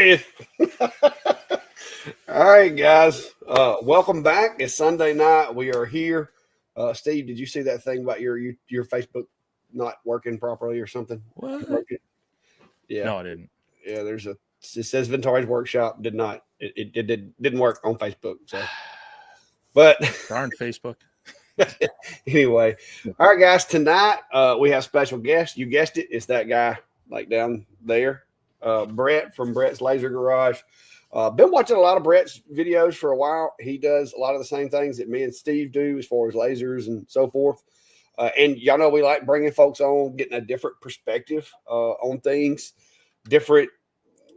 he is. All right, guys. Welcome back. It's Sunday night. We are here. Steve, did you see that thing about your Facebook not working properly or something? What? Yeah, No, I didn't. yeah. It says Vintauri's workshop did not. Didn't work on Facebook. So, but Darn Facebook. anyway, all right, guys. Tonight we have special guest. You guessed it. It's that guy like down there, Brett from Brett's Laser Garage. Been watching a lot of Brett's videos for a while. He does a lot of the same things that me and Steve do as far as lasers and so forth. And y'all know we like bringing folks on, getting a different perspective on things, different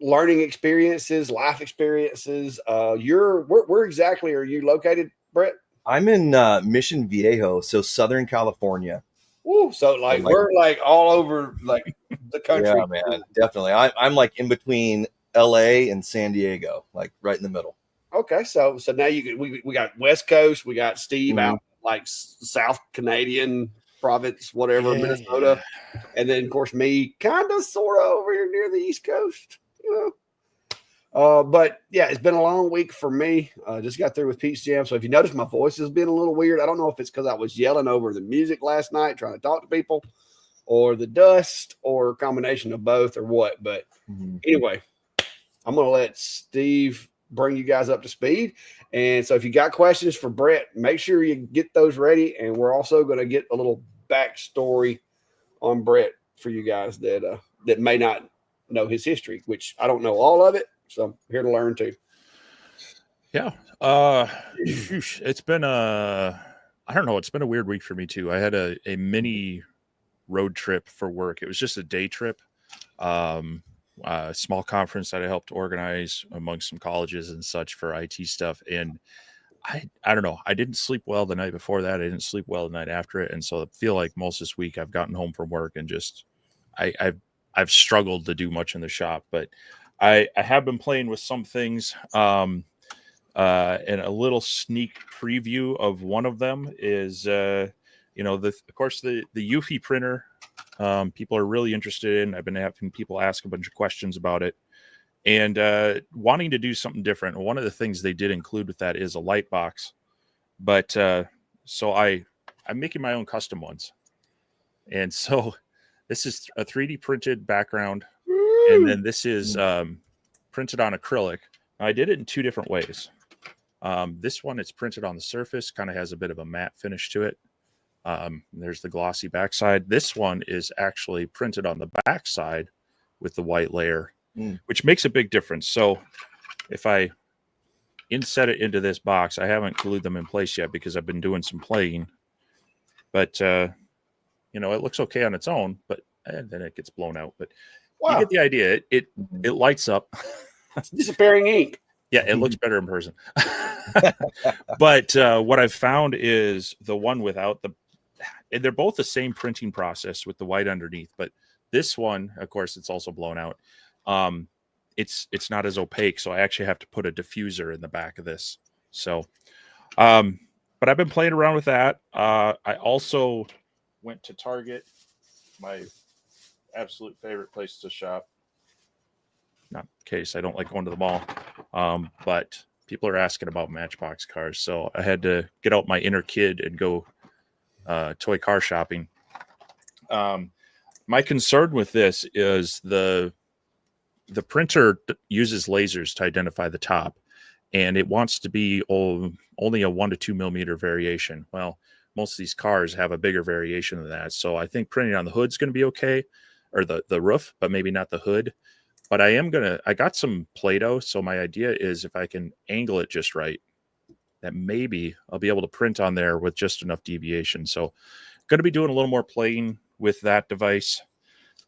learning experiences, life experiences. Where exactly are you located, Brett? I'm in Mission Viejo, so Southern California. Woo, so like we're like all over like the country. Yeah, man, definitely. I'm like in between LA and San Diego, like right in the middle. Okay, so now we got West Coast, we got Steve out like South Canadian province, whatever, Minnesota, and then of course me, kind of sort of over here near the East Coast, you know. But yeah, it's been a long week for me. Just got through with Pete's Jam, so if you notice my voice has been a little weird, I don't know if it's because I was yelling over the music last night trying to talk to people, or the dust, or a combination of both, or what. But anyway, I'm gonna let Steve bring you guys up to speed. And so if you got questions for Brett, make sure you get those ready. And we're also going to get a little backstory on Brett for you guys that may not know his history, which I don't know all of it. So I'm here to learn too. Yeah. It's been I don't know. It's been a weird week for me too. I had a mini road trip for work. It was just a day trip. A small conference that I helped organize amongst some colleges and such for IT stuff. And I don't know. I didn't sleep well the night before that. I didn't sleep well the night after it. And so I feel like most this week I've gotten home from work and just I've struggled to do much in the shop. But I have been playing with some things. And a little sneak preview of one of them is of course the Eufy printer. People are really interested in. I've been having people ask a bunch of questions about it and wanting to do something different. One of the things they did include with that is a light box. But so I'm making my own custom ones. And so this is a 3D printed background. And then this is printed on acrylic. Now, I did it in two different ways. This one, it's printed on the surface, kind of has a bit of a matte finish to it. There's the glossy backside. This one is actually printed on the backside with the white layer, which makes a big difference. So if I inset it into this box, I haven't glued them in place yet because I've been doing some playing, but it looks okay on its own, but then it gets blown out. But you get the idea. It lights up. It's disappearing ink. Yeah, it looks better in person. But what I've found is the one without and they're both the same printing process with the white underneath, but this one, of course, it's also blown out. It's not as opaque, so I actually have to put a diffuser in the back of this. So, but I've been playing around with that. I also went to Target, my absolute favorite place to shop. Not in case I don't like going to the mall, but people are asking about Matchbox cars, so I had to get out my inner kid and go toy car shopping. My concern with this is the printer uses lasers to identify the top, and it wants to be only a 1 to 2 millimeter variation. Well, most of these cars have a bigger variation than that, so I think printing on the hood's going to be okay, or the roof, but maybe not the hood. But I got some Play-Doh, so my idea is if I can angle it just right, that maybe I'll be able to print on there with just enough deviation. So going to be doing a little more playing with that device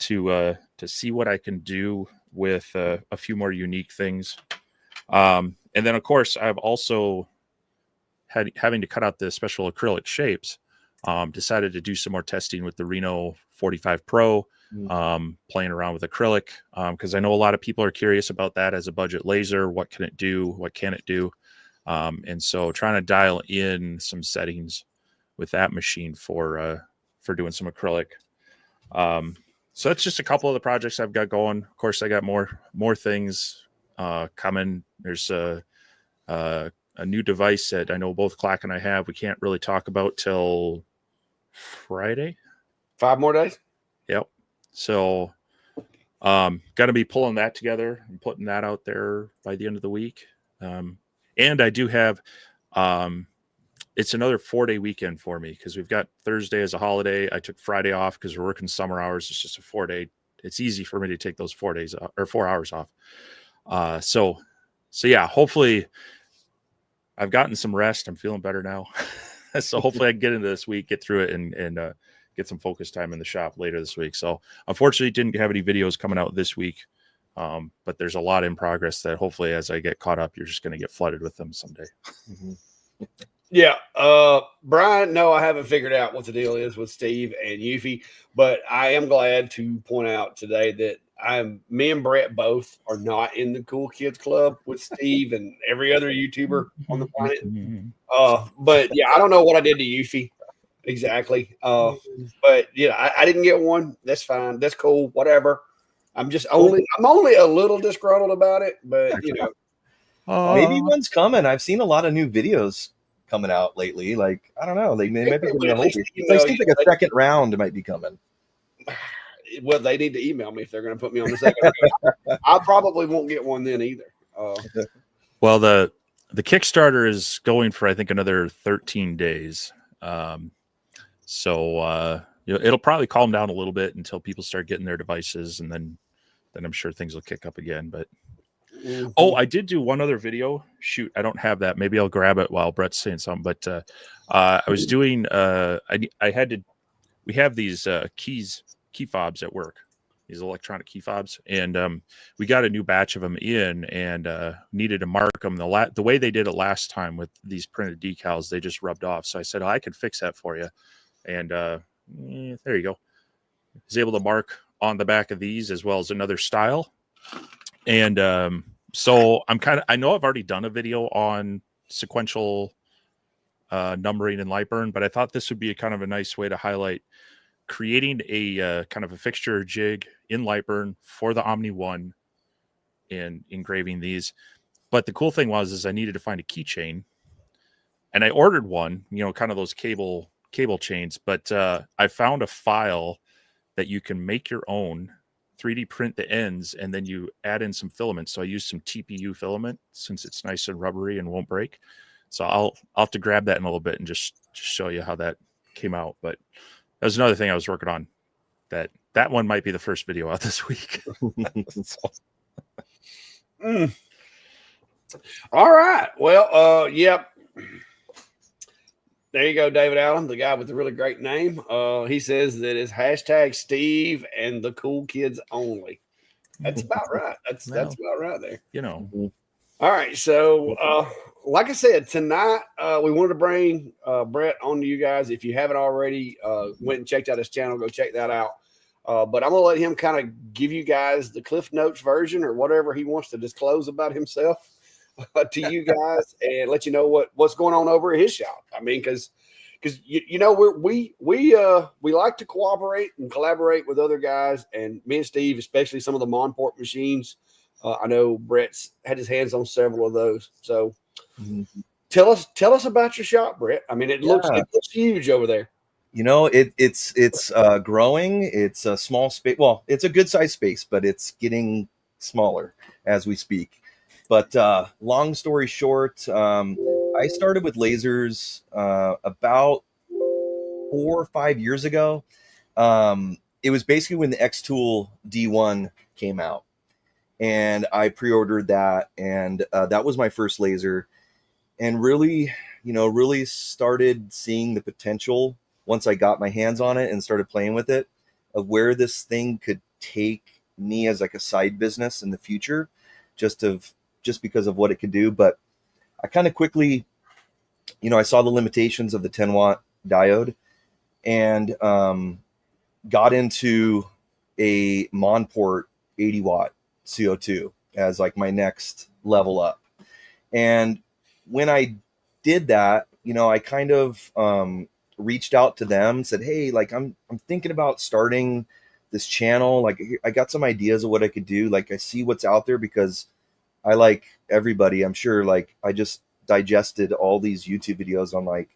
to see what I can do with a few more unique things. And then, of course, I've also having to cut out the special acrylic shapes, decided to do some more testing with the Reno 45 Pro, playing around with acrylic, because I know a lot of people are curious about that as a budget laser. What can it do? What can it do? And so trying to dial in some settings with that machine for doing some acrylic. So that's just a couple of the projects I've got going. Of course, I got more things coming. There's a new device that I know both Clack and I have. We can't really talk about till Friday. 5 more days. Yep. So, got to be pulling that together and putting that out there by the end of the week. And I do have, it's another 4-day weekend for me because we've got Thursday as a holiday. I took Friday off because we're working summer hours. It's just a 4-day. It's easy for me to take those 4 days or 4 hours off. So yeah, hopefully I've gotten some rest. I'm feeling better now. So hopefully I can get into this week, get through it and get some focus time in the shop later this week. So unfortunately didn't have any videos coming out this week. But there's a lot in progress that hopefully as I get caught up, you're just going to get flooded with them someday. Yeah. Brian, no, I haven't figured out what the deal is with Steve and Yuffie, but I am glad to point out today that me and Brett both are not in the Cool Kids Club with Steve and every other YouTuber on the planet. But yeah, I don't know what I did to Yuffie exactly. But yeah, I didn't get one. That's fine. That's cool. Whatever. I'm only a little disgruntled about it, but you know, maybe one's coming. I've seen a lot of new videos coming out lately. Like, I don't know. They might be giving it seems like a second round might be coming. Well, they need to email me if they're going to put me on the second round. I probably won't get one then either. Well, the Kickstarter is going for, I think, another 13 days. So it'll probably calm down a little bit until people start getting their devices, and then I'm sure things will kick up again. But I did do one other video. Shoot, I don't have that. Maybe I'll grab it while Brett's saying something. But I was doing. We have these key fobs at work. These electronic key fobs, and we got a new batch of them in, and needed to mark them. The way they did it last time with these printed decals, they just rubbed off. So I said, I could fix that for you, and there you go. I was able to mark on the back of these as well as another style, and so I know I've already done a video on sequential numbering in Lightburn, but I thought this would be a nice way to highlight creating a kind of a fixture jig in Lightburn for the Omni One and engraving these. But the cool thing is I needed to find a keychain, and I ordered one, kind of those cable chains, but I found a file that you can make your own, 3D print the ends, and then you add in some filament. So I used some TPU filament since it's nice and rubbery and won't break. So I'll have to grab that in a little bit and just show you how that came out. But that was another thing I was working on. That one might be the first video out this week. All right. Well, yep. There you go, David Allen, the guy with the really great name. He says that it's hashtag Steve and the cool kids only. That's about right. That's about right there. All right. So, like I said, tonight we wanted to bring Brett on to you guys. If you haven't already went and checked out his channel, go check that out. But I'm going to let him kind of give you guys the Cliff Notes version or whatever he wants to disclose about himself to you guys and let you know what's going on over at his shop. I mean, because we like to cooperate and collaborate with other guys, and me and Steve, especially some of the Monport machines. I know Brett's had his hands on several of those. So tell us about your shop, Brett. I mean, it looks huge over there. It's growing. It's a small space. Well, it's a good size space, but it's getting smaller as we speak. But long story short, I started with lasers about 4 or 5 years ago. It was basically when the X-Tool D1 came out, and I pre-ordered that, and that was my first laser, and really started seeing the potential once I got my hands on it and started playing with it, of where this thing could take me as like a side business in the future, just because of what it could do. But I kind of quickly, I saw the limitations of the 10-watt diode, and got into a Monport 80-watt CO2 as like my next level up. And when I did that, I kind of reached out to them, said, hey, like I'm thinking about starting this channel. Like I got some ideas of what I could do. Like I see what's out there, because I like everybody, I'm sure, like I just digested all these YouTube videos on like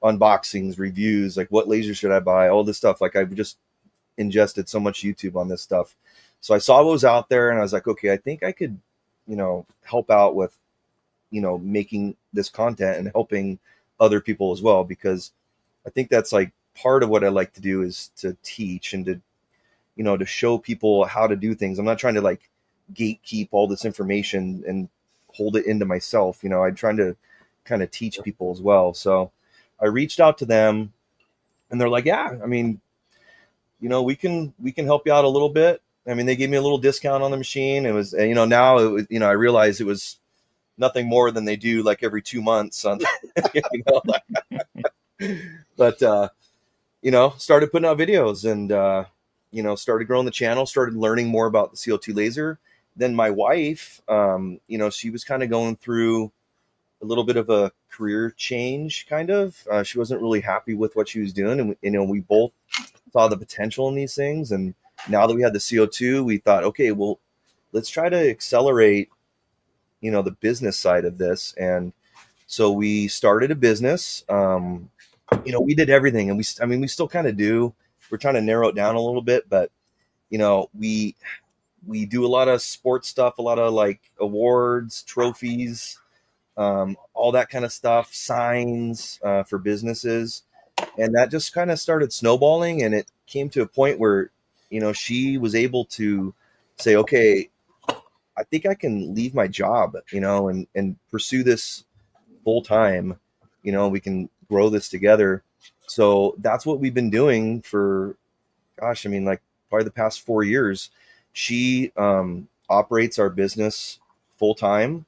unboxings, reviews, like what laser should I buy, all this stuff. Like I've just ingested so much YouTube on this stuff. So I saw what was out there and I was like, okay, I think I could, help out with, making this content and helping other people as well, because I think that's like part of what I like to do is to teach and to show people how to do things. I'm not trying to like gatekeep all this information and hold it into myself. I'm trying to kind of teach people as well. So I reached out to them and they're like, yeah, I mean, we can help you out a little bit. I mean, they gave me a little discount on the machine. It was, now it was, I realized it was nothing more than they do like every 2 months on, but, started putting out videos and, started growing the channel, started learning more about the CO2 laser. Then my wife, she was kind of going through a little bit of a career change, kind of. She wasn't really happy with what she was doing. And, we both saw the potential in these things. And now that we had the CO2, we thought, okay, well, let's try to accelerate, the business side of this. And so we started a business. We did everything, and we still kind of do. We're trying to narrow it down a little bit, but we do a lot of sports stuff, a lot of like awards, trophies, all that kind of stuff, signs for businesses. And that just kind of started snowballing, and it came to a point where, she was able to say, okay, I think I can leave my job, and pursue this full time. We can grow this together. So that's what we've been doing for, gosh, I mean, like probably the past 4 years. She operates our business full time.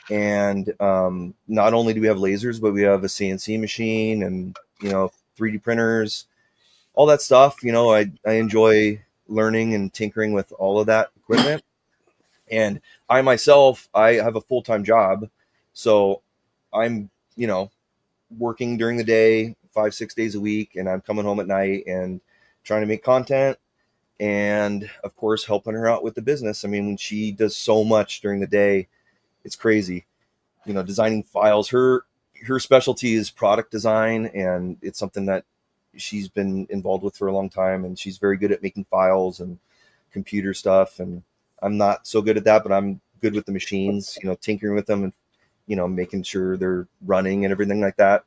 And not only do we have lasers, but we have a CNC machine and, 3D printers, all that stuff. I enjoy learning and tinkering with all of that equipment. And I myself, I have a full-time job. So I'm, working during the day, 5-6 days a week, and I'm coming home at night and trying to make content. And of course, helping her out with the business. I mean, she does so much during the day. It's crazy, designing files. Her specialty is product design, and it's something that she's been involved with for a long time. And she's very good at making files and computer stuff. And I'm not so good at that, but I'm good with the machines, tinkering with them and, making sure they're running and everything like that.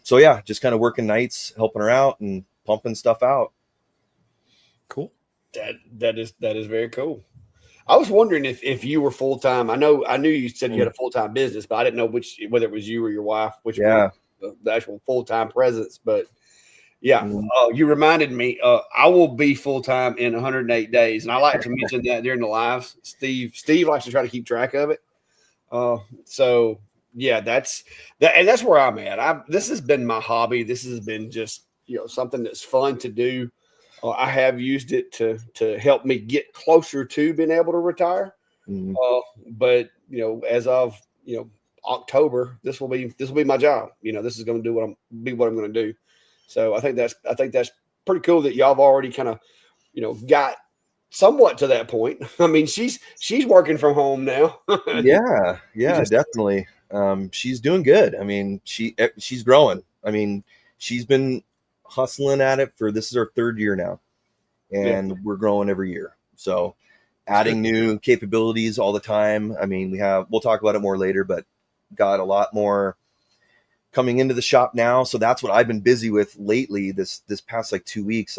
So yeah, just kind of working nights, helping her out and pumping stuff out. Cool. That is very cool. I was wondering if you were full time. I knew you said you had a full time business, but I didn't know whether it was you or your wife, which was the actual full time presence. But yeah, you reminded me. I will be full time in 108 days, and I like to mention that during the lives. Steve likes to try to keep track of it. So yeah, that's where I'm at. This has been my hobby. This has been just something that's fun to do. I have used it to help me get closer to being able to retire. But as of October, this will be my job. This is going to what I'm going to do. So I think that's pretty cool that y'all have already kind of got somewhat to that point. I mean, she's working from home now. Yeah, definitely. She's doing good. I mean, she's growing. I mean, she's been hustling at it this is our 3rd year now, and we're growing every year. So adding new capabilities all the time. I mean, we'll talk about it more later, but got a lot more coming into the shop now. So that's what I've been busy with lately. This past like 2 weeks,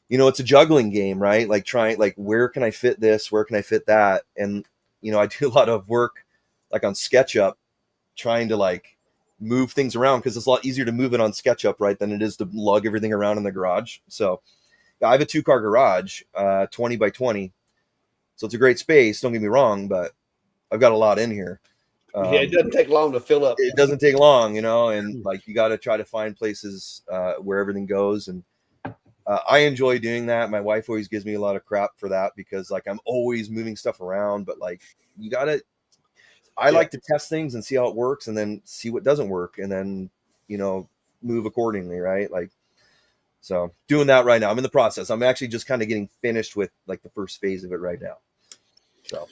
it's a juggling game, right? Like trying, like, where can I fit this? Where can I fit that? And, I do a lot of work like on SketchUp, trying to like move things around, because it's a lot easier to move it on SketchUp, right, than it is to lug everything around in the garage. So I have a 2-car garage, 20 by 20. So it's a great space. Don't get me wrong, but I've got a lot in here. It doesn't take long to fill up. It doesn't take long, and like you got to try to find places where everything goes. And I enjoy doing that. My wife always gives me a lot of crap for that, because like I'm always moving stuff around, but like I like to test things and see how it works, and then see what doesn't work, and then, move accordingly. Right. Like, so doing that right now. I'm in the process. I'm actually just kind of getting finished with like the first phase of it right now. So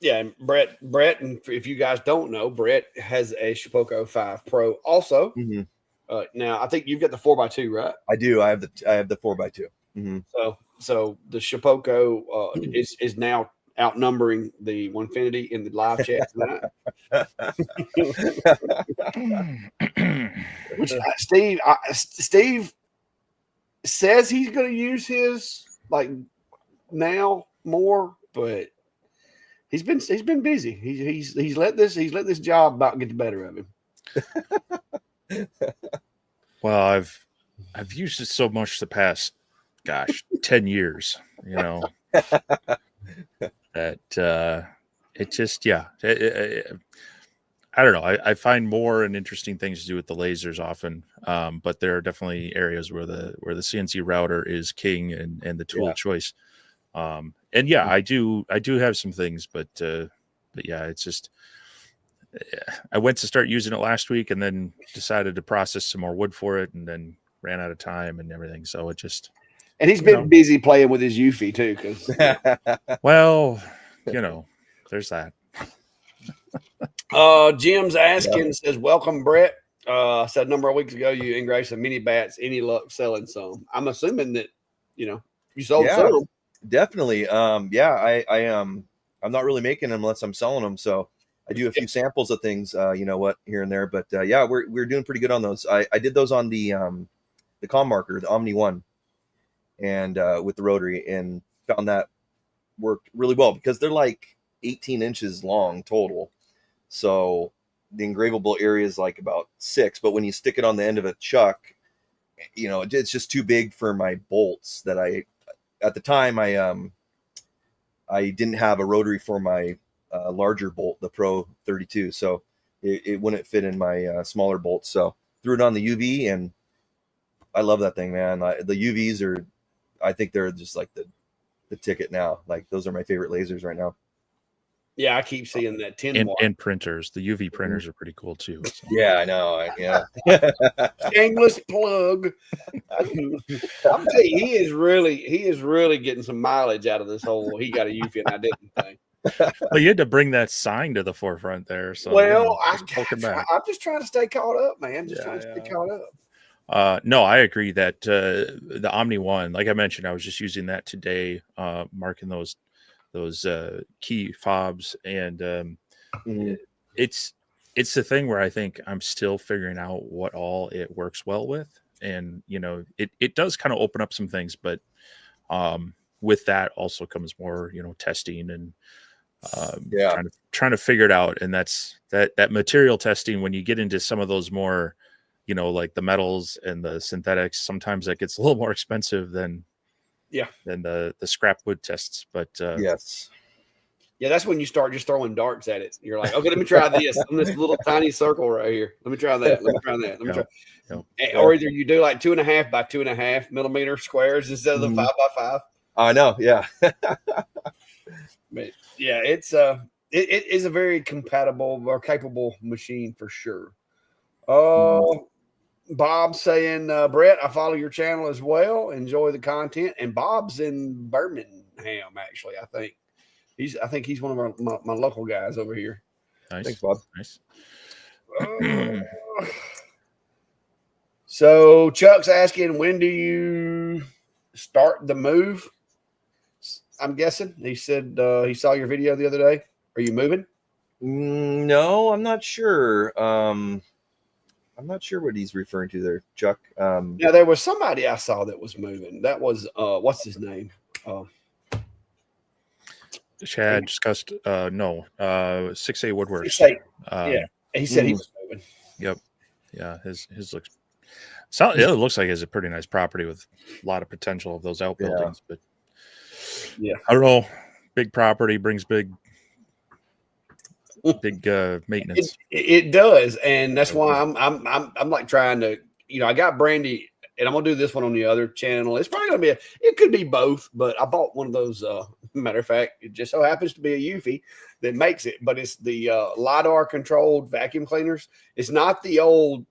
Yeah, and Brett, and if you guys don't know, Brett has a Shipoko 5 Pro also. Mm-hmm. Now I think you've got the 4x2, right? I do. I have the 4x2. Mm-hmm. So the Shipoko is now outnumbering the Onefinity in the live chat tonight. Which Steve says he's going to use his like now more, but he's been busy. He's let this job about get the better of him. Well, I've used it so much the past 10 years, that it just I don't know. I find more and interesting things to do with the lasers often, but there are definitely areas where the CNC router is king and the tool choice. And I do have some things, but yeah, it's just I went to start using it last week and then decided to process some more wood for it, and then ran out of time and everything. So it just and he's been busy playing with his Eufy too. Because well, there's that. Jim's asking says, "Welcome, Brett." Said a number of weeks ago you engraved some mini bats. Any luck selling some? I'm assuming that you sold some. Definitely. I'm not really making them unless I'm selling them. So I do a few samples of things, here and there. But we're doing pretty good on those. I did those on the comm marker, the Omni 1, and with the rotary, and found that worked really well because they're like 18 inches long total. So the engravable area is like about 6, but when you stick it on the end of a chuck, it's just too big for my bolts that at the time I didn't have a rotary for my larger bolt, the Pro 32. So it wouldn't fit in my smaller bolts. So threw it on the UV, and I love that thing, man. The UVs I think they're just like the ticket now. Like those are my favorite lasers right now. Yeah, I keep seeing that 10 watt. And printers. The UV printers are pretty cool too. So. Yeah, I know. Shameless plug. I'm tell you, he is really getting some mileage out of this whole. He got a UV and I didn't thing. Well, you had to bring that sign to the forefront there. So I'm just trying to stay caught up, man. Trying to stay caught up. No, I agree that the Omni 1, like I mentioned, I was just using that today, marking those key fobs, and it's the thing where I think I'm still figuring out what all it works well with, and it does kind of open up some things, but with that also comes more testing and trying to figure it out, and that's that material testing. When you get into some of those more like the metals and the synthetics, sometimes that gets a little more expensive than the scrap wood tests. But yes. Yeah, that's when you start just throwing darts at it. You're like, okay, let me try this on this little tiny circle right here. Let me try that. Let me try that. Let me try. Or either you do like 2.5 by 2.5 millimeter squares instead of the 5 by 5. I know, yeah. But yeah, it is a very compatible or capable machine for sure. Bob saying, Brett, I follow your channel as well. Enjoy the content. And Bob's in Birmingham, actually, I think. I think he's one of my local guys over here. Nice. Thanks, Bob. Nice. So Chuck's asking, when do you start the move? I'm guessing. He said he saw your video the other day. Are you moving? No, I'm not sure. I'm not sure what he's referring to there, Chuck. Now, there was somebody I saw that was moving. That was, what's his name? Chad discussed 6A Woodworks. 6A. Yeah, he said he was moving. Yep. Yeah, his looks. It looks like it's a pretty nice property with a lot of potential of those outbuildings, but I don't know. Big property brings big maintenance. It does, and that's why I'm like trying to. I got Brandy, and I'm gonna do this one on the other channel. It's probably gonna be it could be both, but I bought one of those. Matter of fact, it just so happens to be a Eufy that makes it, but it's the LiDAR controlled vacuum cleaners. It's not the old,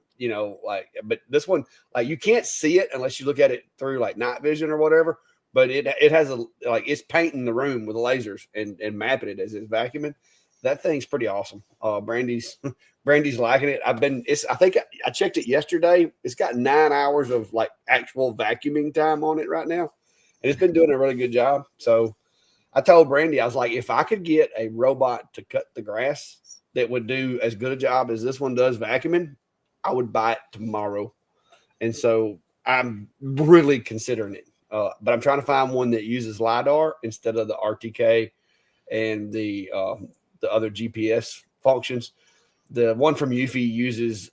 but this one, like you can't see it unless you look at it through like night vision or whatever. but it has it's painting the room with lasers and mapping it as it's vacuuming. That thing's pretty awesome. Brandy's liking it. I think I checked it yesterday. It's got 9 hours of like actual vacuuming time on it right now, and it's been doing a really good job. So I told Brandy, I was like, if I could get a robot to cut the grass that would do as good a job as this one does vacuuming, I would buy it tomorrow. And so I'm really considering it. But I'm trying to find one that uses LiDAR instead of the RTK and the other GPS functions. The one from Eufy uses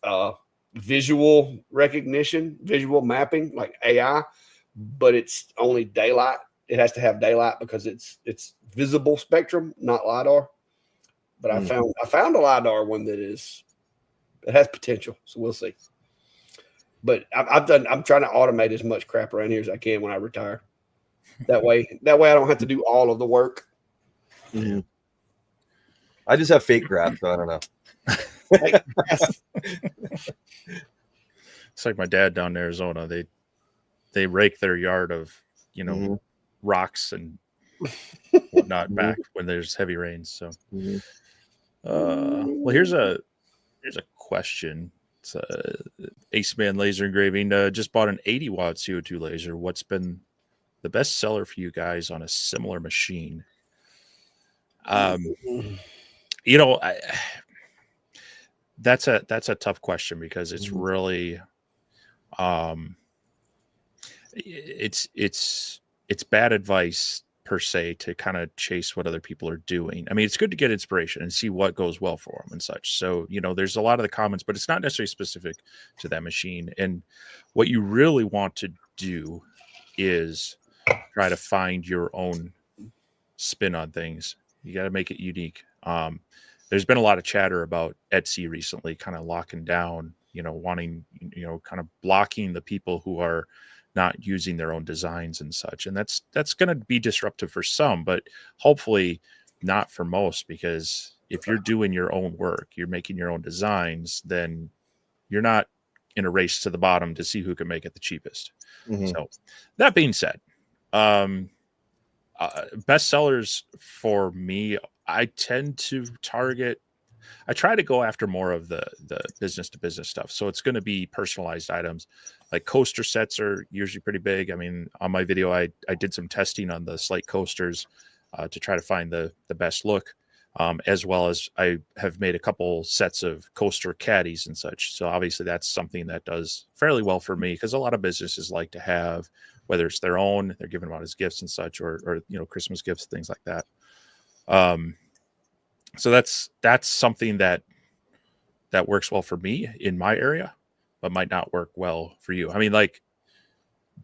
visual recognition, visual mapping, like AI, but it's only daylight. It has to have daylight because it's visible spectrum, not LiDAR. But I found a LiDAR one that has potential. So we'll see. But I'm trying to automate as much crap around here as I can when I retire. That way I don't have to do all of the work. Mm-hmm. I just have fake grass, so I don't know. It's like my dad down in Arizona. They rake their yard of rocks and whatnot back when there's heavy rains. So, well, here's a question. It's Ace Man Laser Engraving. Just bought an 80 watt CO2 laser. What's been the best seller for you guys on a similar machine? That's a tough question because it's really, it's bad advice per se to kind of chase what other people are doing. I mean, it's good to get inspiration and see what goes well for them and such. So, there's a lot of the comments, but it's not necessarily specific to that machine. And what you really want to do is try to find your own spin on things. You got to make it unique. There's been a lot of chatter about Etsy recently, kind of locking down, wanting, kind of blocking the people who are not using their own designs and such. And that's going to be disruptive for some, but hopefully not for most, because if you're doing your own work, you're making your own designs, then you're not in a race to the bottom to see who can make it the cheapest. So that being said, best sellers for me, I tend to I try to go after more of the business to business stuff. So it's going to be personalized items. Like coaster sets are usually pretty big. I mean, on my video, I did some testing on the Slate coasters to try to find the best look, as well as I have made a couple sets of coaster caddies and such. So obviously that's something that does fairly well for me because a lot of businesses like to have, whether it's their own, they're giving them out as gifts and such, or Christmas gifts, things like that. So that's something that works well for me in my area, but might not work well for you. I mean, like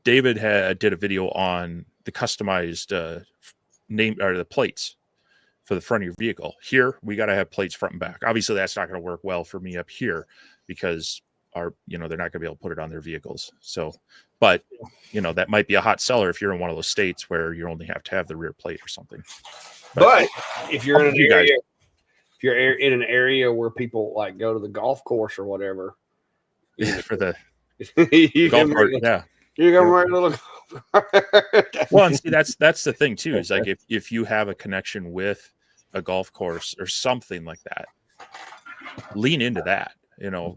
David did a video on the customized name or the plates for the front of your vehicle. Here, we got to have plates front and back. Obviously, that's not going to work well for me up here because they're not going to be able to put it on their vehicles. So, but that might be a hot seller if you're in one of those states where you only have to have the rear plate or something. But if you're in an area where people like go to the golf course or whatever, for the golf cart, yeah, you're gonna wear a little. Well, and see, that's the thing too. Is like if you have a connection with a golf course or something like that, lean into that.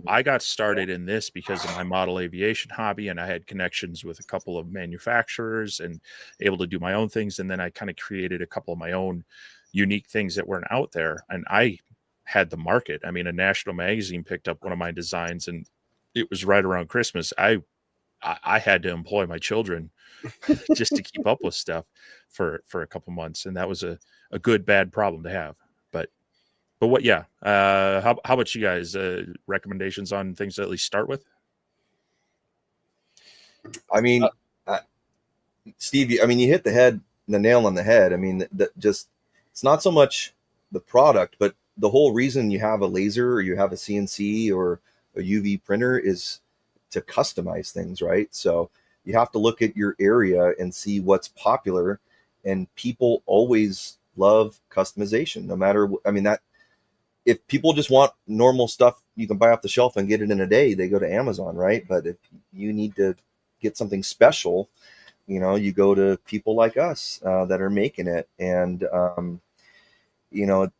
I got started in this because of my model aviation hobby, and I had connections with a couple of manufacturers and able to do my own things. And then I kind of created a couple of my own unique things that weren't out there. And I had the market. I mean, a national magazine picked up one of my designs, and it was right around Christmas. I had to employ my children just to keep up with stuff for a couple months. And that was a good, bad problem to have. But what, yeah. How about you guys? Recommendations on things to at least start with? I mean, Steve, you hit the nail on the head. I mean, it's not so much the product, but the whole reason you have a laser or you have a CNC or a UV printer is to customize things, right? So you have to look at your area and see what's popular, and people always love customization, no matter, if people just want normal stuff you can buy off the shelf and get it in a day, they go to Amazon, right? But if you need to get something special, you know, you go to people like us that are making it, and you know,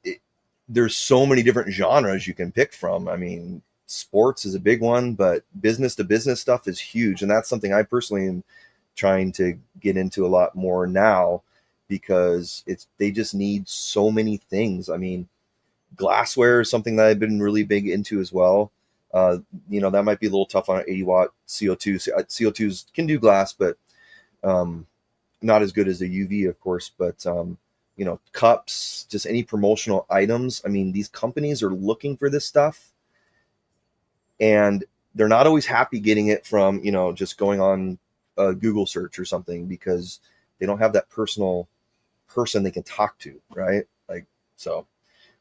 there's so many different genres you can pick from. I mean, sports is a big one, but business to business stuff is huge, and that's something I personally am trying to get into a lot more now, because they just need so many things. I mean, glassware is something that I've been really big into as well. You know, that might be a little tough on an 80-watt CO2. CO2s can do glass, but not as good as the UV, of course. But you know, cups, just any promotional items. I mean, these companies are looking for this stuff, and they're not always happy getting it from, you know, just going on a Google search or something, because they don't have that personal person they can talk to, right? Like, so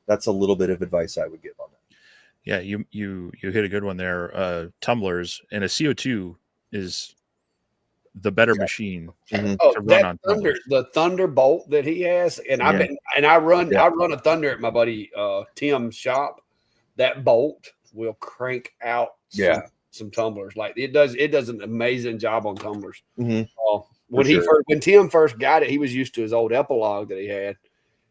that's a little bit of advice I would give on that. Yeah, you hit a good one there. Tumblers, and a CO2 is the better machine Mhm. Oh, to run that on Thunder, tumblers. the Thunderbolt that he has, and Yeah. I run Yeah. a Thunder at my buddy Tim's shop. That bolt will crank out Yeah. some tumblers. Like it does an amazing job on tumblers. Mhm. When Tim first got it, he was used to his old Epilogue that he had,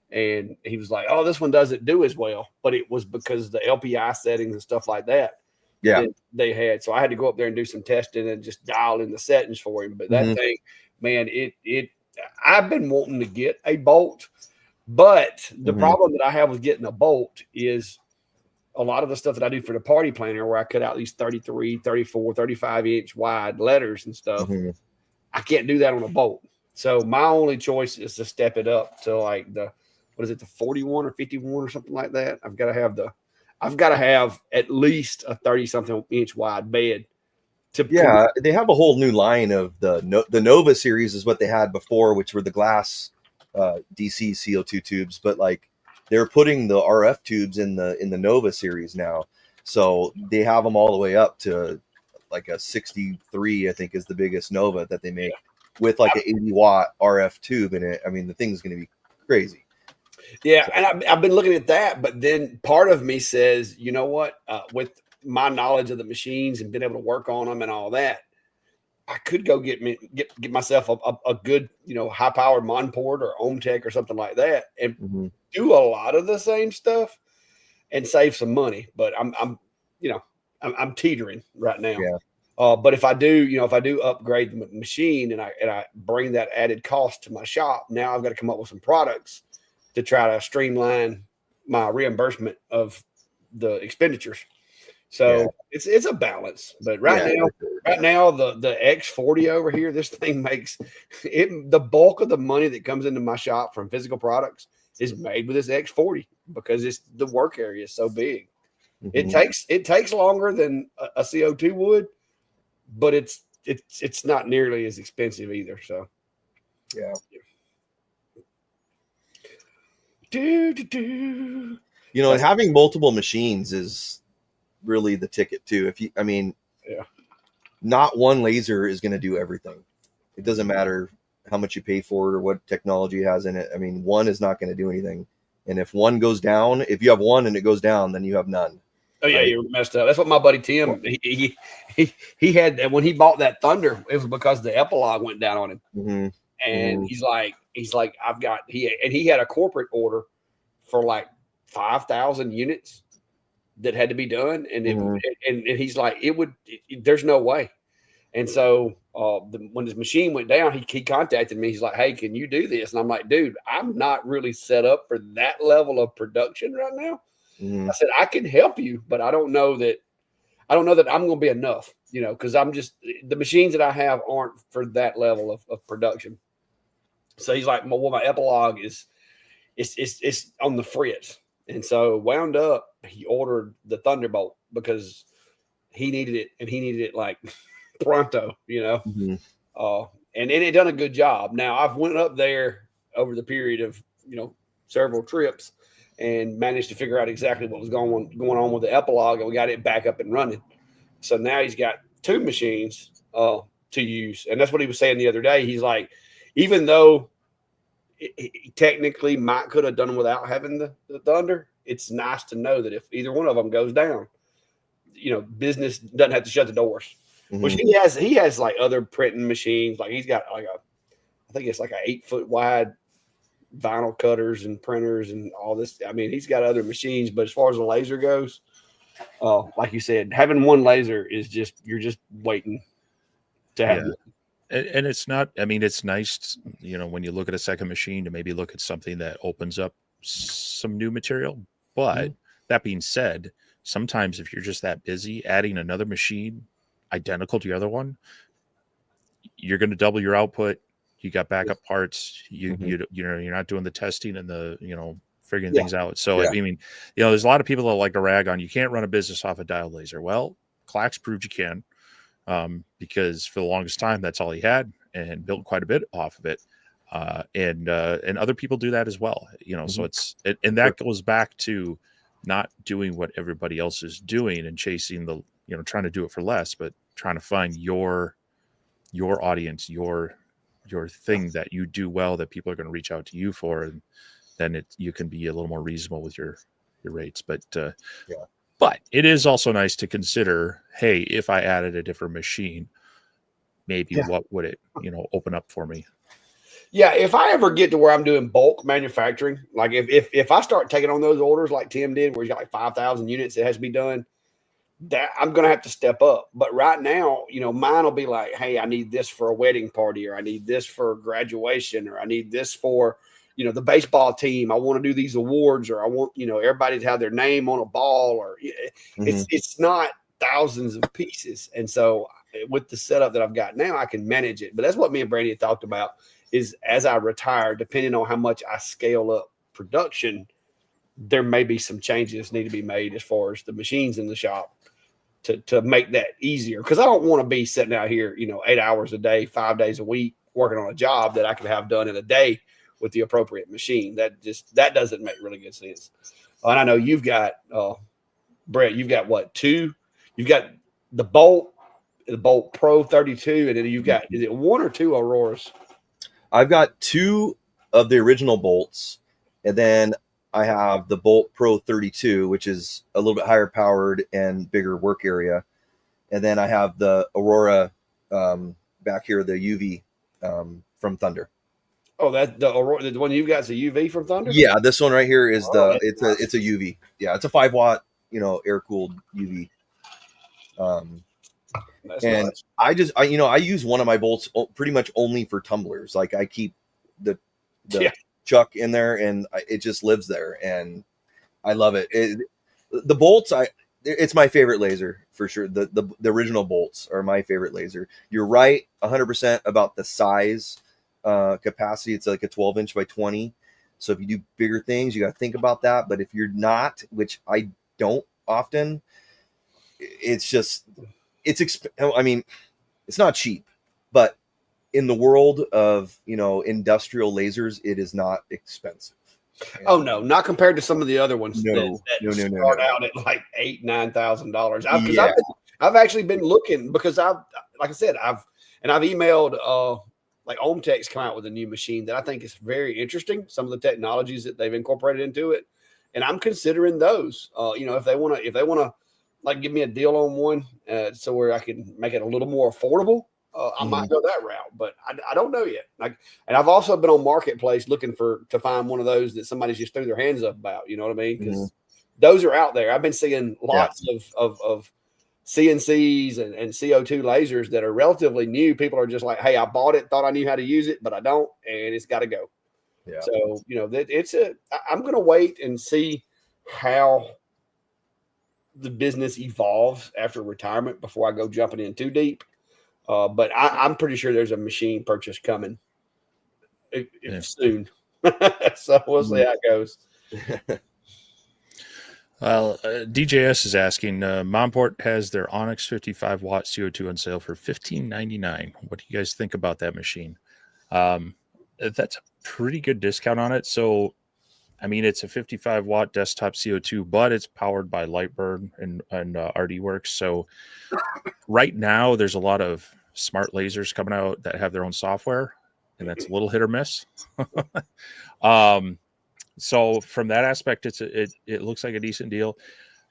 and he was like, "Oh, this one doesn't do as well." But it was because of the LPI settings and stuff like that. Yeah. That they had. So I had to go up there and do some testing and just dial in the settings for him. But that Mhm. thing, man, I've been wanting to get a bolt, but the Mhm. problem that I have with getting a bolt is a lot of the stuff that I do for the party planner, where I cut out these 33, 34, 35-inch wide letters and stuff. Mhm. I can't do that on a bolt. So my only choice is to step it up to like the 41 or 51 or something like that. I've got to have at least a 30-something inch wide bed to Yeah, they have a whole new line of the Nova series is what they had before, which were the glass DC CO2 tubes, but like they're putting the RF tubes in the Nova series now. So they have them all the way up to like a 63, I think is the biggest Nova that they make, with like an 80-watt RF tube in it. I mean, the thing's going to be crazy. Yeah, and I've been looking at that, but then part of me says, you know what? With my knowledge of the machines and being able to work on them and all that, I could go get myself a good, you know, high powered Monport or Ohmtech or something like that, and Mm-hmm. do a lot of the same stuff and save some money. But I'm teetering right now. Yeah. But if I do upgrade the machine and I bring that added cost to my shop, now I've got to come up with some products to try to streamline my reimbursement of the expenditures. So it's a balance. But right now the X40 over here, this thing makes it, the bulk of the money that comes into my shop from physical products is made with this X40 because the work area is so big. Mm-hmm. It takes longer than a CO2 would, but it's not nearly as expensive either. So Yeah. do. You know, and having multiple machines is really the ticket too. Yeah. Not one laser is going to do everything. It doesn't matter how much you pay for it or what technology it has in it. I mean, one is not going to do anything. And if one goes down, if you have one and it goes down, then you have none. Oh yeah, Right? you're messed up. That's what my buddy Tim he had when he bought that Thunder. It was because the Epilogue went down on him, Mm-hmm. and Mm-hmm. he's like he had a corporate order for like 5,000 units that had to be done, and and he's like there's no way. And so when his machine went down, he contacted me. He's like, "Hey, can you do this?" And I'm like, "Dude, I'm not really set up for that level of production right now." Mm-hmm. I said, "I can help you, but I don't know that I'm going to be enough, you know, because the machines that I have aren't for that level of production." So he's like, "Well, my Epilogue it's on the fritz," and so wound up he ordered the Thunderbolt because he needed it, and he needed it like pronto, you know. Mm-hmm. And it done a good job. Now I've went up there over the period of several trips and managed to figure out exactly what was going on with the Epilogue, and we got it back up and running. So now he's got two machines to use, and that's what he was saying the other day. He's like, even though he technically might could have done without having the Thunder, it's nice to know that if either one of them goes down, business doesn't have to shut the doors. which he has like other printing machines. Like he's got like I think it's like a 8-foot wide vinyl cutters and printers and all this. I mean, he's got other machines, but as far as the laser goes, like you said, having one laser is you're just waiting to have it. And it's not, I mean, it's nice, when you look at a second machine to maybe look at something that opens up some new material. But that being said, sometimes if you're just that busy, adding another machine identical to the other one, you're going to double your output. You got backup parts. You're not doing the testing and the, figuring things out. So, I mean, there's a lot of people that like to rag on, you can't run a business off a diode laser. Well, Clack's proved you can. Because for the longest time, that's all he had and built quite a bit off of it. And other people do that as well, so and that goes back to not doing what everybody else is doing and chasing the, trying to do it for less, but trying to find your audience, your thing that you do well, that people are going to reach out to you for. And then you can be a little more reasonable with your rates. But, But it is also nice to consider, hey, if I added a different machine, maybe what would it, open up for me? Yeah, if I ever get to where I'm doing bulk manufacturing, like if I start taking on those orders like Tim did, where he's got like 5,000 units that has to be done, that I'm going to have to step up. But right now, mine will be like, hey, I need this for a wedding party, or I need this for graduation, or I need this for the baseball team. I want to do these awards, or I want, everybody to have their name on a ball, or it's not thousands of pieces. And so with the setup that I've got now, I can manage it. But that's what me and Brandy had talked about, is as I retire, depending on how much I scale up production, there may be some changes need to be made as far as the machines in the shop to make that easier. Cause I don't want to be sitting out here, 8 hours a day, 5 days a week, working on a job that I could have done in a day with the appropriate machine. That doesn't make really good sense. And I know you've got, Brett, you've got what, 2? You've got the Bolt Pro 32, and then you've got, is it 1 or 2 Auroras? I've got 2 of the original bolts, and then I have the Bolt Pro 32, which is a little bit higher powered and bigger work area. And then I have the Aurora back here, the UV from Thunder. Oh, that's the Aurora. The one you've got is a UV from Thunder? Yeah, this one right here is it's a UV. Yeah, it's a 5 watt, air cooled UV. That's and nice. I use one of my bolts pretty much only for tumblers. Like I keep the chuck in there, and it just lives there, and I love it. The bolts, it's my favorite laser for sure. The original bolts are my favorite laser. You're right 100% about the size capacity. It's like a 12-inch by 20. So if you do bigger things, you got to think about that. But if you're not, which I don't often, I mean, it's not cheap, but in the world of, industrial lasers, it is not expensive. Oh no, not compared to some of the other ones No. start out at like $8,000-9,000. I've actually been looking, because I've emailed like Omtech's come out with a new machine that I think is very interesting. Some of the technologies that they've incorporated into it, and I'm considering those. If they want to like give me a deal on one, so where I can make it a little more affordable, I might go that route, but I don't know yet. And I've also been on Marketplace looking to find one of those that somebody's just threw their hands up about. You know what I mean? Because those are out there. I've been seeing lots of CNCs and CO2 lasers that are relatively new. People are just like, hey, I bought it, thought I knew how to use it, but I don't, and it's got to go. Yeah. So, I'm going to wait and see how the business evolves after retirement before I go jumping in too deep. But I'm pretty sure there's a machine purchase coming soon. So we'll see how it goes. Well, DJS is asking, Momport has their Onyx 55 watt CO2 on sale for $15.99. What do you guys think about that machine? That's a pretty good discount on it. So, I mean, it's a 55 watt desktop CO2, but it's powered by Lightburn and RDWorks. So right now there's a lot of smart lasers coming out that have their own software, and that's a little hit or miss. So from that aspect, it looks like a decent deal.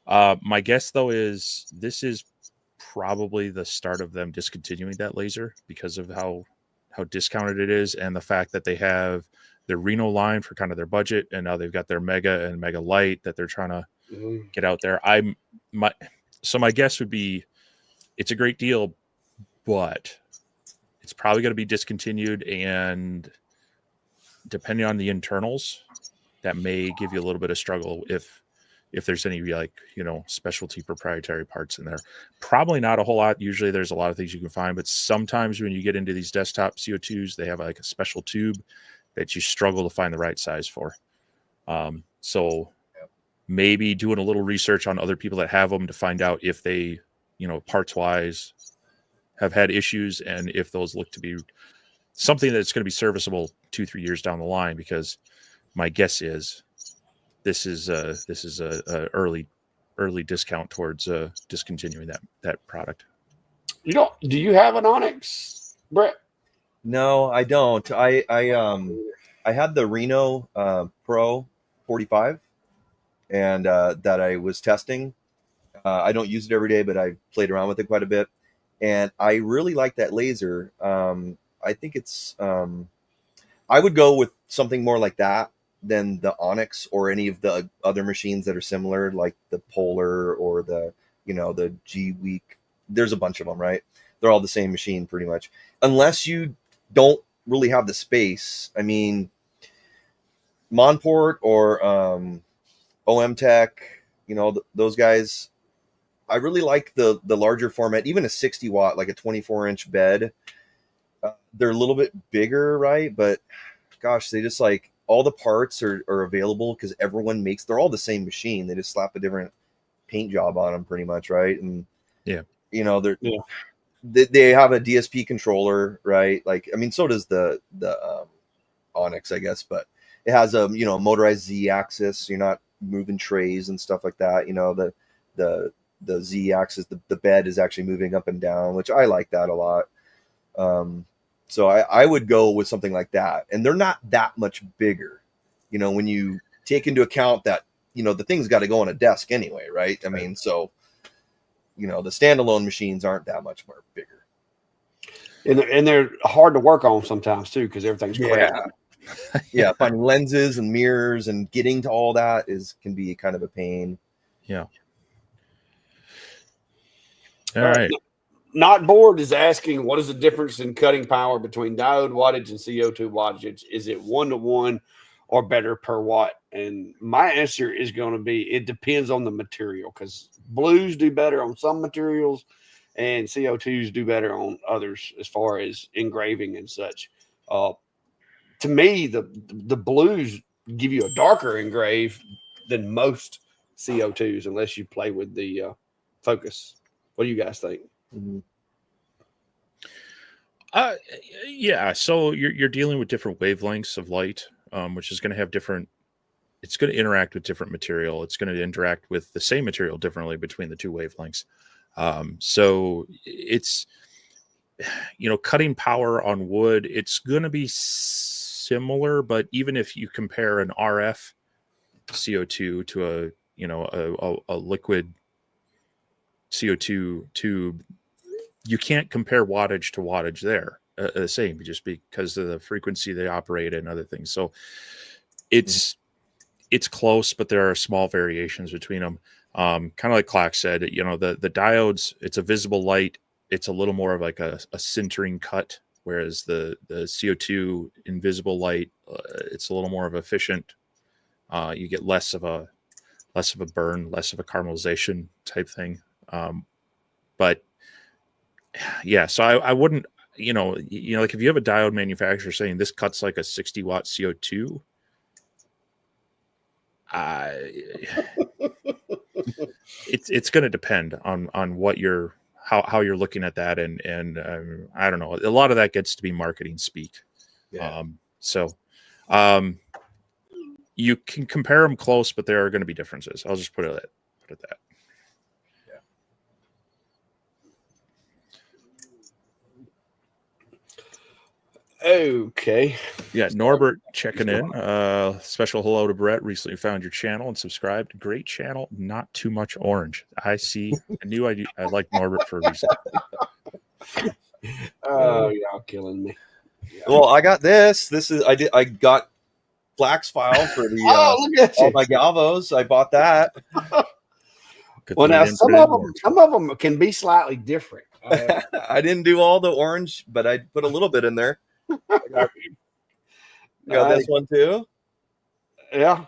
My guess though is this is probably the start of them discontinuing that laser because of how discounted it is, and the fact that they have their Reno line for kind of their budget, and now they've got their Mega and Mega Light that they're trying to get out there. My guess would be it's a great deal, but it's probably going to be discontinued, and depending on the internals, that may give you a little bit of struggle if there's any like, you know, specialty proprietary parts in there. Probably not a whole lot. Usually there's a lot of things you can find, but sometimes when you get into these desktop CO2s, they have like a special tube that you struggle to find the right size for. So maybe doing a little research on other people that have them to find out if they, you know, parts wise have had issues, and if those look to be something that's going to be serviceable 2-3 years down the line, because my guess is this is a early discount towards discontinuing that product. Do you have an Onyx, Brett? No, I don't. I had the Reno Pro 45, and that I was testing. I don't use it every day, but I played around with it quite a bit, and I really like that laser. I think it's I would go with something more like that than the Onyx or any of the other machines that are similar, like the Polar or the, you know, the G Week. There's a bunch of them, right? They're all the same machine pretty much, unless you don't really have the space. I mean, Monport or OM Tech, you know, those guys. I really like the larger format, even a 60 watt, like a 24-inch bed. They're a little bit bigger, right? But gosh, they just like all the parts are available because everyone makes. They're all the same machine. They just slap a different paint job on them, pretty much, right? And yeah, you know, they have a DSP controller, right? Like, I mean, so does the Onyx, I guess, but it has a, you know, motorized Z axis. So you're not moving trays and stuff like that. You know, the Z axis, the bed is actually moving up and down, which I like that a lot. So I would go with something like that, and they're not that much bigger, you know, when you take into account that, you know, the thing's got to go on a desk anyway, right? I mean, so, you know, the standalone machines aren't that much more bigger, And they're hard to work on sometimes too, because everything's crazy. Yeah, finding lenses and mirrors and getting to all that can be kind of a pain. Yeah. All right. Not Bored is asking, what is the difference in cutting power between diode wattage and CO2 wattage? Is it 1-to-1 or better per watt? And my answer is going to be, it depends on the material, because blues do better on some materials and CO2s do better on others as far as engraving and such. To me, the blues give you a darker engrave than most CO2s, unless you play with the focus. What do you guys think? Mm-hmm. Yeah. So you're dealing with different wavelengths of light, which is going to have different. It's going to interact with different material. It's going to interact with the same material differently between the two wavelengths. So it's, you know, cutting power on wood, it's going to be similar, but even if you compare an RF CO2 to a, you know, a liquid CO2 tube, you can't compare wattage to wattage there the same, just because of the frequency they operate and other things. So it's close, but there are small variations between them. Kind of like Clack said, you know, the diodes, it's a visible light. It's a little more of like a sintering cut, whereas the CO2 invisible light, it's a little more of efficient. You get less of a burn, less of a caramelization type thing. But yeah, so I wouldn't, you know, like if you have a diode manufacturer saying this cuts like a 60 watt CO2, it's going to depend on what you're, how you're looking at that. And I don't know, a lot of that gets to be marketing speak. Yeah. You can compare them close, but there are going to be differences. I'll just put it at that. Okay. Yeah, Norbert checking in. Special hello to Brett. Recently found your channel and subscribed. Great channel. Not too much orange. I see. I knew I liked Norbert for a reason. Oh, y'all killing me. Yeah. Well, I got this. I got Flax file for the Oh, look at all you. my galvos. I bought that. Well, now some of them can be slightly different. I didn't do all the orange, but I put a little bit in there. Got this one too. Yeah.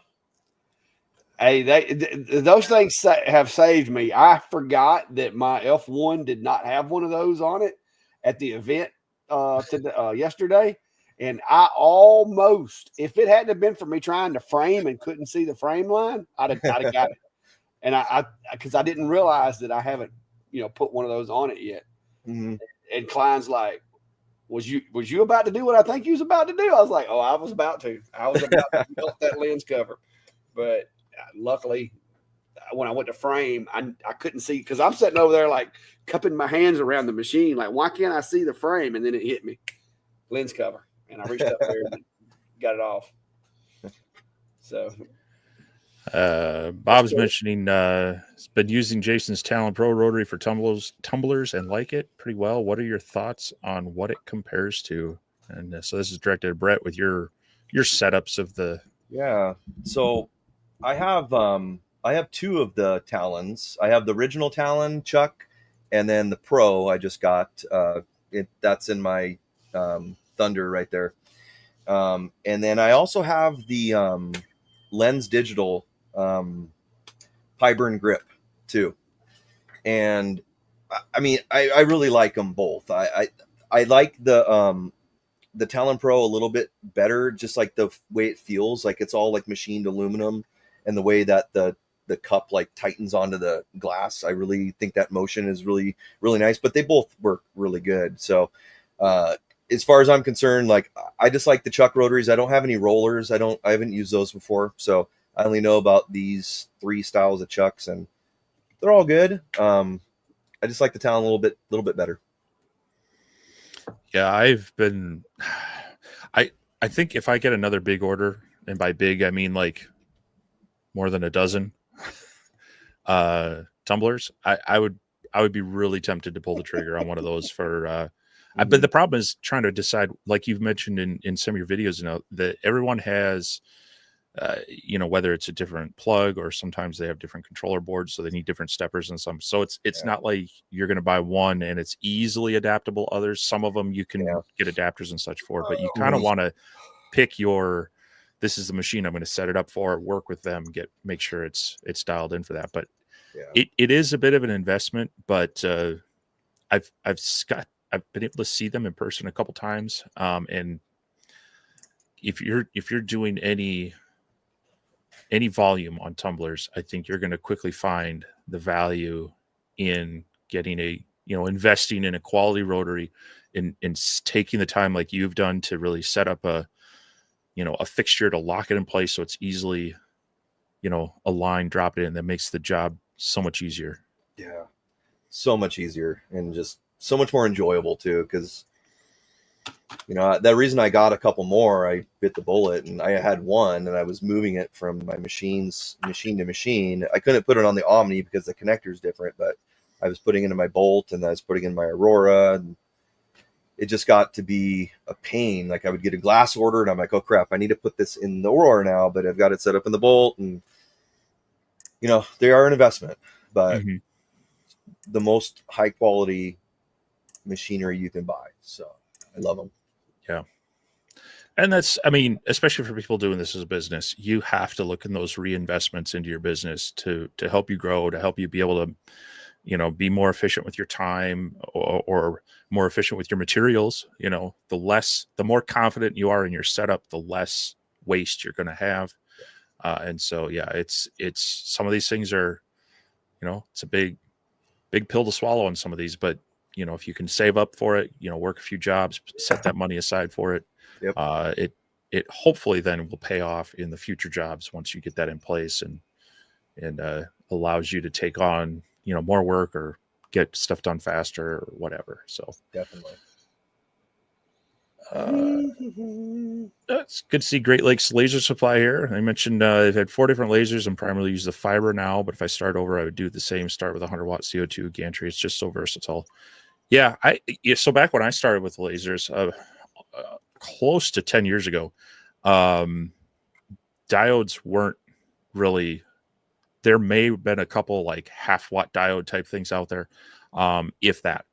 Hey, those things have saved me. I forgot that my F1 did not have one of those on it at the event yesterday. And I almost, if it hadn't have been for me trying to frame and couldn't see the frame line, I'd have got it. And because I didn't realize that I haven't, put one of those on it yet. Mm-hmm. And Klein's like, was you about to do what I think you was about to do? I was like, oh, I was about to melt that lens cover. But luckily, when I went to frame, I couldn't see, because I'm sitting over there like cupping my hands around the machine. Like, why can't I see the frame? And then it hit me, lens cover. And I reached up there and got it off. So Bob's mentioning has been using Jason's Talon Pro rotary for tumblers and like it pretty well. What are your thoughts on what it compares to? And so this is directed at Brett with your setups of the. Yeah. So I have two of the Talons. I have the original Talon Chuck, and then the Pro I just got. That's in my Thunder right there. And then I also have the Lens Digital Pyburn grip too. And I mean, I really like them both. I like the Talon Pro a little bit better, just like the way it feels like it's all like machined aluminum, and the way that the cup like tightens onto the glass. I really think that motion is really, really nice, but they both work really good. So as far as I'm concerned, like I just like the Chuck rotaries. I don't have any rollers. I haven't used those before. So I only know about these 3 styles of Chucks, and they're all good. I just like the Talon a little bit better. Yeah, I think if I get another big order, and by big I mean like more than a dozen tumblers, I would be really tempted to pull the trigger on one of those for but the problem is trying to decide, like you've mentioned in some of your videos, that everyone has whether it's a different plug, or sometimes they have different controller boards, so they need different steppers and some. So it's not like you're going to buy one and it's easily adaptable. Others, some of them you can get adapters and such for, but you kind of want to pick this is the machine I'm going to set it up for, work with them, make sure it's dialed in for that. But it is a bit of an investment, but I've been able to see them in person a couple times, and if you're doing any volume on tumblers, I think you're going to quickly find the value in getting investing in a quality rotary, in taking the time like you've done to really set up a fixture to lock it in place so it's easily, aligned, drop it in. That makes the job so much easier. Yeah, so much easier, and just so much more enjoyable too, because that reason I got a couple more, I bit the bullet, and I had one, and I was moving it from my machine to machine. I couldn't put it on the Omni because the connector is different, but I was putting it in my Bolt, and I was putting in my Aurora, and it just got to be a pain. Like I would get a glass order, and I'm like, oh crap, I need to put this in the Aurora now, but I've got it set up in the Bolt, and they are an investment, but the most high quality machinery you can buy. So I love them. Yeah. And that's, I mean, especially for people doing this as a business, you have to look in those reinvestments into your business to help you grow, to help you be able to, be more efficient with your time, or more efficient with your materials. The more confident you are in your setup, the less waste you're going to have. And so, yeah, it's some of these things are, it's a big pill to swallow on some of these, but if you can save up for it, work a few jobs, set that money aside for it, it hopefully then will pay off in the future jobs once you get that in place, and allows you to take on, more work or get stuff done faster or whatever. So definitely. It's good to see Great Lakes Laser Supply here. I mentioned they've had 4 different lasers and primarily use the fiber now, but if I start over, I would do the same. Start with 100 watt CO2 gantry. It's just so versatile. Yeah, so back when I started with lasers, close to 10 years ago, diodes weren't really. There may have been a couple like half watt diode type things out there, if that.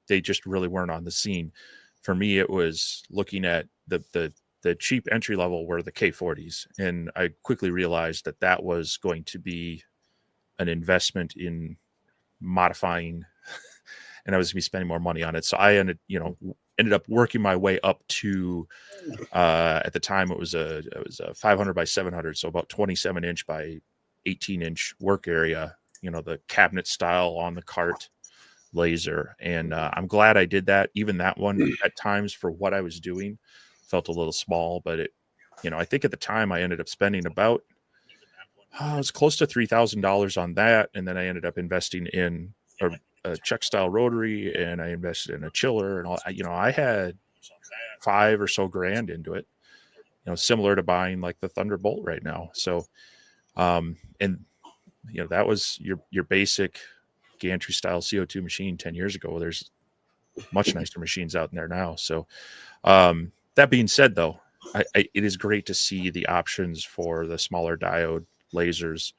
They just really weren't on the scene. For me, it was looking at the cheap entry level were the K40s, and I quickly realized that that was going to be an investment in modifying, and I was going to be spending more money on it. So I ended up working my way up to at the time it was a 500 by 700, so about 27 inch by 18 inch work area. The cabinet style on the cart laser, and I'm glad I did that. Even that one at times for what I was doing felt a little small, but it, I think at the time I ended up spending about it was close to $3,000 on that, and then I ended up investing in a Czech style rotary, and I invested in a chiller, and all. I had $5 or so grand into it. Similar to buying like the Thunderbolt right now. So, and that was your basic gantry style CO2 machine 10 years ago. There's much nicer machines out there now. So, that being said, though, it is great to see the options for the smaller diode lasers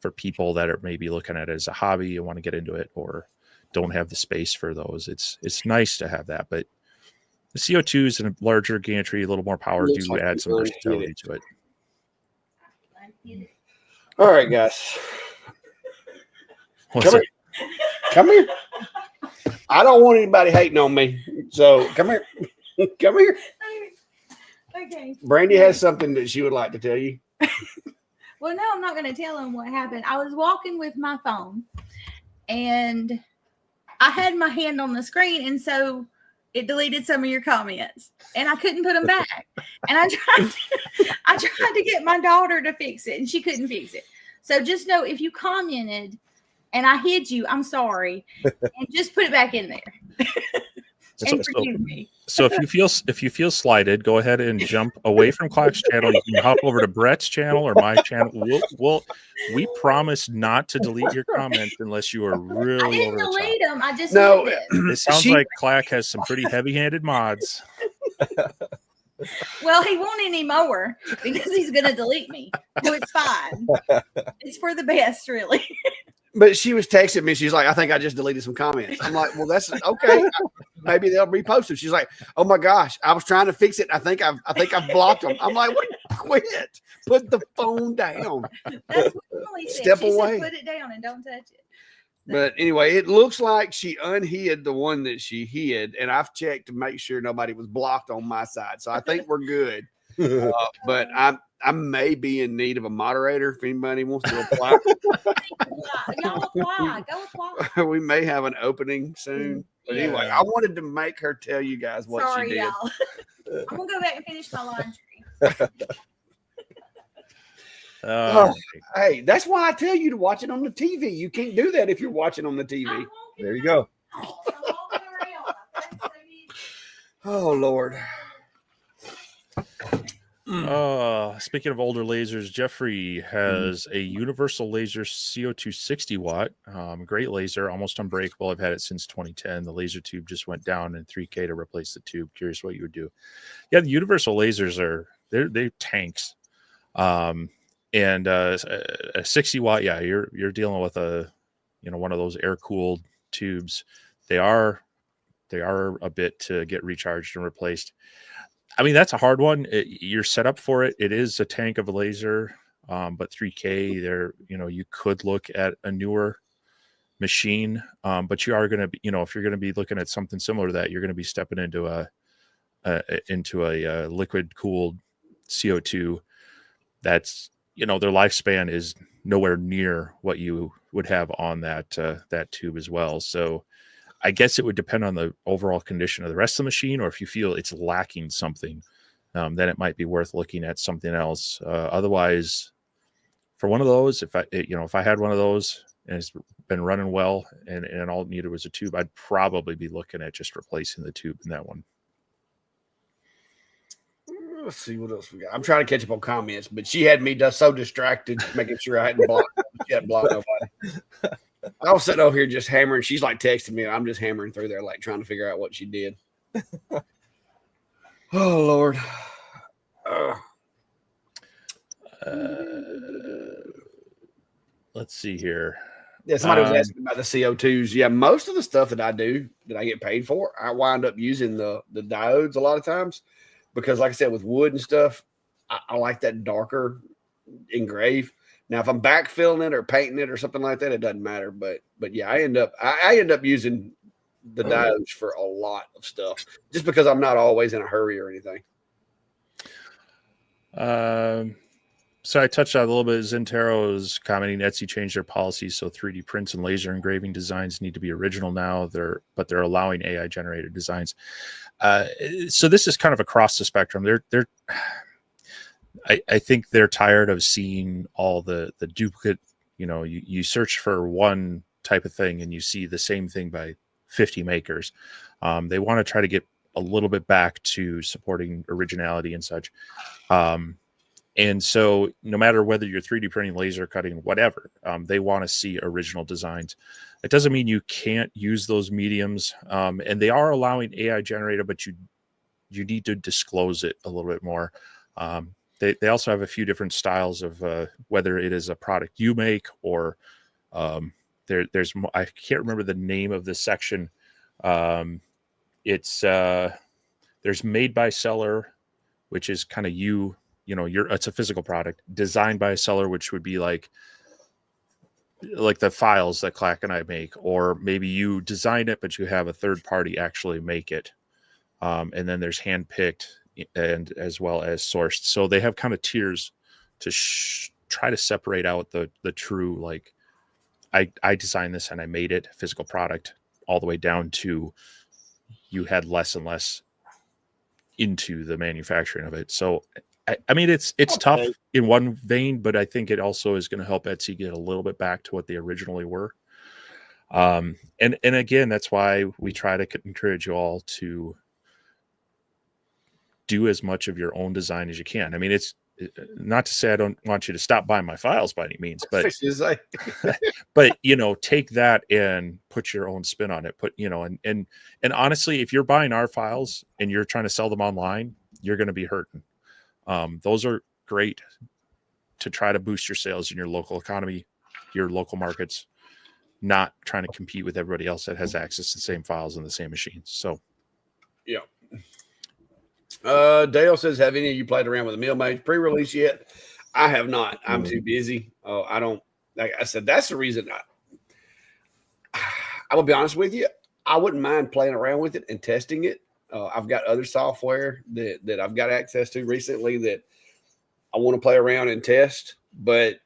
for people that are maybe looking at it as a hobby and want to get into it or don't have the space for those. It's nice to have that, but the CO2s and a larger gantry, a little more power, do add some versatility to it. All right, guys. Come here. I don't want anybody hating on me. So come here. Come here. Okay. Brandy has something that she would like to tell you. Well, no, I'm not going to tell him what happened. I was walking with my phone and I had my hand on the screen, and so it deleted some of your comments and I couldn't put them back. And I tried to get my daughter to fix it and she couldn't fix it. So just know if you commented and I hid you, I'm sorry. And just put it back in there. And forgive me. So if you feel slighted, go ahead and jump away from Clack's channel. You can hop over to Brett's channel or my channel. We promise not to delete your comments unless you are really over the top. I didn't delete them. I just It sounds like Clack has some pretty heavy-handed mods. Well, he won't anymore because he's going to delete me. So it's fine. It's for the best, really. But she was texting me. She's like, I think I just deleted some comments. I'm like, well, that's okay. Maybe they'll repost them. She's like, oh my gosh, I was trying to fix it. I think I've blocked them. I'm like, what? Quit. Put the phone down. That's what Emily said. Step she away. Said, put it down and don't touch it. But anyway, it looks like she unhid the one that she hid, and I've checked to make sure nobody was blocked on my side. So I think we're good. But I may be in need of a moderator if anybody wants to apply. Y'all apply. Go apply. We may have an opening soon. But anyway, I wanted to make her tell you guys what she did. Y'all. I'm going to go back and finish my laundry. Hey, that's why I tell you to watch it on the TV. You can't do that if you're watching on the TV. There you go. Oh, Lord. Speaking of older lasers, Jeffrey has a universal laser CO2 60 watt, great laser, almost unbreakable. I've had it since 2010. The laser tube just went down in 3K to replace the tube. Curious what you would do. Yeah, the universal lasers they're tanks. And a 60 watt, yeah, you're dealing with one of those air cooled tubes. They are a bit to get recharged and replaced. I mean, that's a hard one. You're set up for it. It is a tank of a laser, but 3K there, you could look at a newer machine, but you are going to be, if you're going to be looking at something similar to that, you're going to be stepping into a liquid cooled CO2. That's, their lifespan is nowhere near what you would have on that tube as well. So I guess it would depend on the overall condition of the rest of the machine, or if you feel it's lacking something, then it might be worth looking at something else. Otherwise, for one of those, if I had one of those and it's been running well and all it needed was a tube, I'd probably be looking at just replacing the tube in that one. Let's see what else we got. I'm trying to catch up on comments, but she had me so distracted making sure I hadn't blocked. She hadn't blocked nobody. I was sitting over here just hammering. She's like texting me, and I'm just hammering through there, like trying to figure out what she did. Oh Lord. Let's see here. Yeah, somebody was asking about the CO2s. Yeah, most of the stuff that I do that I get paid for, I wind up using the diodes a lot of times because, like I said, with wood and stuff, I like that darker engrave. Now, if I'm backfilling it or painting it or something like that, it doesn't matter. But yeah, I end up using the diodes for a lot of stuff just because I'm not always in a hurry or anything. So I touched on it a little bit. Zintero is commenting Etsy changed their policies, so 3D prints and laser engraving designs need to be original now. But they're allowing AI generated designs. So this is kind of across the spectrum. I think they're tired of seeing all the duplicate. You know, you search for one type of thing and you see the same thing by 50 makers. They want to try to get a little bit back to supporting originality and such. And so no matter whether you're 3D printing, laser cutting, whatever, they want to see original designs. It doesn't mean you can't use those mediums. And they are allowing AI generated, but you need to disclose it a little bit more. They also have a few different styles of whether it is a product you make or there's I can't remember the name of this section. It's there's made by seller, which is kind of it's a physical product. Designed by a seller, which would be like the files that Clack and I make, or maybe you design it, but you have a third party actually make it. And then there's handpicked and as well as sourced. So they have kind of tiers to try to separate out the true, like I designed this and I made it physical product, all the way down to you had less and less into the manufacturing of it. So I mean, it's tough in one vein, but I think it also is going to help Etsy get a little bit back to what they originally were. And again, that's why we try to encourage you all to do as much of your own design as you can. I mean, it's not to say I don't want you to stop buying my files by any means, but but take that and put your own spin on it. And honestly, if you're buying our files and you're trying to sell them online, you're going to be hurting. Those are great to try to boost your sales in your local economy, your local markets, not trying to compete with everybody else that has access to the same files and the same machines. So, yeah. Dale says, have any of you played around with a Mill Mage pre-release yet? I have not. I'm too busy. I don't, like I said, that's the reason I will be honest with you. I wouldn't mind playing around with it and testing it. I've got other software that I've got access to recently that I want to play around and test. But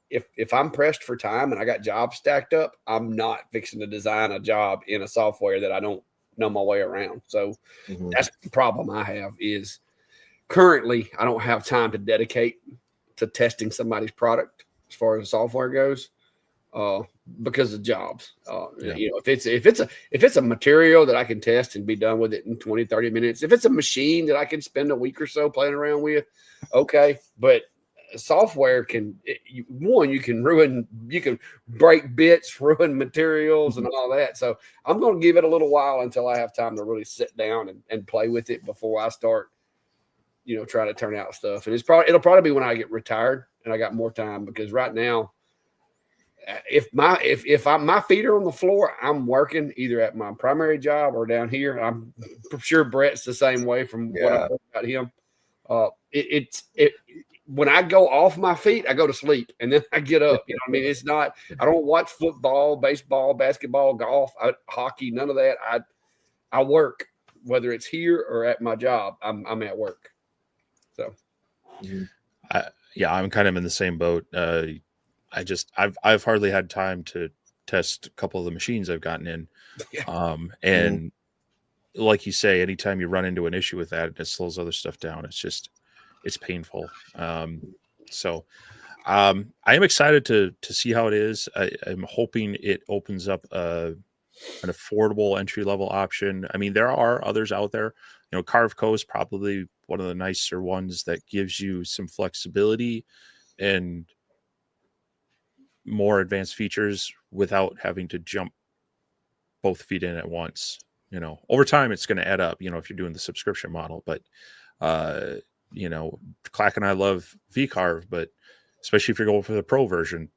if I'm pressed for time and I got jobs stacked up, I'm not fixing to design a job in a software that I don't know my way around. So that's the problem I have is currently I don't have time to dedicate to testing somebody's product as far as the software goes. Because of jobs. If it's a material that I can test and be done with it in 20, 30 minutes, if it's a machine that I can spend a week or so playing around with, okay. But software you can break bits, ruin materials and all that. So I'm going to give it a little while until I have time to really sit down and play with it before I start, trying to turn out stuff. And it'll probably be when I get retired and I got more time, because right now, if my feet are on the floor, I'm working either at my primary job or down here. I'm sure Brett's the same way from what I heard about him. When I go off my feet, I go to sleep and then I get up. I mean, it's not. I don't watch football, baseball, basketball, golf, hockey, none of that. I work, whether it's here or at my job. I'm at work. So, I'm kind of in the same boat. I've hardly had time to test a couple of the machines I've gotten in. And like you say, anytime you run into an issue with that, it slows other stuff down. It's painful. So I am excited to see how it is. I'm hoping it opens up an affordable entry-level option. I mean, there are others out there. Carve Co is probably one of the nicer ones that gives you some flexibility and more advanced features without having to jump both feet in at once. Over time it's going to add up, if you're doing the subscription model. But Clack and I love VCarve, but especially if you're going for the pro version,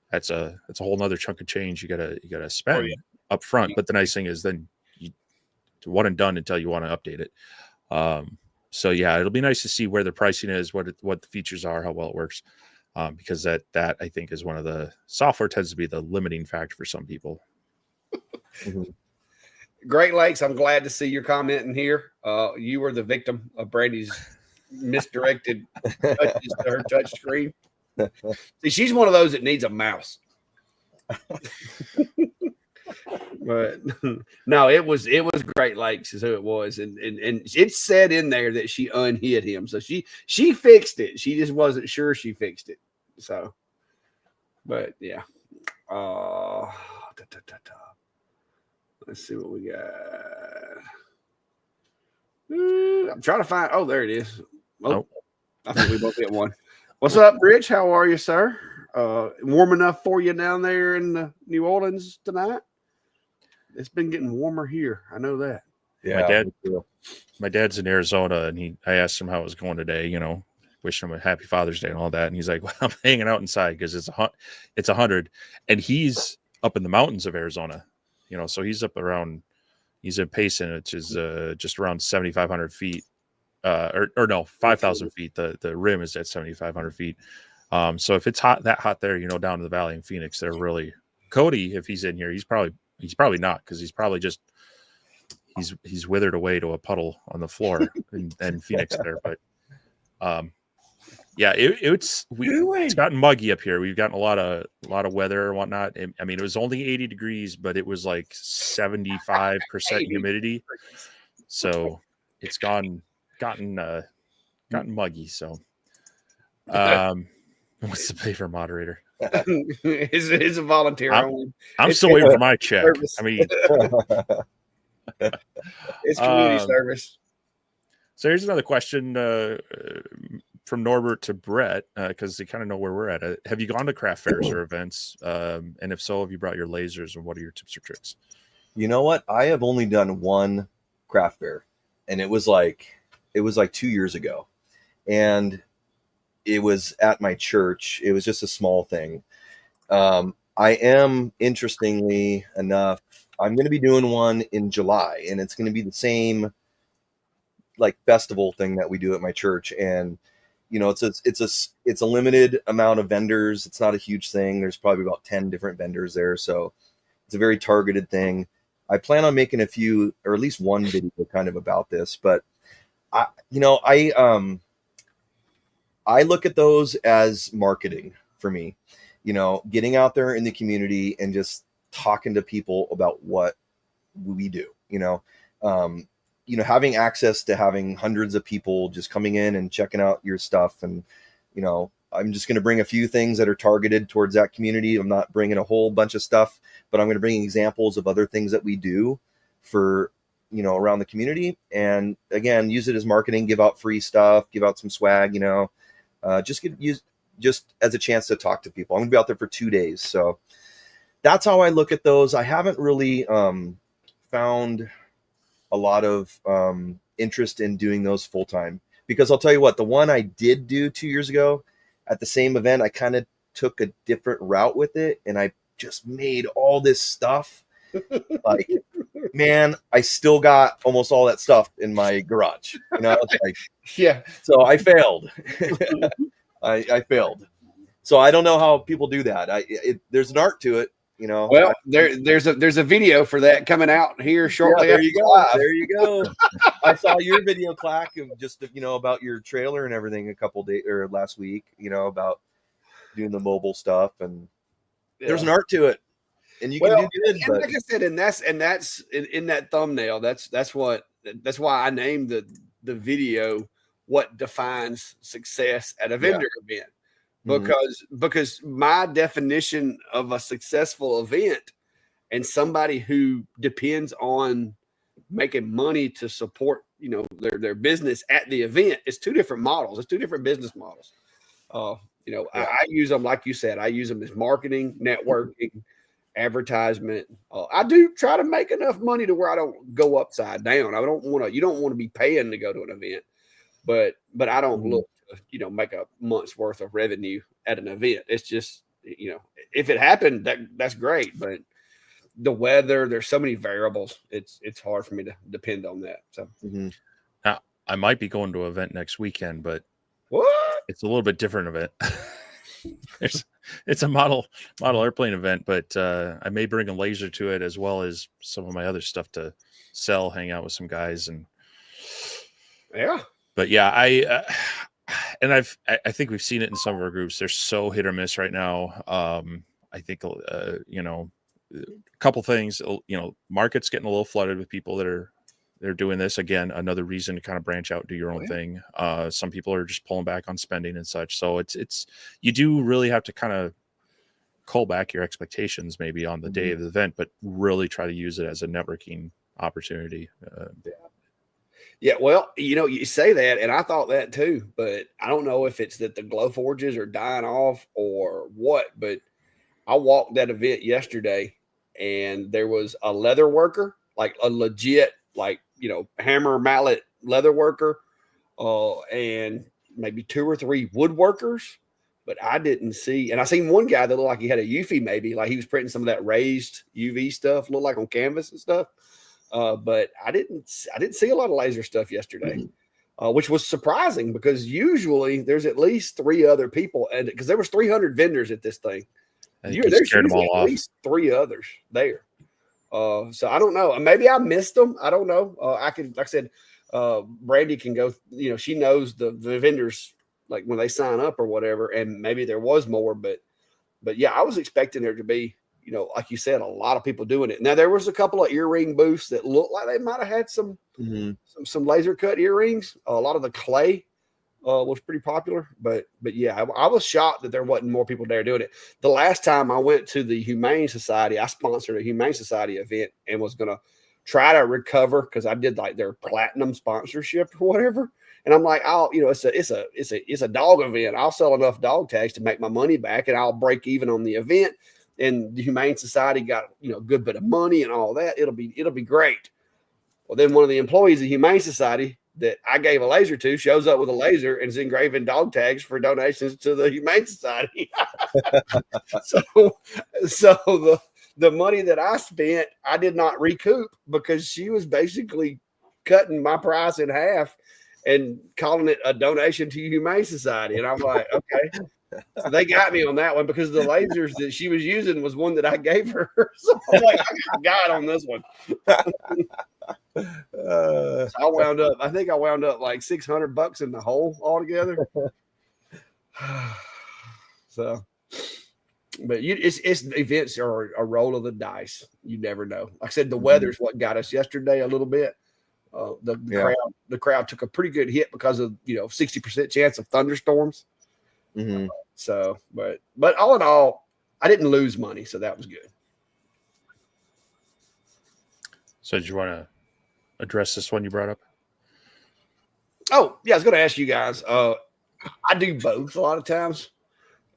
that's a whole nother chunk of change you gotta spend up front. But the nice thing is then you one and done until you want to update it. So yeah, it'll be nice to see where the pricing is, what the features are, how well it works. Because that I think is one of the software tends to be the limiting factor for some people. Great Lakes, I'm glad to see your comment in here. You were the victim of Brandy's misdirected touches to her touch screen. See, she's one of those that needs a mouse. But no, it was Great Lakes is who it was, and it said in there that she unhid him, so she fixed it. She just wasn't sure she fixed it. So, but yeah. Let's see what we got. I'm trying to find. Oh, there it is. Oh, I think we both hit one. What's up, Rich? How are you, sir? Warm enough for you down there in New Orleans tonight? It's been getting warmer here. I know that. Yeah. My dad's in Arizona, and I asked him how it was going today. Wishing him a happy Father's Day and all that. And he's like, "Well, I'm hanging out inside because it's 100, and he's up in the mountains of Arizona. So he's up around. He's in Payson, which is just around 7,500 feet." Or no, 5,000 feet. The rim is at 7,500 feet. So if it's that hot there, down in the valley in Phoenix, they're really Cody. If he's in here, he's probably not, because he's probably just he's withered away to a puddle on the floor in Phoenix there. But yeah, it's gotten muggy up here. We've gotten a lot of weather and whatnot. I mean, it was only 80 degrees, but it was like 75% humidity. So it's gotten muggy. So what's the pay for moderator? It's a volunteer. I'm still waiting for my check. Service. I mean, it's community service. So here's another question from Norbert to Brett, because they kind of know where we're at. Have you gone to craft fairs or events? And if so, have you brought your lasers, and what are your tips or tricks? You know what? I have only done one craft fair, and it was like 2 years ago, and it was at my church. It was just a small thing. I am, interestingly enough, I'm going to be doing one in July, and it's going to be the same like festival thing that we do at my church. And it's a limited amount of vendors. It's not a huge thing. There's probably about 10 different vendors there, so it's a very targeted thing. I plan on making a few, or at least one video kind of about this, but I look at those as marketing for me, getting out there in the community and just talking to people about what we do, having access to having hundreds of people just coming in and checking out your stuff. And, I'm just going to bring a few things that are targeted towards that community. I'm not bringing a whole bunch of stuff, but I'm going to bring examples of other things that we do for, around the community. And again, use it as marketing, give out free stuff, give out some swag, just as a chance to talk to people. I'm gonna be out there for 2 days. So that's how I look at those. I haven't really found a lot of interest in doing those full time, because I'll tell you what, the one I did do 2 years ago at the same event, I kind of took a different route with it, and I just made all this stuff. Like, man, I still got almost all that stuff in my garage. Yeah. So I failed. I failed. So I don't know how people do that. There's an art to it, Well, there's a video for that coming out here shortly. Yeah, there you go. There you go. I saw your video, Clack, of just about your trailer and everything a couple days or last week. About doing the mobile stuff, and there's an art to it, and you can do good. And like I said, and that's in that thumbnail. That's why I named the video what defines success at a vendor event. Because my definition of a successful event and somebody who depends on making money to support, their business at the event. It's two different models. It's two different business models. I use them, like you said, I use them as marketing, networking, advertisement. I do try to make enough money to where I don't go upside down. You don't want to be paying to go to an event, but I don't look to, make a month's worth of revenue at an event. It's just, if it happened, that's great. But the weather, there's so many variables. It's hard for me to depend on that. So now I might be going to an event next weekend, but what? It's a little bit different event. It's a model airplane event, but I may bring a laser to it as well as some of my other stuff to sell, hang out with some guys, and But yeah, I think we've seen it in some of our groups. They're so hit or miss right now. I think a couple things. Market's getting a little flooded with people they're doing this. Again, another reason to kind of branch out, do your own thing. Some people are just pulling back on spending and such. So it's you do really have to kind of call back your expectations maybe on the day of the event, but really try to use it as a networking opportunity. Yeah, well, you say that, and I thought that too, but I don't know if it's that the glow forges are dying off or what, but I walked that event yesterday, and there was a leather worker, like a legit, hammer mallet leather worker, and maybe 2 or 3 woodworkers, but I didn't see, and I seen one guy that looked like he had a UV, maybe like he was printing some of that raised UV stuff, looked like on canvas and stuff. But I didn't see a lot of laser stuff yesterday, which was surprising because usually there's at least 3 other people, and because there was 300 vendors at this thing, there's usually at least 3 others there. So I don't know. Maybe I missed them. I don't know. Like I said, Brandy can go. She knows the vendors, like when they sign up or whatever, and maybe there was more, but yeah, I was expecting there to be, like you said, a lot of people doing it. Now there was a couple of earring booths that looked like they might have had some laser cut earrings. A lot of the clay was pretty popular, but yeah, I was shocked that there wasn't more people there doing it. The last time I went to the Humane Society, I sponsored a Humane Society event and was going to try to recover because I did like their platinum sponsorship or whatever. And I'm like, it's a dog event. I'll sell enough dog tags to make my money back, and I'll break even on the event. And the Humane Society got a good bit of money and all that. It'll be great. Well, then one of the employees of the Humane Society that I gave a laser to shows up with a laser and is engraving dog tags for donations to the Humane Society. So the money that I spent, I did not recoup because she was basically cutting my price in half and calling it a donation to Humane Society. And I'm like, okay. So they got me on that one because the lasers that she was using was one that I gave her. So I'm like, I got on this one. So I think I wound up like $600 in the hole altogether. So, but it's events are a roll of the dice. You never know. Like I said, the weather's what got us yesterday a little bit. The crowd took a pretty good hit because of 60% chance of thunderstorms. So, but all in all, I didn't lose money, so that was good. So, did you want to address this one you brought up? Oh, yeah, I was going to ask you guys. I do both a lot of times,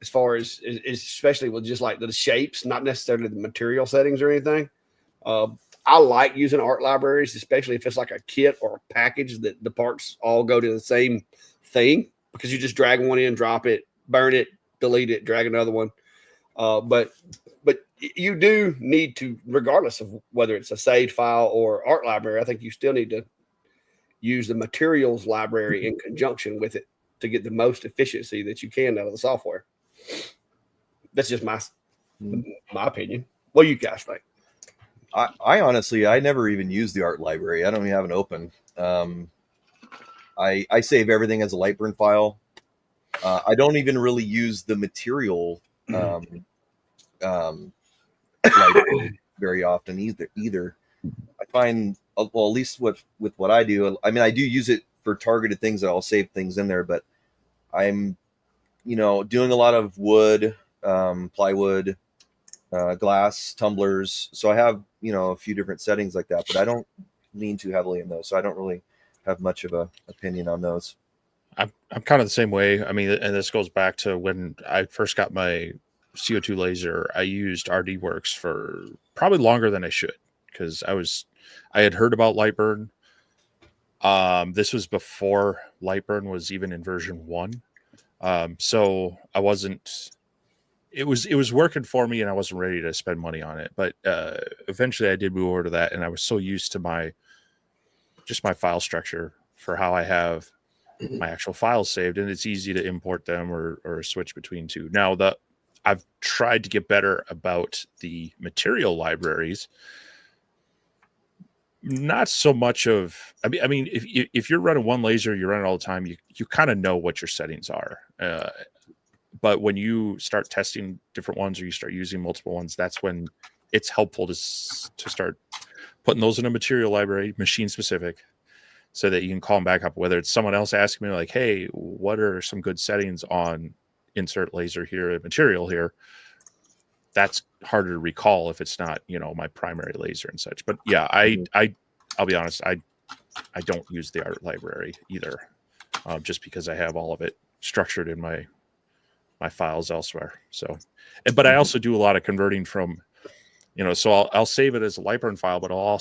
as far as especially with just like the shapes, not necessarily the material settings or anything. I like using art libraries, especially if it's like a kit or a package that the parts all go to the same thing, because you just drag one in, drop it, burn it, delete it, drag another one. But you do need to, regardless of whether it's a saved file or art library, I think you still need to use the materials library in conjunction with it to get the most efficiency that you can out of the software. That's just my opinion. What do you guys think? I honestly, I never even use the art library. I don't even have it open. I save everything as a Lightburn file. I don't even really use the material library very often either. I find, well, at least with what I do, I mean, I do use it for targeted things that I'll save things in there, but I'm, doing a lot of wood, plywood, glass, tumblers. So I have, a few different settings like that, but I don't lean too heavily in those, so I don't really have much of a opinion on those. I'm kind of the same way. I mean, and this goes back to when I first got my CO2 laser. I used RD Works for probably longer than I should, because I had heard about Lightburn. This was before Lightburn was even in version 1. So I wasn't, it was working for me and I wasn't ready to spend money on it. But eventually I did move over to that, and I was so used to my file structure for how I have my actual files saved, and it's easy to import them or switch between two. Now I've tried to get better about the material libraries. Not so much of, I mean, if you're running one laser, you run it all the time, you kind of know what your settings are. But when you start testing different ones, or you start using multiple ones, that's when it's helpful to start putting those in a material library, machine specific, so that you can call them back up. Whether it's someone else asking me like, hey, what are some good settings on insert laser here, material here? That's harder to recall if it's not, my primary laser and such. But yeah, I'll be honest, I don't use the art library either, just because I have all of it structured in my files elsewhere. So, but I also do a lot of converting from, so I'll save it as a Lightburn file, but I'll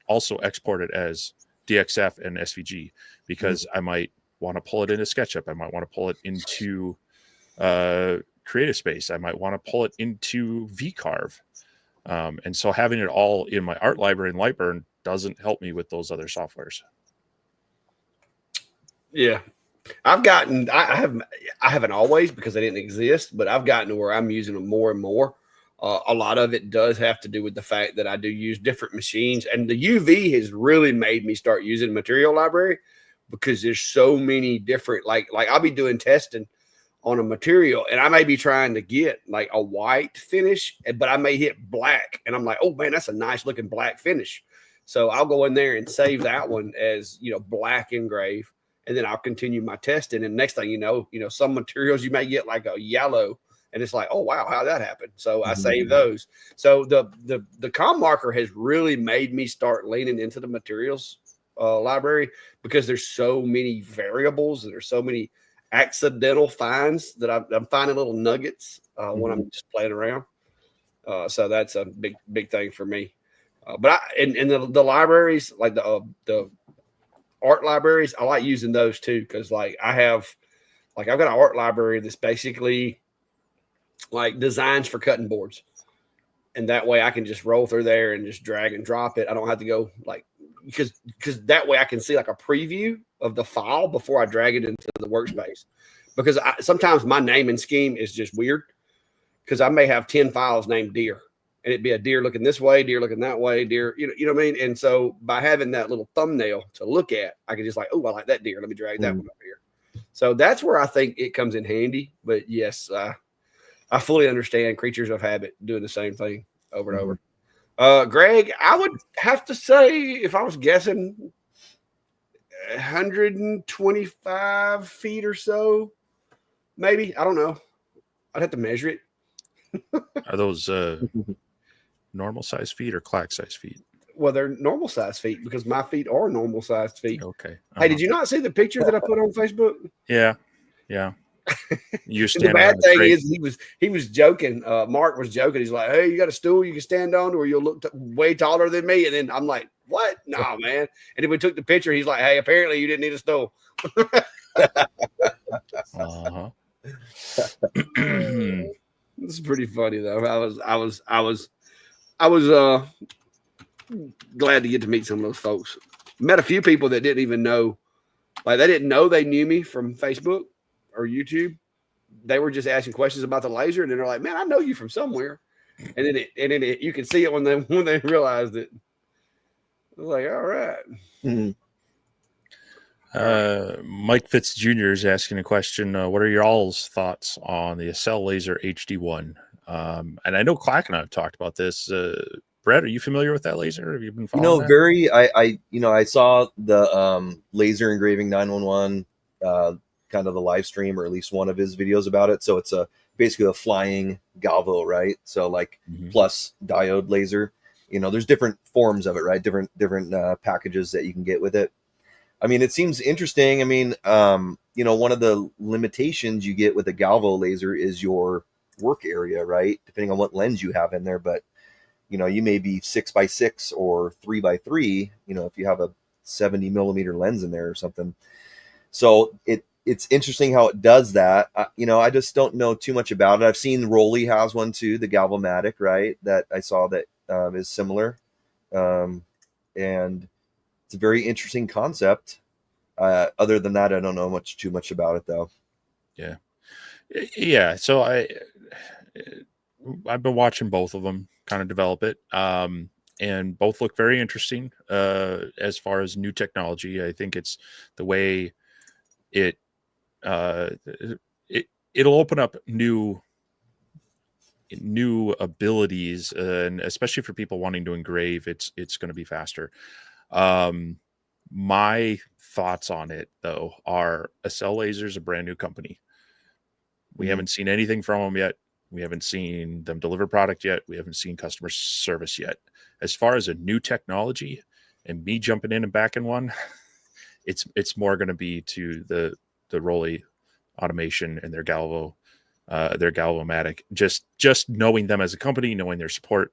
also export it as DXF and SVG, because I might want to pull it into SketchUp. I might want to pull it into Creative Space. I might want to pull it into VCarve. And so having it all in my art library in Lightburn doesn't help me with those other softwares. Yeah. I haven't always, because they didn't exist, but I've gotten to where I'm using them more and more. A lot of it does have to do with the fact that I do use different machines, and the UV has really made me start using material library, because there's so many different, like I'll be doing testing on a material, and I may be trying to get like a white finish, but I may hit black, and I'm like, oh man, that's a nice looking black finish. So I'll go in there and save that one as, black engrave, and then I'll continue my testing. And next thing you know, some materials you may get like a yellow, and it's like, oh wow, how'd that happen? So I save those. So the com marker has really made me start leaning into the materials library, because there's so many variables, and there's so many accidental finds that I'm finding little nuggets when I'm just playing around. So that's a big thing for me. But the libraries, like the art libraries, I like using those too, because I've got an art library that's basically like designs for cutting boards, and that way I can just roll through there and just drag and drop it. I don't have to go because that way I can see like a preview of the file before I drag it into the workspace, because sometimes my naming scheme is just weird, because I may have 10 files named deer, and it'd be a deer looking this way, deer looking that way, deer, you know what I mean? And so by having that little thumbnail to look at, I can just like, oh, I like that deer. Let me drag that one over here. So that's where I think it comes in handy. But yes, I fully understand creatures of habit doing the same thing over and over. Greg, I would have to say, if I was guessing, 125 feet or so, maybe. I don't know. I'd have to measure it. Are those normal size feet or Clack size feet? Well, they're normal size feet, because my feet are normal sized feet. Okay. Hey, did you not see the picture that I put on Facebook? Yeah. You stand. The bad thing is he was joking. Mark was joking. He's like, "Hey, you got a stool you can stand on, or you'll look way taller than me." And then I'm like, "What? No, man." And then we took the picture. He's like, "Hey, apparently you didn't need a stool." This is pretty funny though. I was glad to get to meet some of those folks. Met a few people that didn't even know, they didn't know they knew me from Facebook or YouTube. They were just asking questions about the laser, and then they're like, "Man, I know you from somewhere." And then you can see it when they realized it. I was like, "All right." Mike Fitz Jr. is asking a question. What are your all's thoughts on the Accel Laser HD1? And I know Clack and I have talked about this. Brett, are you familiar with that laser? Have you been following that? I saw the laser engraving 911 kind of the live stream, or at least one of his videos about it. So it's basically a flying Galvo, right? So plus diode laser. You know, there's different forms of it, right? Different packages that you can get with it. I mean, it seems interesting. I mean, you know, one of the limitations you get with a galvo laser is your work area, right? Depending on what lens you have in there. But, you know, you may be 6x6 or 3x3, you know, if you have a 70 millimeter lens in there or something. So it's interesting how it does that. You know, I just don't know too much about it. I've seen Rolly has one too, the Galvomatic, right? That I saw that is similar. And it's a very interesting concept. Other than that, I don't know too much about it though. Yeah. Yeah. So I've been watching both of them kind of develop it. And both look very interesting as far as new technology. I think it's the way it'll open up new abilities, and especially for people wanting to engrave, it's going to be faster. My thoughts on it though are Acel Laser is a brand new company. We haven't seen anything from them yet. We haven't seen them deliver product yet. We haven't seen customer service yet. As far as a new technology and me jumping in and backing one, it's more going to be to the Rolly automation and their Galvomatic. Just knowing them as a company, knowing their support,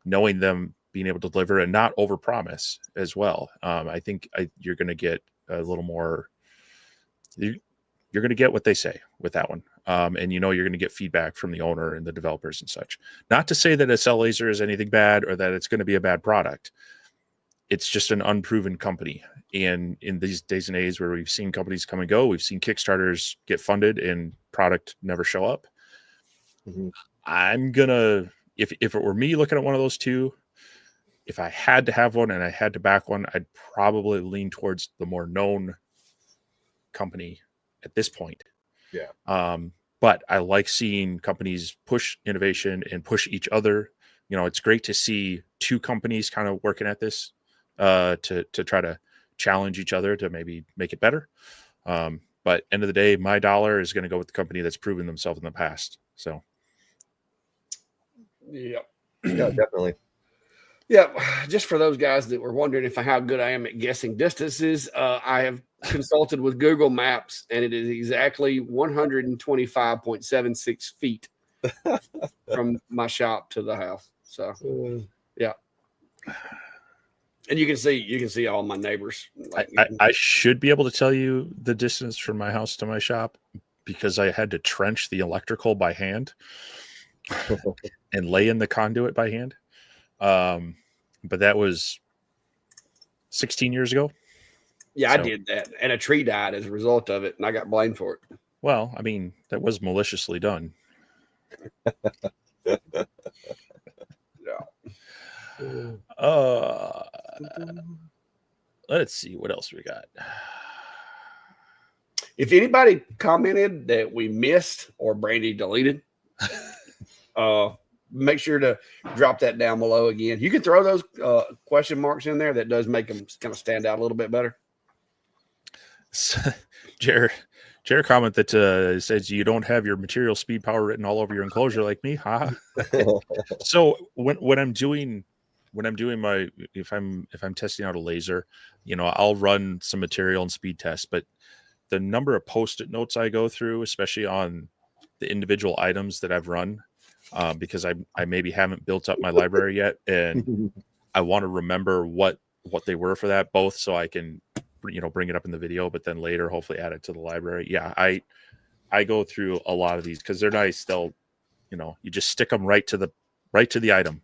knowing them being able to deliver and not overpromise as well. I think you're going to get a little more. You're going to get what they say with that one. And you know you're going to get feedback from the owner and the developers and such. Not to say that Acel Laser is anything bad or that it's going to be a bad product. It's just an unproven company. And in these days and age where we've seen companies come and go, we've seen Kickstarters get funded and product never show up. I'm going to, if it were me looking at one of those two, if I had to have one and I had to back one, I'd probably lean towards the more known company at this point. Yeah. But I like seeing companies push innovation and push each other. You know, it's great to see two companies kind of working at this to try to challenge each other to maybe make it better. But end of the day, my dollar is going to go with the company that's proven themselves in the past. So, yeah, definitely. Yeah, just for those guys that were wondering how good I am at guessing distances, I have consulted with Google Maps, and it is exactly 125.76 feet from my shop to the house. So, yeah. And you can see all my neighbors. I should be able to tell you the distance from my house to my shop because I had to trench the electrical by hand and lay in the conduit by hand. But that was 16 years ago. Yeah, so I did that, and a tree died as a result of it, and I got blamed for it. Well, I mean, that was maliciously done. Yeah. Let's see what else we got. If anybody commented that we missed or Brandy deleted, make sure to drop that down below again. You can throw those question marks in there. That does make them kind of stand out a little bit better. Jared comment that says you don't have your material speed power written all over your enclosure like me. Huh? So when I'm doing my, if I'm testing out a laser, you know, I'll run some material and speed tests, but the number of Post-it notes I go through, especially on the individual items that I've run, because I maybe haven't built up my library yet, and I want to remember what they were for that, both so I can, you know, bring it up in the video, but then later hopefully add it to the library. Yeah, I go through a lot of these because they're nice. They'll, you know, you just stick them right to the item,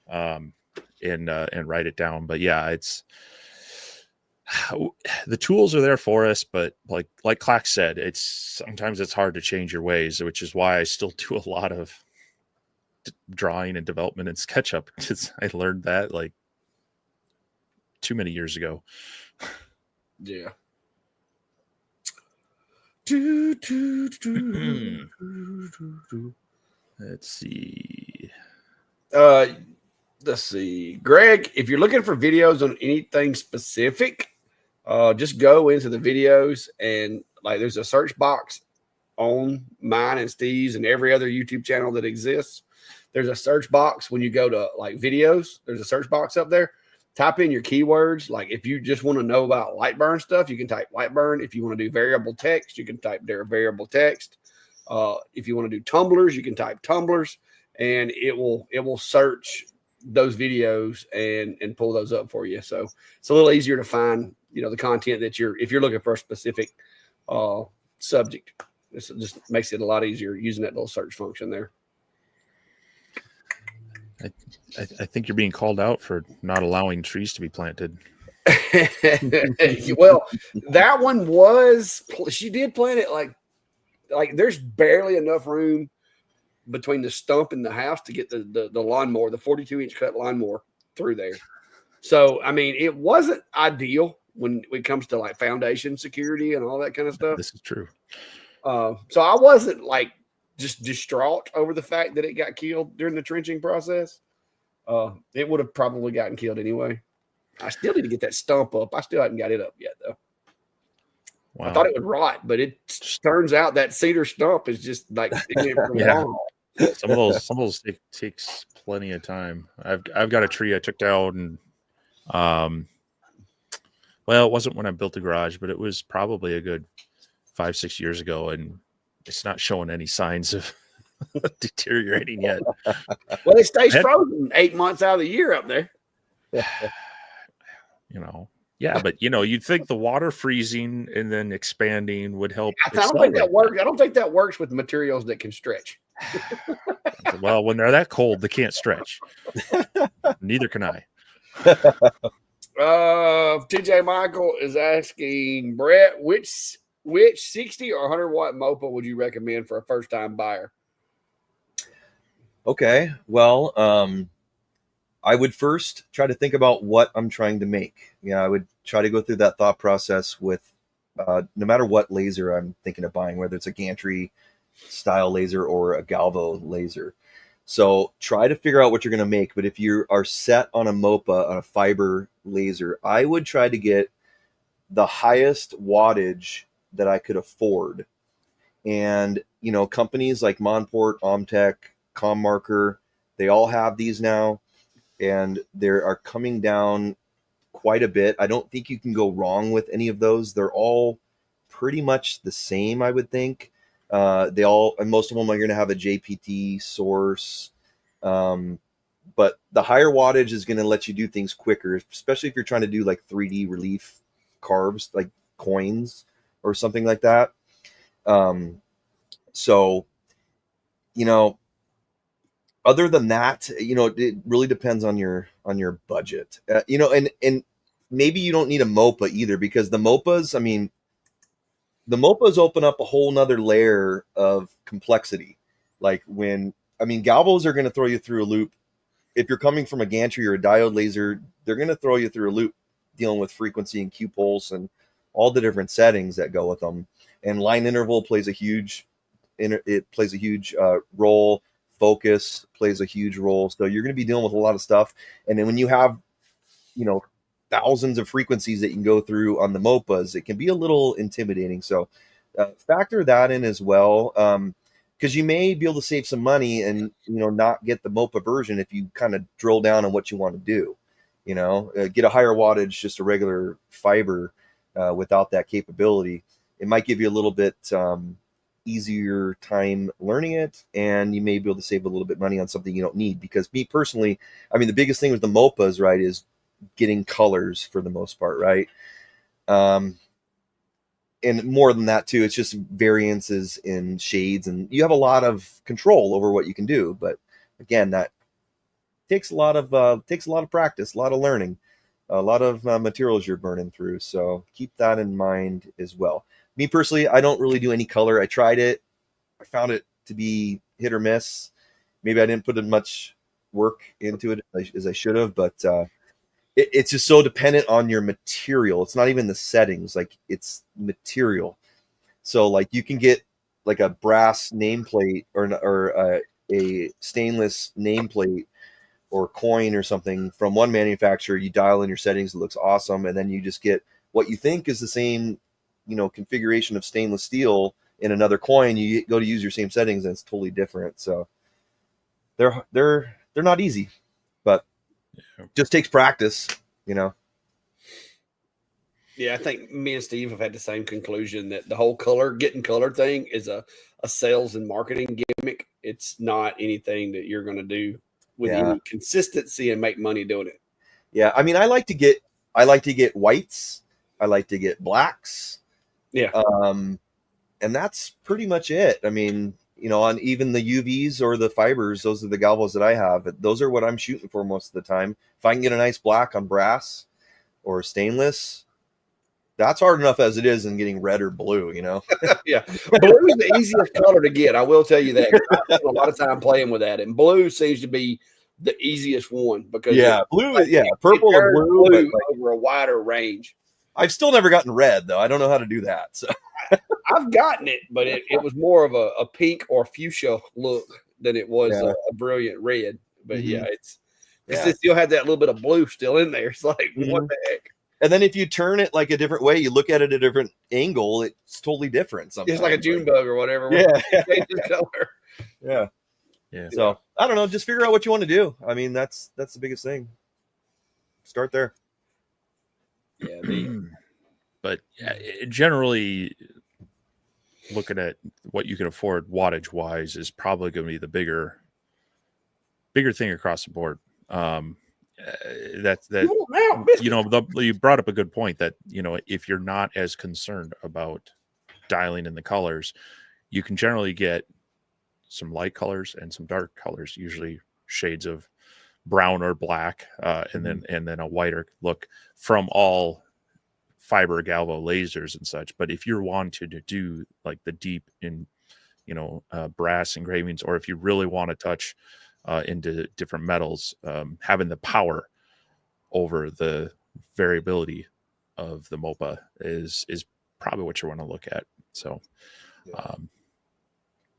and write it down. But yeah, it's the tools are there for us, but like Clack said, sometimes it's hard to change your ways, which is why I still do a lot of drawing and development in SketchUp, because I learned that like too many years ago. Yeah. Let's see. Let's see. Greg, if you're looking for videos on anything specific, just go into the videos and like there's a search box on mine and Steve's and every other YouTube channel that exists. there's a search box when you go to like videos. There's a search box up there. Type in your keywords. Like if you just want to know about light burn stuff, you can type light burn. If you want to do variable text, you can type their variable text. If you want to do tumblers, you can type tumblers, and it will search those videos and pull those up for you. So it's a little easier to find, the content that if you're looking for a specific subject. It just makes it a lot easier using that little search function there. I think you're being called out for not allowing trees to be planted. Well, that one she did plant it like there's barely enough room between the stump and the house to get the lawnmower, the 42-inch cut lawnmower through there. So, I mean, it wasn't ideal when it comes to like foundation security and all that kind of stuff. This is true. So I wasn't like just distraught over the fact that it got killed during the trenching process. It would have probably gotten killed anyway. I still need to get that stump up. I still haven't got it up yet, though. Wow. I thought it would rot, but it turns out that cedar stump is just like long. Some of those takes plenty of time. I've got a tree I took down, and well, it wasn't when I built the garage, but it was probably a good 5-6 years ago, and it's not showing any signs of deteriorating yet. Well, it stays frozen 8 months out of the year up there. Yeah, but you'd think the water freezing and then expanding would help. I don't think that works. I don't think that works with materials that can stretch. Well, when they're that cold, they can't stretch. Neither can I. TJ Michael is asking Brett, which 60 or 100-watt MOPA would you recommend for a first-time buyer? Okay, well, I would first try to think about what I'm trying to make. I would try to go through that thought process with no matter what laser I'm thinking of buying, whether it's a gantry style laser or a galvo laser. So try to figure out what you're going to make. But if you are set on a MOPA, on a fiber laser, I would try to get the highest wattage that I could afford. And, companies like Monport, Omtech, Commarker, they all have these now. And they are coming down quite a bit. I don't think you can go wrong with any of those. They're all pretty much the same, I would think. And most of them are going to have a JPT source. But the higher wattage is going to let you do things quicker, especially if you're trying to do like 3D relief carves, like coins or something like that. Other than that, it really depends on your budget, and maybe you don't need a MOPA either, because the MOPAs open up a whole nother layer of complexity. Like galvos are going to throw you through a loop. If you're coming from a gantry or a diode laser, they're going to throw you through a loop dealing with frequency and Q pulse and all the different settings that go with them. And line interval plays a huge role. Focus plays a huge role. So you're going to be dealing with a lot of stuff. And then when you have, thousands of frequencies that you can go through on the MOPAs, it can be a little intimidating. So factor that in as well. Because you may be able to save some money and, not get the MOPA version if you kind of drill down on what you want to do. Get a higher wattage, just a regular fiber without that capability. It might give you a little bit easier time learning it, and you may be able to save a little bit money on something you don't need. Because me personally, the biggest thing with the MOPAs, right, is getting colors for the most part, right? And more than that too, it's just variances in shades, and you have a lot of control over what you can do. But again, that takes a lot of practice, a lot of learning, a lot of materials you're burning through. So keep that in mind as well. Me personally, I don't really do any color. I tried it. I found it to be hit or miss. Maybe I didn't put as much work into it as I should have, but it's just so dependent on your material. It's not even the settings, like it's material. So like you can get like a brass nameplate or a stainless nameplate or coin or something from one manufacturer. You dial in your settings, it looks awesome, and then you just get what you think is the same configuration of stainless steel in another coin. You go to use your same settings and it's totally different. So they're not easy, but just takes practice, you know. Yeah, I think me and Steve have had the same conclusion that the whole getting color thing is a sales and marketing gimmick. It's not anything that you're going to do with any consistency and make money doing it. Yeah, I mean, I like to get whites, I like to get blacks, and that's pretty much it. I mean, you know, on even the UVs or the fibers, those are the galvos that I have. Those are what I'm shooting for most of the time. If I can get a nice black on brass or stainless, that's hard enough as it is in getting red or blue, you know? Yeah. Blue is the easiest color to get. I will tell you that. I spent a lot of time playing with that. And blue seems to be the easiest one because blue, like, purple and blue, but like, over a wider range. I've still never gotten red though. I don't know how to do that. So I've gotten it, but it was more of a pink or fuchsia look than it was a brilliant red. But it still had that little bit of blue still in there. It's like, what the heck? And then if you turn it like a different way, you look at it at a different angle, it's totally different. Sometimes. It's like a June bug or whatever. Yeah. Color. Yeah. So I don't know. Just figure out what you want to do. I mean, that's the biggest thing. Start there. Yeah. But generally, looking at what you can afford wattage wise is probably going to be the bigger thing across the board. You brought up a good point that, you know, if you're not as concerned about dialing in the colors, you can generally get some light colors and some dark colors, usually shades of brown or black, and then a whiter look from all fiber galvo lasers and such. But if you're wanting to do like the deep in, you know, brass engravings, or if you really want to touch into different metals, having the power over the variability of the MOPA is probably what you want to look at. So,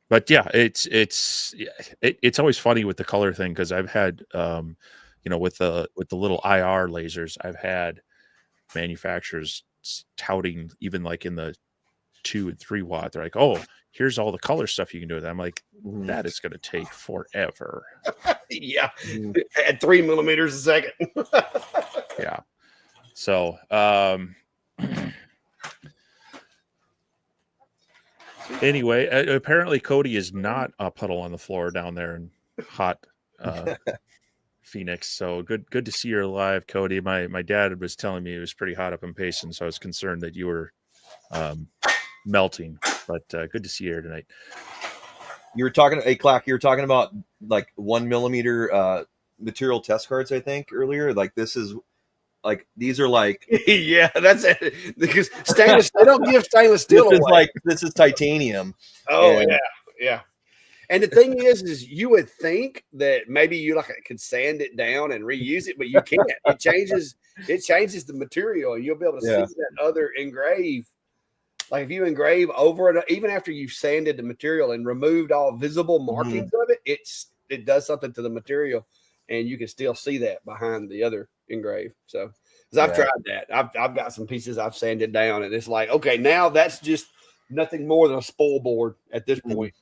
but yeah, it's always funny with the color thing, because I've had, you know, with the little IR lasers, I've had manufacturers touting even like in the 2 and 3 watt. They're like, oh, here's all the color stuff you can do with that. I'm like, that is going to take forever. Yeah. At 3 millimeters a second. Yeah. So, anyway, apparently Cody is not a puddle on the floor down there in hot Phoenix. So good to see you're alive, Cody. My dad was telling me it was pretty hot up in Payson, so I was concerned that you were melting. But good to see you here tonight. You were talking, Clack, you were talking about like 1 millimeter material test cards, I think, earlier. Like this is like, these are like, yeah, that's it. Because stainless, they don't give stainless steel away. This is titanium. Oh, yeah. And the thing is you would think that maybe you could sand it down and reuse it, but you can't. It changes the material, and you'll be able to see that other engrave. Like if you engrave over it, even after you've sanded the material and removed all visible markings of it, it does something to the material, and you can still see that behind the other engrave. So, because I've tried that, I've got some pieces I've sanded down, and it's like, okay, now that's just nothing more than a spoil board at this point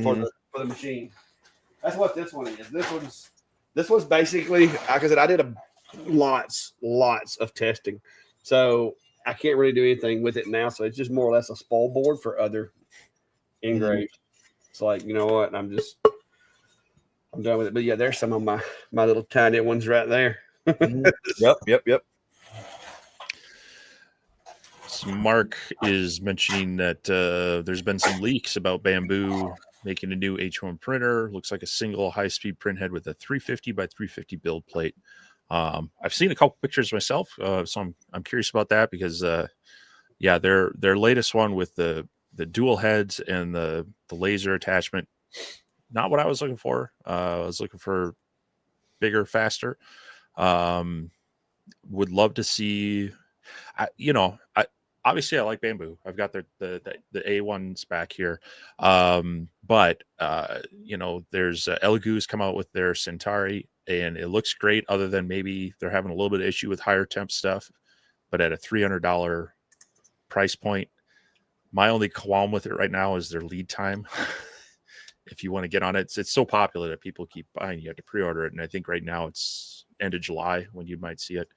for the machine. That's what this one is. This one's basically, like I said, I did lots of testing, so I can't really do anything with it now. So it's just more or less a spoil board for other engraves. It's like, you know what? I'm done with it. But yeah, there's some of my little tiny ones right there. Yep. So Mark is mentioning that there's been some leaks about Bamboo making a new H1 printer. Looks like a single high-speed print head with a 350 by 350 build plate. I've seen a couple pictures myself, so I'm curious about that, because their latest one with the dual heads and the laser attachment, not what I was looking for. I was looking for bigger, faster. Would love to see. Obviously I like Bamboo. I've got the A1s back here. But there's Elegoo's come out with their Centauri, and it looks great, other than maybe they're having a little bit of issue with higher temp stuff, but at a $300 price point. My only qualm with it right now is their lead time. if you want to get on it. It's so popular that people keep buying. You have to pre-order it, and I think right now it's end of July when you might see it.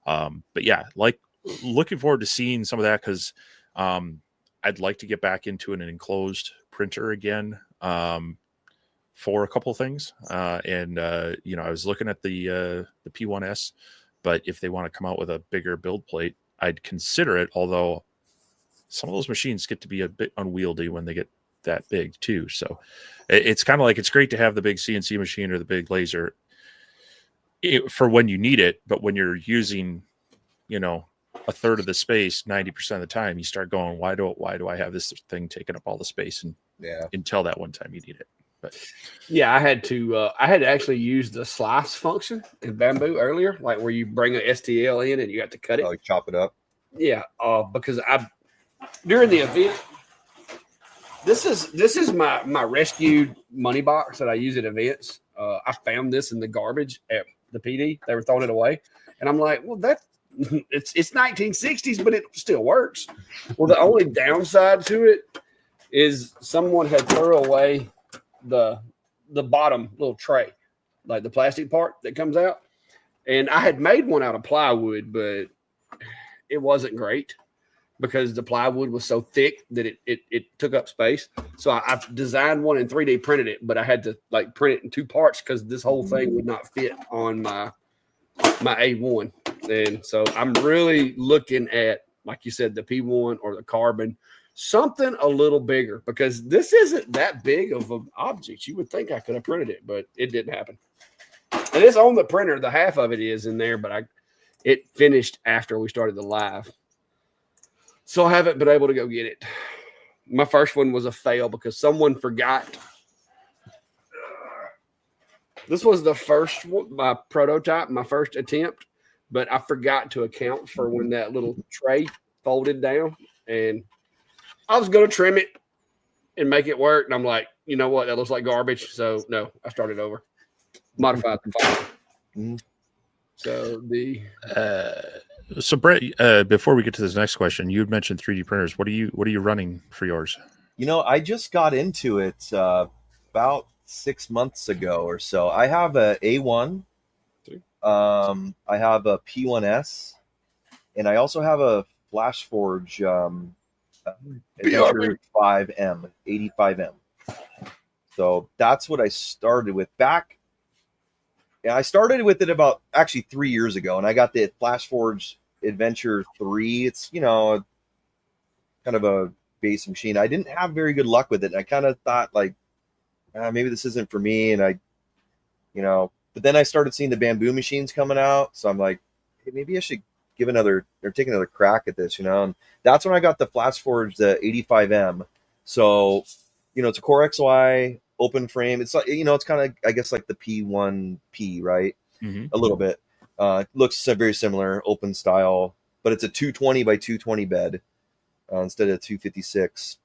But yeah, like looking forward to seeing some of that, because I'd like to get back into an enclosed printer again for a couple of things. And I was looking at the P1S, but if they want to come out with a bigger build plate, I'd consider it. Although some of those machines get to be a bit unwieldy when they get that big too. So it's kind of like, it's great to have the big CNC machine or the big laser for when you need it, but when you're using, a third of the space 90% of the time, you start going, why do I have this thing taking up all the space? And until that one time you need it. But yeah, I had to actually use the slice function in Bamboo earlier, like where you bring a STL in and you have to cut it. Oh, chop it up. Yeah, because during the event, this is my rescued money box that I use at events. I found this in the garbage at the PD. They were throwing it away, and I'm like, well, it's 1960s, but it still works. Well, the only downside to it is someone had thrown away the bottom little tray, like the plastic part that comes out, and I had made one out of plywood, but it wasn't great because the plywood was so thick that it took up space. So I designed one and 3D printed it, but I had to like print it in 2 parts because this whole thing would not fit on my A1. And so I'm really looking at, like you said, the P1 or the carbon, something a little bigger, because this isn't that big of an object. You would think I could have printed it, but it didn't happen. And it's on the printer. The half of it is in there, but it finished after we started the live. So I haven't been able to go get it. My first one was a fail because someone forgot. This was the first one, my prototype, my first attempt, but I forgot to account for when that little tray folded down, and I was going to trim it and make it work. And I'm like, you know what? That looks like garbage. So no, I started over, modified the file. So So Brett, before we get to this next question, you had mentioned 3D printers. What are you running for yours? I just got into it about 6 months ago or so. I have a A1. I have a P1S, and I also have a FlashForge Adventure 5M, 85M. So that's what I started with back. Yeah, I started with it about actually 3 years ago, and I got the FlashForge Adventure 3. It's, kind of a base machine. I didn't have very good luck with it. I kind of thought like, maybe this isn't for me. And but then I started seeing the Bamboo machines coming out. So I'm like, hey, maybe I should take another crack at this, and that's when I got the FlashForge, the 85M. So, it's a Core XY open frame. It's like, it's kind of, I guess, like the P1P, right? Mm-hmm. A little bit. It looks very similar, open style, but it's a 220 by 220 bed instead of 256,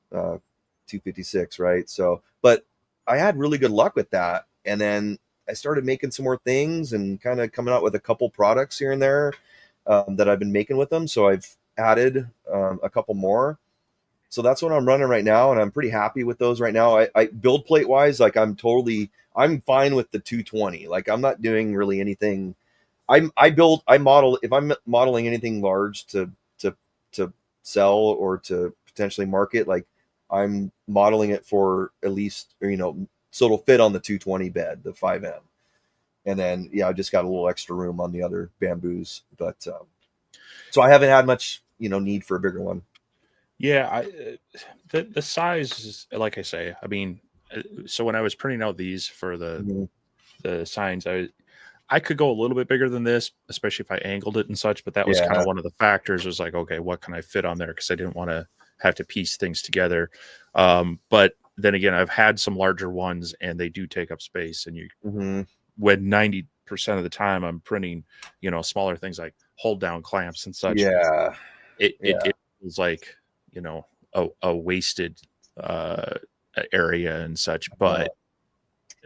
right? So, but I had really good luck with that. And then I started making some more things and kind of coming out with a couple products here and there that I've been making with them. So I've added a couple more. So that's what I'm running right now, and I'm pretty happy with those right now. I build plate wise, like I'm fine with the 220. Like I'm not doing really anything. I model, if I'm modeling anything large to sell or to potentially market, like I'm modeling it for at least, so it'll fit on the 220 bed, the 5M. And then, I just got a little extra room on the other Bamboos, but so I haven't had much, need for a bigger one. Yeah, the size is, like I say, I mean, so when I was printing out these for the signs, I could go a little bit bigger than this, especially if I angled it and such, but that was kind of one of the factors. Was like, okay, what can I fit on there? Because I didn't want to have to piece things together. But then again, I've had some larger ones, and they do take up space. And when 90% of the time I'm printing, smaller things like hold down clamps and such. Yeah, it was like, a wasted area and such, but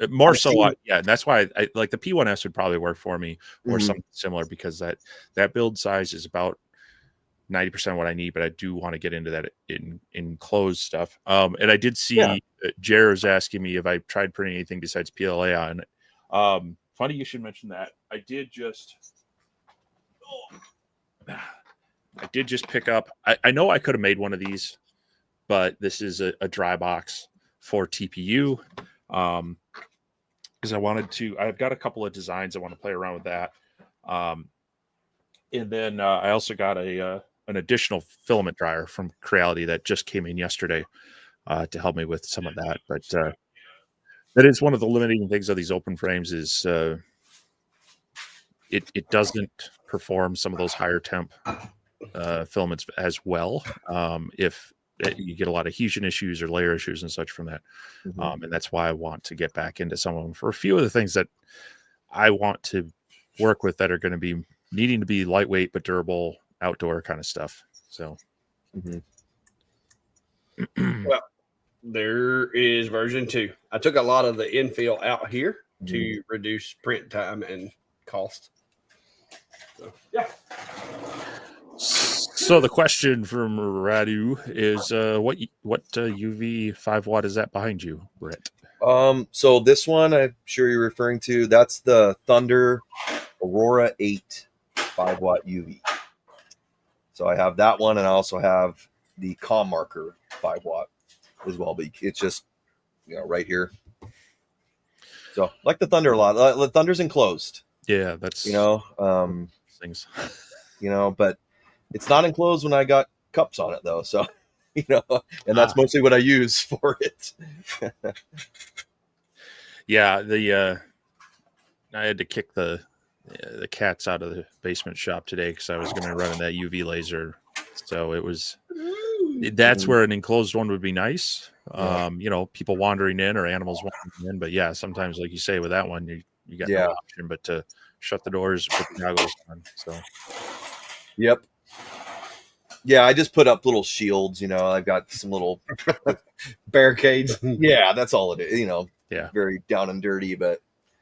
more so, and that's why I like the P1S would probably work for me, or something similar, because that build size is about 90% what I need, but I do want to get into that in enclosed stuff. And I did see Jer was asking me if I tried printing anything besides PLA on it. Funny you should mention that. I did just pick up. I know I could have made one of these, but this is a dry box for TPU. Because I've got a couple of designs I want to play around with that. And then I also got an additional filament dryer from Creality that just came in yesterday to help me with some of that. But that is one of the limiting things of these open frames is it doesn't perform some of those higher temp filaments as well if you get a lot of adhesion issues or layer issues and such from that. And that's why I want to get back into some of them for a few of the things that I want to work with that are going to be needing to be lightweight but durable outdoor kind of stuff. So well, there is version 2. I took a lot of the infill out here to reduce print time and cost. So, yeah. So the question from Radu is what UV 5 watt is that behind you, Brett? So this one I'm sure you're referring to, that's the Thunder Aurora 8 5 watt UV. So I have that one, and I also have the Com Marker 5 watt as well, but it's just right here. So like the Thunder a lot. The Thunder's enclosed. Yeah, that's things. But it's not enclosed when I got cups on it though. So and that's mostly what I use for it. Yeah, I had to kick the cats out of the basement shop today because I was going to run in that UV laser. So that's where an enclosed one would be nice. People wandering in or animals wandering in. But yeah, sometimes, like you say, with that one, you got no option but to shut the doors, put the goggles on. So, yep. Yeah, I just put up little shields. I've got some little barricades. Yeah, that's all it is. Yeah, very down and dirty, but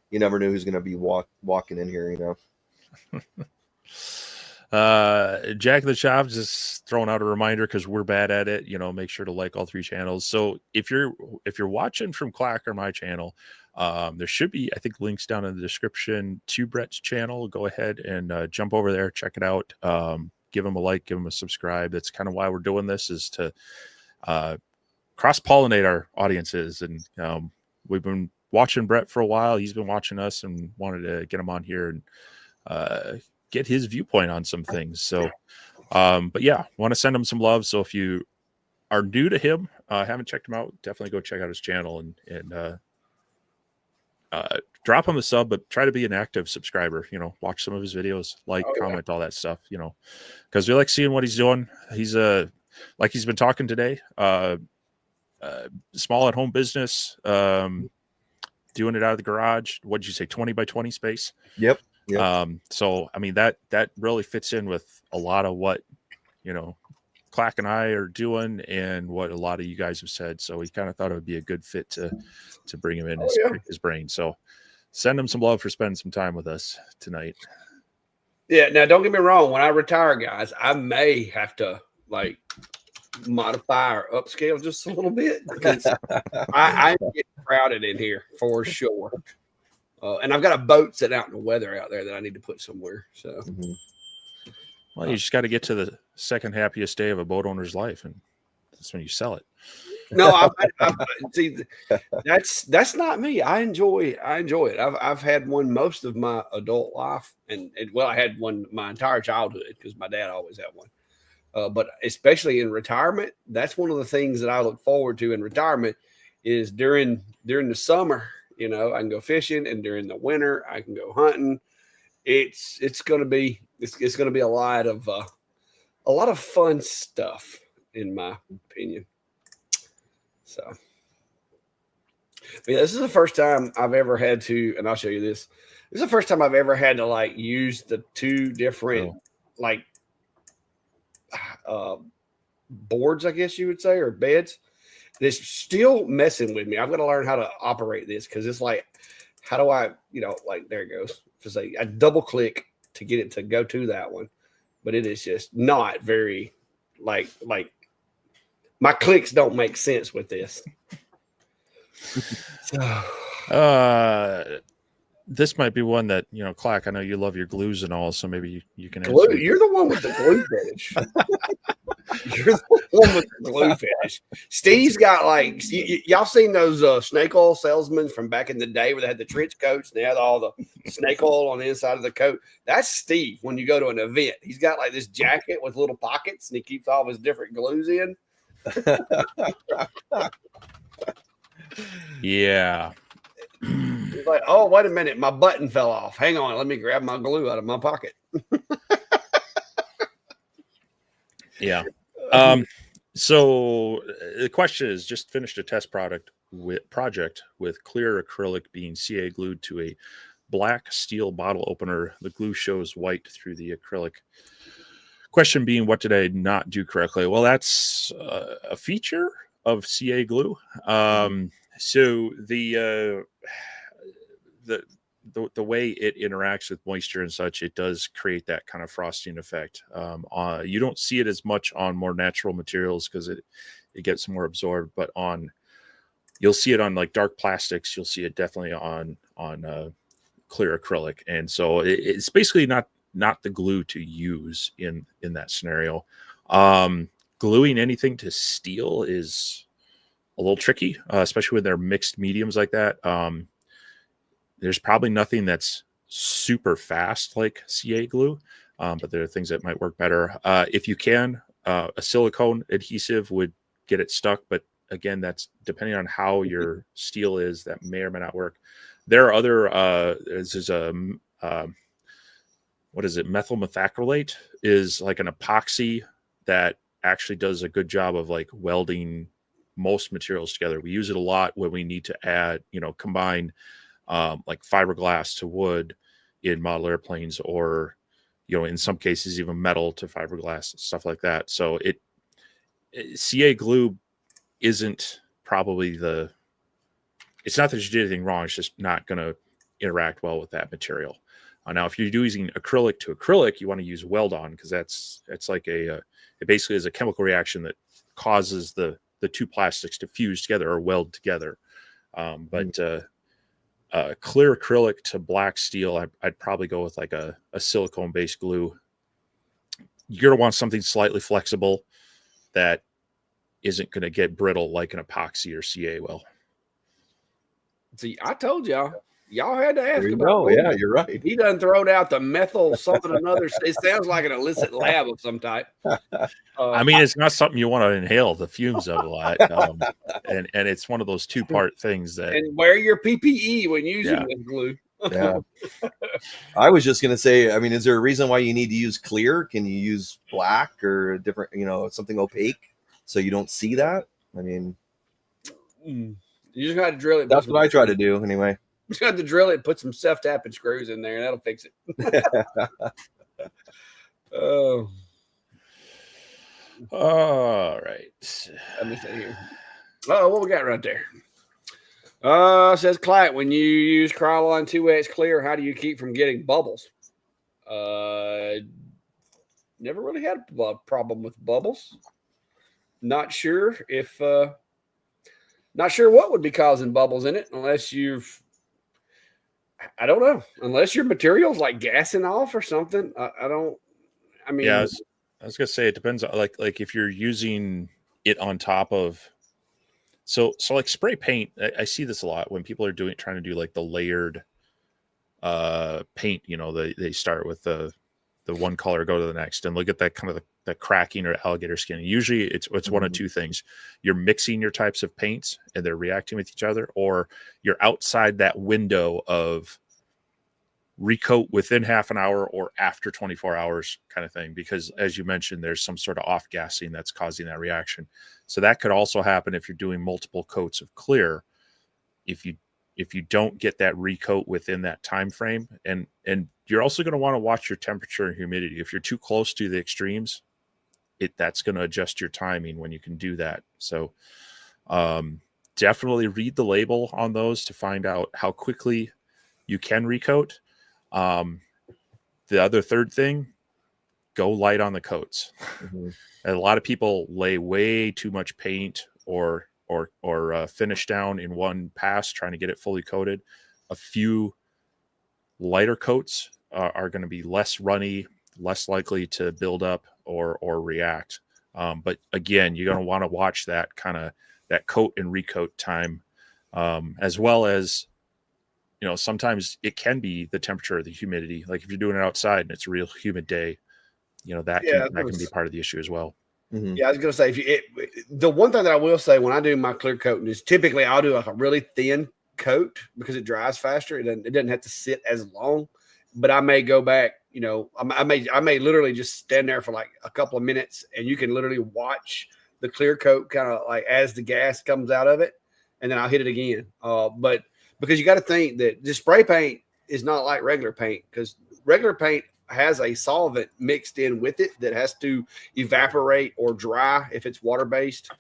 you never know who's going to be walking in here. Jack of the Shop just throwing out a reminder because we're bad at it. Make sure to like all 3 channels. So if you're watching from Clack or my channel, there should be, I think, links down in the description to Brett's channel. Go ahead and jump over there, check it out. Give him a like, give him a subscribe. That's kind of why we're doing this, is to cross-pollinate our audiences. And we've been watching Brett for a while. He's been watching us and wanted to get him on here and get his viewpoint on some things. So, but yeah, want to send him some love. So if you are new to him, haven't checked him out, definitely go check out his channel and drop him a sub, but try to be an active subscriber, watch some of his videos, comment, all that stuff, because we like seeing what he's doing. He's like he's been talking today, small at home business, doing it out of the garage. What did you say? 20 by 20 space. Yep. So, I mean, that really fits in with a lot of what, Clack and I are doing and what a lot of you guys have said. So we kind of thought it would be a good fit to bring him in his brain. So send him some love for spending some time with us tonight. Yeah. Now, don't get me wrong. When I retire, guys, I may have to modify or upscale just a little bit because I get crowded in here for sure. And I've got a boat sitting out in the weather out there that I need to put somewhere. So, well, you just got to get to the second happiest day of a boat owner's life, and that's when you sell it. No, I see. That's not me. I enjoy it. I've had one most of my adult life, and I had one my entire childhood because my dad always had one. But especially in retirement, that's one of the things that I look forward to in retirement is during the summer. I can go fishing, and during the winter, I can go hunting. It's gonna be a lot of fun stuff, in my opinion. So, but yeah, this is the first time I've ever had to, and I'll show you this. This is the first time I've ever had to use the 2 different boards, I guess you would say, or beds. It's still messing with me. I've got to learn how to operate this because it's how do I, there it goes. Just I double click to get it to go to that one. but it is just not very like my clicks don't make sense with this. This might be one that, Clack, I know you love your glues and all, so maybe you can glue. answer. You're the one with the glue fetish. You're the one with the glue fetish. Steve's got y'all seen those snake oil salesmen from back in the day where they had the trench coats and they had all the snake oil on the inside of the coat? That's Steve when you go to an event. He's got like this jacket with little pockets and he keeps all of his different glues in. Yeah. He's like, oh, wait a minute, my button fell off. Hang on, let me grab my glue out of my pocket. Yeah. So the question is, just finished a test project with clear acrylic being CA glued to a black steel bottle opener. The glue shows white through the acrylic. Question being, what did I not do correctly? Well, that's a feature of CA glue. So the way it interacts with moisture and such, it does create that kind of frosting effect. You don't see it as much on more natural materials because it gets more absorbed, but you'll see it on like dark plastics. You'll see it definitely on clear acrylic, and so it's basically not the glue to use in that scenario. Gluing anything to steel is a little tricky, especially when they're mixed mediums like that. There's probably nothing that's super fast like CA glue, but there are things that might work better. If you can, a silicone adhesive would get it stuck, but again, that's depending on how your steel is, that may or may not work. There are other, there's what is it? Methyl methacrylate is like an epoxy that actually does a good job of like welding most materials together. We use it a lot when we need to add, combine like fiberglass to wood in model airplanes, or in some cases even metal to fiberglass, stuff like that. So CA glue isn't probably it's not that you did anything wrong, it's just not going to interact well with that material. Now if you're using acrylic to acrylic, you want to use weld on, because it's like it basically is a chemical reaction that causes the two plastics to fuse together or weld together. But clear acrylic to black steel, I'd probably go with like a silicone based glue. You're going to want something slightly flexible that isn't going to get brittle like an epoxy or CA will. See, I told y'all had to ask There you about go. glue. Yeah, you're right. He done throwed out the methyl something or another. It sounds like an illicit lab of some type. I mean, it's not something you want to inhale the fumes of a lot. And it's one of those two-part things that. And wear your PPE when using this glue. Yeah. I was just going to say, I mean, is there a reason why you need to use clear? Can you use black or different, something opaque so you don't see that? I mean, you just got to drill it. That's what I try to do anyway. You just got to drill it, put some self-tapping screws in there, and that'll fix it. Oh. All right. Let me see here. Oh, what we got right there? Says Clack, when you use Krylon 2X clear, how do you keep from getting bubbles? Never really had a problem with bubbles. Not sure what would be causing bubbles in it, unless I don't know. Unless your material's like gassing off or something. I mean, yeah, I was gonna say it depends. Like if you're using it on top of, so like spray paint. I see this a lot when people are trying to do like the layered paint. They start with the one color, go to the next, and look at that kind of the cracking or alligator skin. Usually it's one of two things. You're mixing your types of paints and they're reacting with each other, or you're outside that window of recoat within half an hour or after 24 hours kind of thing, because as you mentioned, there's some sort of off gassing that's causing that reaction. So that could also happen if you're doing multiple coats of clear. If you don't get that recoat within that time frame, and you're also going to want to watch your temperature and humidity. If you're too close to the extremes, that's going to adjust your timing when you can do that. So definitely read the label on those to find out how quickly you can recoat. The other third thing, go light on the coats. Mm-hmm. And a lot of people lay way too much paint or finish down in one pass trying to get it fully coated. A few lighter coats are going to be less runny, less likely to build up or react. But again, you're going to want to watch that kind of that coat and recoat time, as well as, you know, sometimes it can be the temperature or the humidity. Like if you're doing it outside and it's a real humid day, you know, that can be part of the issue as well. Mm-hmm. Yeah, I was gonna say the one thing that I will say when I do my clear coating is typically I'll do like a really thin coat because it dries faster. It doesn't have to sit as long. But I may go back, you know, I may literally just stand there for like a couple of minutes, and you can literally watch the clear coat kind of like as the gas comes out of it, and then I'll hit it again. But because you got to think that the spray paint is not like regular paint, because regular paint has a solvent mixed in with it that has to evaporate or dry if it's water based.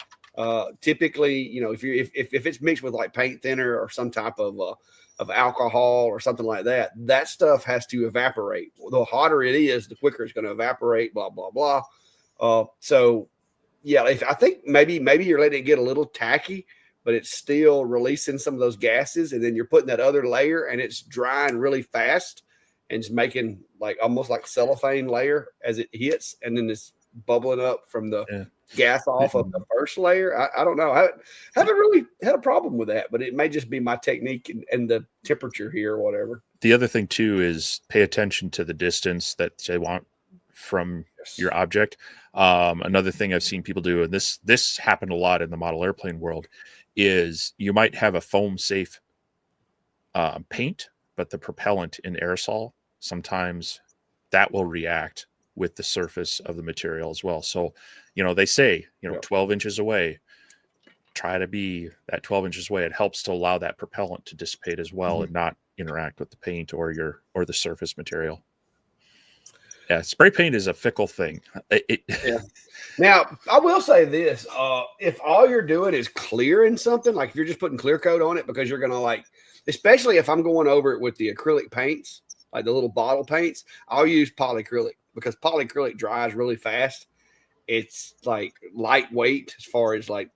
Typically, you know, if it's mixed with like paint thinner or some type of alcohol or something like that, that stuff has to evaporate. The hotter it is, the quicker it's going to evaporate. Blah blah blah. So yeah, I think maybe you're letting it get a little tacky, but it's still releasing some of those gases, and then you're putting that other layer, and it's drying really fast, and it's making like almost like cellophane layer as it hits, and then it's bubbling up from the gas off of the first layer. I don't know. I haven't really had a problem with that, but it may just be my technique and the temperature here or whatever. The other thing too is pay attention to the distance that they want from your object. Another thing I've seen people do, and this happened a lot in the model airplane world, is you might have a foam safe paint, but the propellant in aerosol, sometimes that will react with the surface of the material as well. So, you know, they say, you know, 12 inches away, try to be that 12 inches away. It helps to allow that propellant to dissipate as well and not interact with the paint or the surface material. Yeah, spray paint is a fickle thing. Now, I will say this. If all you're doing is clearing something, like if you're just putting clear coat on it because you're going to like, especially if I'm going over it with the acrylic paints, like the little bottle paints, I'll use polyacrylic because polyacrylic dries really fast. It's like lightweight as far as like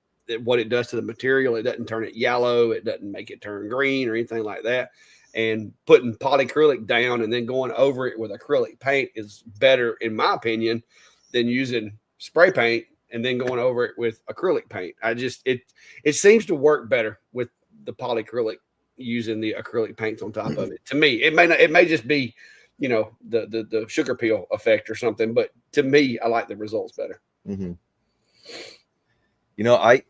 what it does to the material. It doesn't turn it yellow. It doesn't make it turn green or anything like that. And putting polyacrylic down and then going over it with acrylic paint is better, in my opinion, than using spray paint and then going over it with acrylic paint. It seems to work better with the polyacrylic using the acrylic paints on top of it. To me, it may just be, you know, the sugar peel effect or something, but to me, I like the results better. Mm-hmm. You know, I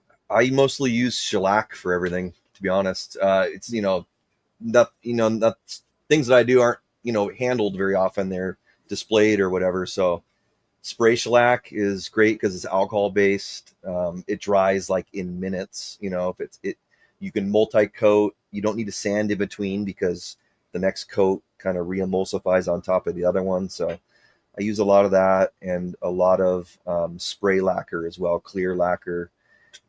mostly use shellac for everything, to be honest. It's, not things that I do aren't, handled very often. They're displayed or whatever. So spray shellac is great because it's alcohol based. It dries like in minutes. You can multi-coat. You don't need to sand in between because the next coat kind of re-emulsifies on top of the other one. So I use a lot of that and a lot of spray lacquer as well, clear lacquer,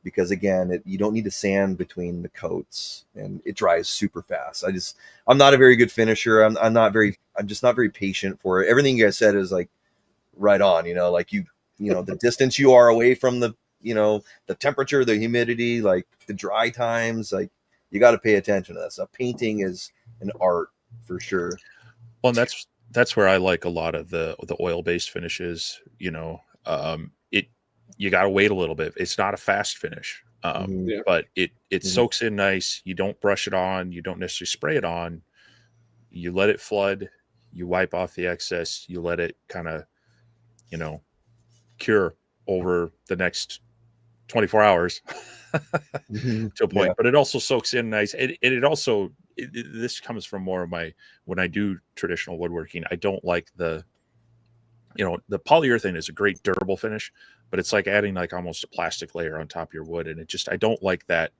because again, you don't need to sand between the coats and it dries super fast. I'm not a very good finisher. I'm just not very patient for it. Everything you guys said is like right on, the distance you are away from the temperature, the humidity, like the dry times, like you got to pay attention to that stuff. Painting is an art for sure. Well, and that's where I like a lot of the oil-based finishes, you got to wait a little bit. It's not a fast finish, but it soaks in nice. You don't brush it on. You don't necessarily spray it on. You let it flood. You wipe off the excess. You let it kind of, cure over the next 24 hours to a point. But it also soaks in nice. It also, this comes from more of when I do traditional woodworking, I don't like the polyurethane is a great durable finish, but it's like adding like almost a plastic layer on top of your wood. And I don't like that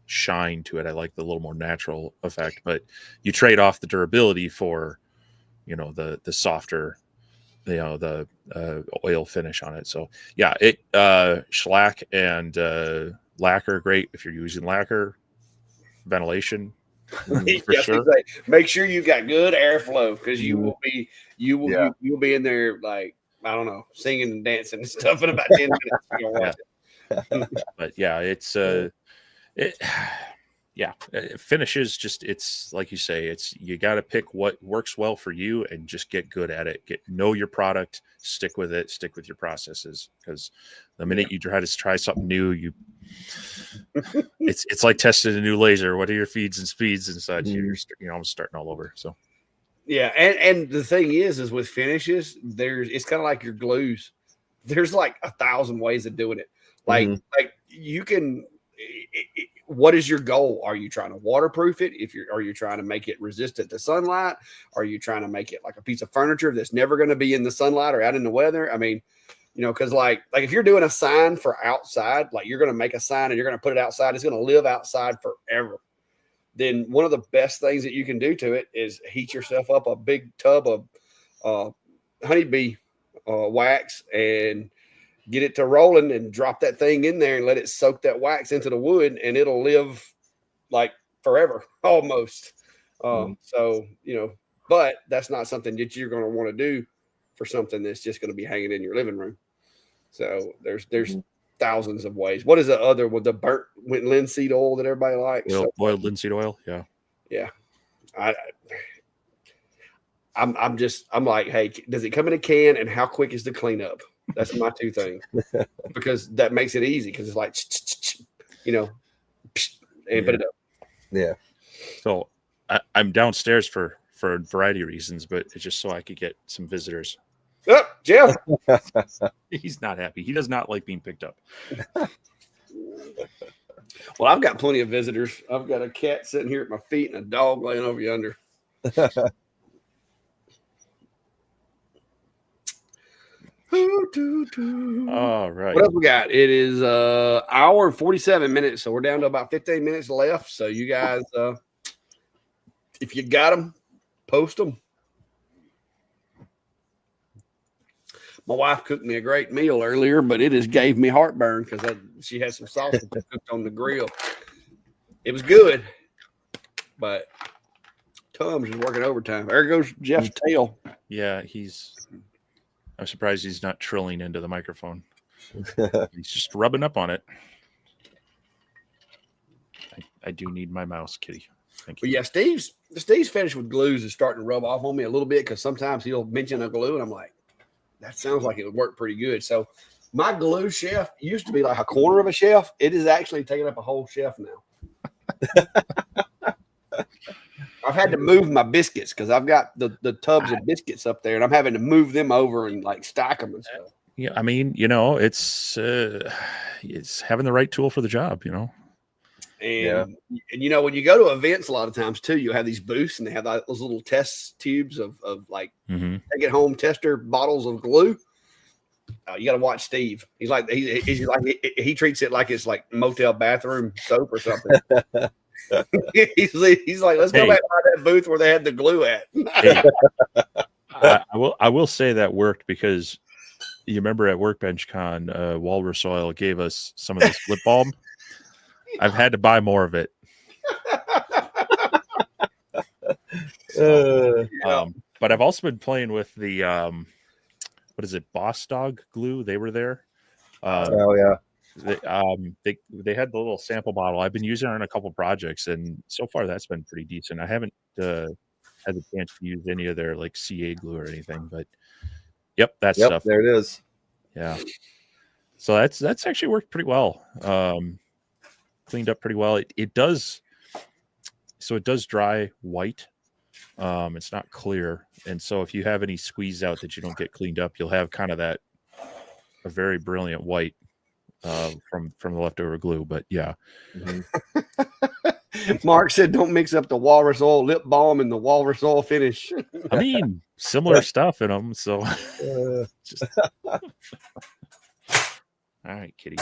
shine to it. I like the little more natural effect, but you trade off the durability for, the softer, the oil finish on it. So yeah, shellac and lacquer, great. If you're using lacquer, ventilation, for sure. Make sure you got good airflow because you will be in there like I don't know, singing and dancing and stuff in about 10 minutes. You're gonna watch it. But yeah, it's finishes just, it's like you say, it's, you got to pick what works well for you and just get good at it. Know your product, stick with it, stick with your processes, because the minute you try something new, it's like testing a new laser. What are your feeds and speeds and such? You're almost starting all over. So yeah, and the thing is with finishes, it's kind of like your glues. There's like 1,000 ways of doing it. Like you can. What is your goal? Are you trying to waterproof it? Are you trying to make it resistant to sunlight? Are you trying to make it like a piece of furniture that's never going to be in the sunlight or out in the weather? I mean, because like if you're doing a sign for outside, like you're going to make a sign and you're going to put it outside, it's going to live outside forever. Then one of the best things that you can do to it is heat yourself up a big tub of honeybee wax and get it to rolling and drop that thing in there and let it soak that wax into the wood, and it'll live like forever almost. So, but that's not something that you're going to want to do for something that's just going to be hanging in your living room. So there's thousands of ways. What is the other with the burnt linseed oil that everybody likes? Boiled linseed oil. Yeah. Yeah. I'm like, hey, does it come in a can, and how quick is the cleanup? That's my two things, because that makes it easy, because it's like, and put it up. Yeah. So I'm downstairs for a variety of reasons, but it's just so I could get some visitors. Oh, Jeff. He's not happy. He does not like being picked up. Well, I've got plenty of visitors. I've got a cat sitting here at my feet and a dog laying over yonder. All right. What else we got? It is hour and 47 minutes, so we're down to about 15 minutes left. So you guys, if you got them, post them. My wife cooked me a great meal earlier, but it just gave me heartburn because she had some sausage cooked on the grill. It was good, but Tom's is working overtime. There goes Jeff's tail. Yeah, I'm surprised he's not trilling into the microphone. He's just rubbing up on it. I do need my mouse, Kitty. Thank you. But yeah, Steve's fetish with glues is starting to rub off on me a little bit, because sometimes he'll mention a glue and I'm like, that sounds like it would work pretty good. So my glue shelf used to be like a corner of a shelf. It is actually taking up a whole shelf now. I've had to move my biscuits because I've got the tubs of biscuits up there, and I'm having to move them over and like stack them and stuff. Yeah, I mean, it's having the right tool for the job, And when you go to events, a lot of times too, you have these booths and they have those little test tubes of like take it home tester bottles of glue. You got to watch Steve. He's like he treats it like it's like motel bathroom soap or something. he's like, let's go back to that booth where they had the glue at. Hey, I will say that worked, because you remember at Workbench Con, Walrus Oil gave us some of this lip balm. I've had to buy more of it. But I've also been playing with the what is it, Boss Dog glue. They were there. Oh yeah. They had the little sample bottle. I've been using it on a couple projects, and so far that's been pretty decent. I haven't had the chance to use any of their like CA glue or anything, but stuff. There it is. Yeah. So that's actually worked pretty well. Cleaned up pretty well. It does dry white. It's not clear, and so if you have any squeeze out that you don't get cleaned up, you'll have kind of a very brilliant white from the leftover glue. But yeah. Mark said, "Don't mix up the Walrus Oil lip balm and the Walrus Oil finish." I mean, similar stuff in them. So, just... all right, Kitty.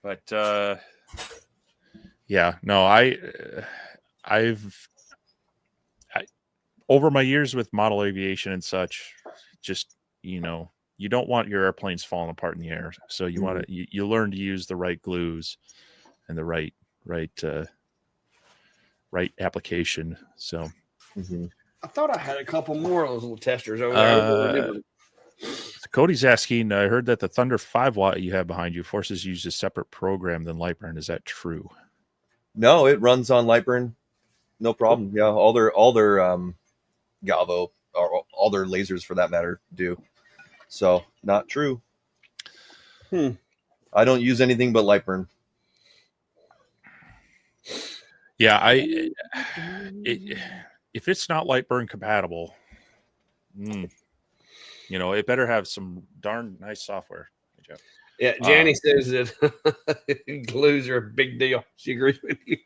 But yeah, no, I've over my years with model aviation and such, just you don't want your airplanes falling apart in the air, so you want to you learn to use the right glues and the right application. So I thought I had a couple more of those little testers over there. So Cody's asking, I heard that the Thunder 5 watt you have behind you forces you to use a separate program than Lightburn. Is that true? No, it runs on Lightburn. No problem. Yeah, all their Galvo or all their lasers for that matter do. So not true. I don't use anything but Lightburn. Yeah, if it's not Lightburn compatible, it better have some darn nice software. Yeah, Janny says that glues are a big deal. She agrees with you.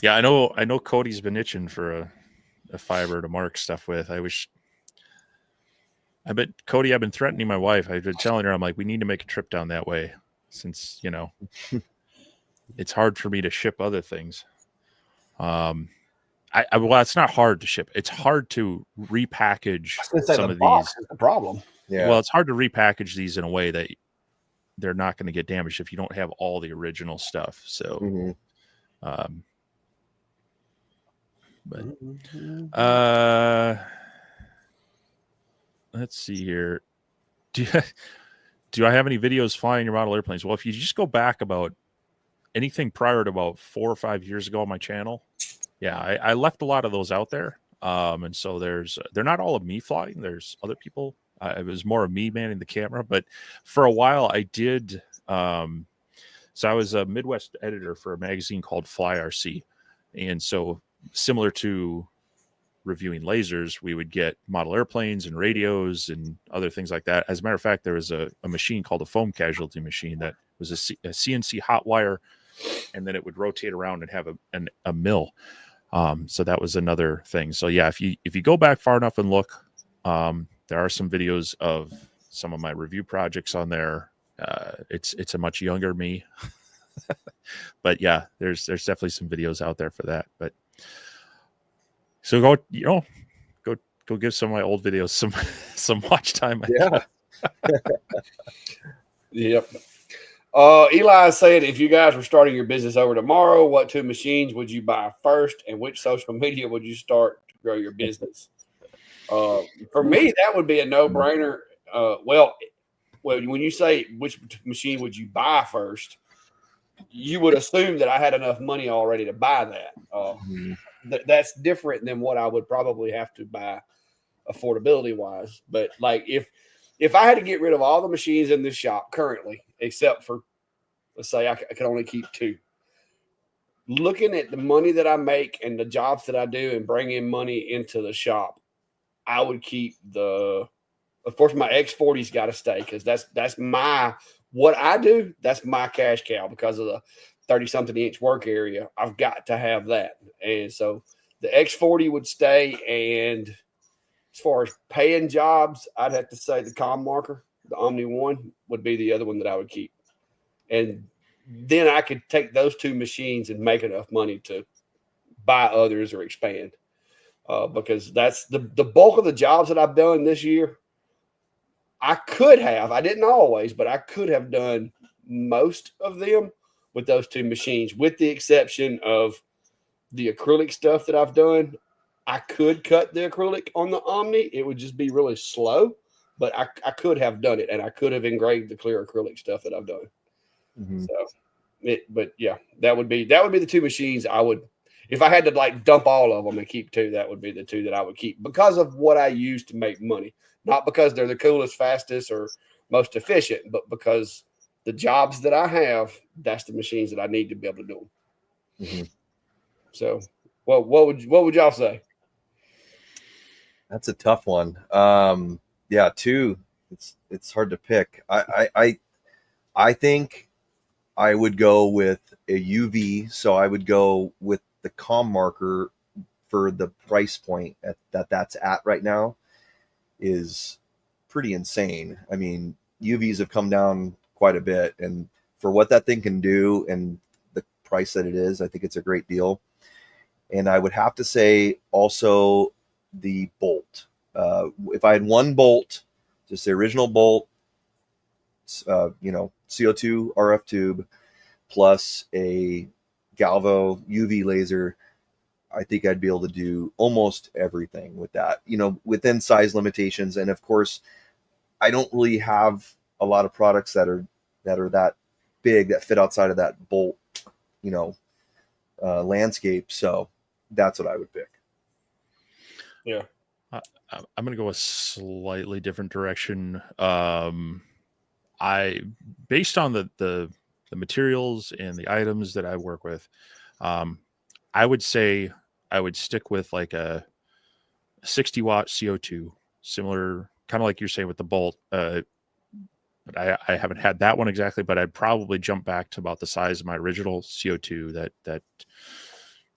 Yeah, I know Cody's been itching for a fiber to mark stuff with. Cody, I've been threatening my wife. I've been telling her, I'm like, we need to make a trip down that way since, it's hard for me to ship other things. Well, it's not hard to ship. It's hard to repackage some of these. Is the problem. Yeah. Well, it's hard to repackage these in a way that they're not going to get damaged if you don't have all the original stuff. So, let's see here. Do I have any videos flying your model airplanes? Well, if you just go back about anything prior to about 4 or 5 years ago on my channel, yeah, I left a lot of those out there. And so they're not all of me flying. There's other people. It was more of me manning the camera, but for a while I did. So I was a Midwest editor for a magazine called Fly RC. And so similar to reviewing lasers, we would get model airplanes and radios and other things like that. As a matter of fact, there was a machine called a foam casualty machine that was a CNC hot wire, and then it would rotate around and have a mill. So that was another thing. So yeah, if you go back far enough and look, there are some videos of some of my review projects on there. It's a much younger me, but yeah, there's definitely some videos out there for that. But so go give some of my old videos some watch time. Yeah. Yep. Eli said, if you guys were starting your business over tomorrow, what 2 machines would you buy first, and which social media would you start to grow your business? For me, that would be a no-brainer. Well, when you say which machine would you buy first, you would assume that I had enough money already to buy that. That's different than what I would probably have to buy affordability-wise. But like if I had to get rid of all the machines in this shop currently, except for, let's say I could only keep 2, looking at the money that I make and the jobs that I do and bring in money into the shop, I would keep of course, my X40's got to stay because that's what I do. That's my cash cow because of the 30-something inch work area. I've got to have that. And so the X40 would stay. And as far as paying jobs, I'd have to say the Com Marker, the Omni 1 would be the other one that I would keep. And then I could take those 2 machines and make enough money to buy others or expand. Because that's the bulk of the jobs that I've done this year. I didn't always, but I could have done most of them with those 2 machines, with the exception of the acrylic stuff that I've done. I could cut the acrylic on the Omni. It would just be really slow, but I could have done it, and I could have engraved the clear acrylic stuff that I've done. But yeah, that would be the 2 machines I would, if I had to like dump all of them and keep 2, that would be the 2 that I would keep because of what I use to make money. Not because they're the coolest, fastest, or most efficient, but because the jobs that I have, that's the machines that I need to be able to do them. So, what would y'all say? That's a tough one. Yeah, 2. It's hard to pick. I think I would go with a UV. So I would go with the Com Marker for the price point that's at right now. Is pretty insane. I mean, UVs have come down quite a bit, and for what that thing can do and the price that it is, I think it's a great deal. And I would have to say also the bolt. If I had one bolt, just the original bolt, CO2 RF tube, plus a galvo, UV laser, I think I'd be able to do almost everything with that, within size limitations. And of course, I don't really have a lot of products that are that big that fit outside of that bolt, landscape. So that's what I would pick. Yeah. I'm going to go a slightly different direction. Based on the materials and the items that I work with, I would say I would stick with like a 60 watt CO2, similar, kind of like you're saying with the bolt. But I haven't had that one exactly, but I'd probably jump back to about the size of my original CO2, that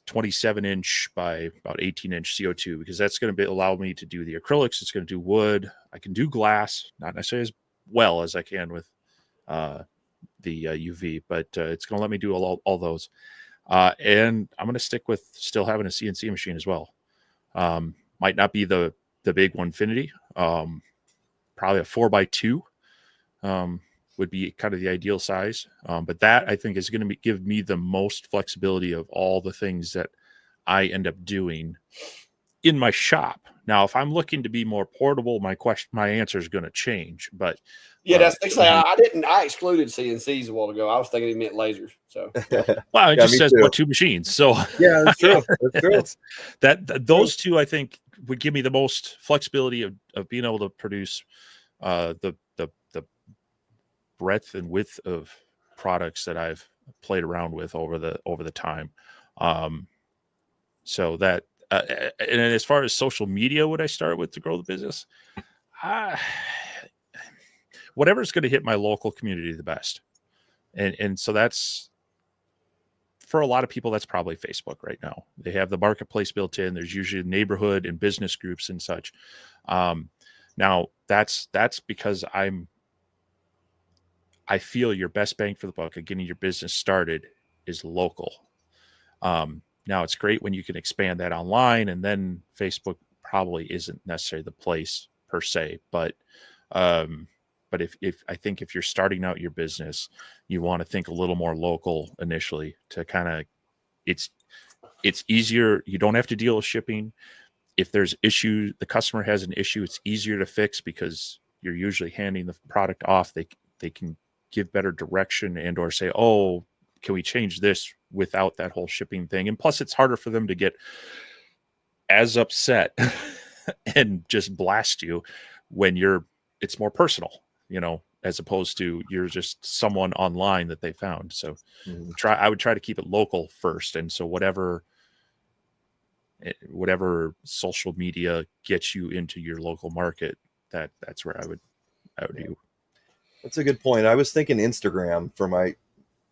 27-inch by about 18-inch CO2, because that's going to allow me to do the acrylics. It's going to do wood. I can do glass, not necessarily as well as I can with the UV, but it's going to let me do all those. And I'm going to stick with still having a CNC machine as well. Might not be the big Onefinity. Probably a 4x2 would be kind of the ideal size. But that, I think, is going to give me the most flexibility of all the things that I end up doing in my shop. Now, if I'm looking to be more portable, my answer is going to change. But yeah, that's actually I excluded CNCs a while ago. I was thinking he meant lasers. So well, it just says put two machines. So yeah, that's true. That's true. Those two, I think, would give me the most flexibility of being able to produce the breadth and width of products that I've played around with over the time. So that and as far as social media, would I start with to grow the business? Whatever's going to hit my local community the best. And so that's, for a lot of people, that's probably Facebook right now. They have the marketplace built in. There's usually neighborhood and business groups and such. Now that's because I feel your best bang for the buck of getting your business started is local. Now it's great when you can expand that online, and then Facebook probably isn't necessarily the place per se, but if I think if you're starting out your business, you want to think a little more local initially to kind of, it's easier. You don't have to deal with shipping. If there's issues, the customer has an issue, it's easier to fix because you're usually handing the product off. They can give better direction and or say, oh, can we change this without that whole shipping thing? And plus it's harder for them to get as upset and just blast you when it's more personal, as opposed to you're just someone online that they found. So I would try to keep it local first. And so whatever social media gets you into your local market, that's where I would do. That's a good point. I was thinking Instagram for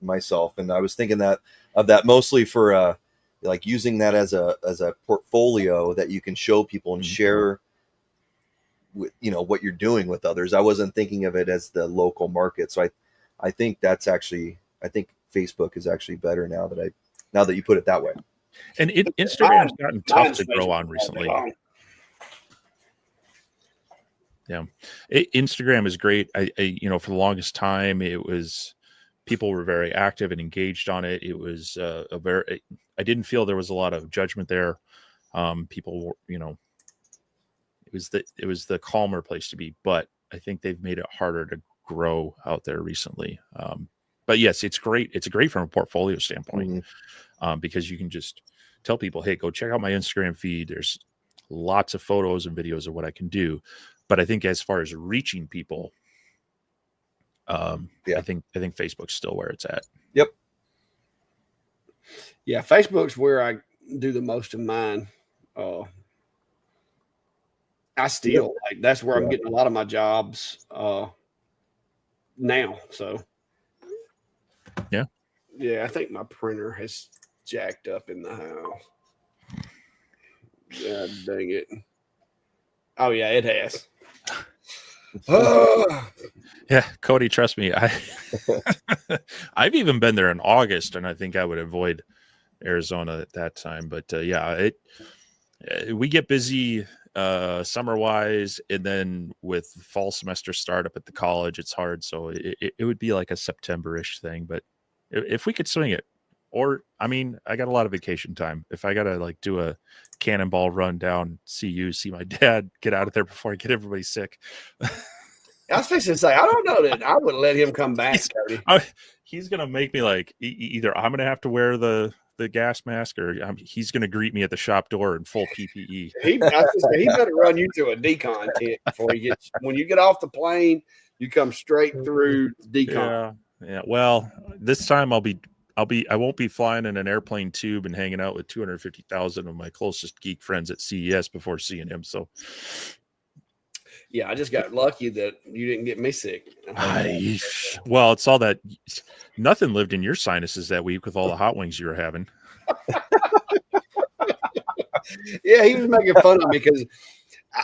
myself, and I was thinking of that mostly for like using that as a portfolio that you can show people and share with, what you're doing with others. I wasn't thinking of it as the local market. So I think I think Facebook is actually better now that you put it that way. And Instagram's gotten tough to grow on recently. Yeah, Instagram is great. I for the longest time, people were very active and engaged on it. It was I didn't feel there was a lot of judgment there. People were, it was the calmer place to be, but I think they've made it harder to grow out there recently. But yes, it's great. It's great from a portfolio standpoint, because you can just tell people, hey, go check out my Instagram feed. There's lots of photos and videos of what I can do. But I think as far as reaching people, I think Facebook's still where it's at. Yep. Yeah, Facebook's where I do the most of mine. I still like that's where I'm getting a lot of my jobs now. So yeah, I think my printer has jacked up in the house. God dang it! Oh yeah, it has. Yeah, Cody, trust me. I've even been there in August, and I think I would avoid Arizona at that time. But we get busy summer wise, and then with fall semester startup at the college, it's hard. So it would be like a September-ish thing. But if we could swing it Or, I mean, I got a lot of vacation time. If I got to like do a cannonball run down, see my dad, get out of there before I get everybody sick. I was fixing to say, I don't know that I would let him come back, Cody. He's going to make me like, either I'm going to have to wear the gas mask or he's going to greet me at the shop door in full PPE. He better run you to a decon tent before when you get off the plane, you come straight through decon. Yeah. Well, this time I won't be flying in an airplane tube and hanging out with 250,000 of my closest geek friends at CES before seeing him. So, yeah, I just got lucky that you didn't get me sick. Well, it's all that nothing lived in your sinuses that week with all the hot wings you were having. Yeah, he was making fun of me because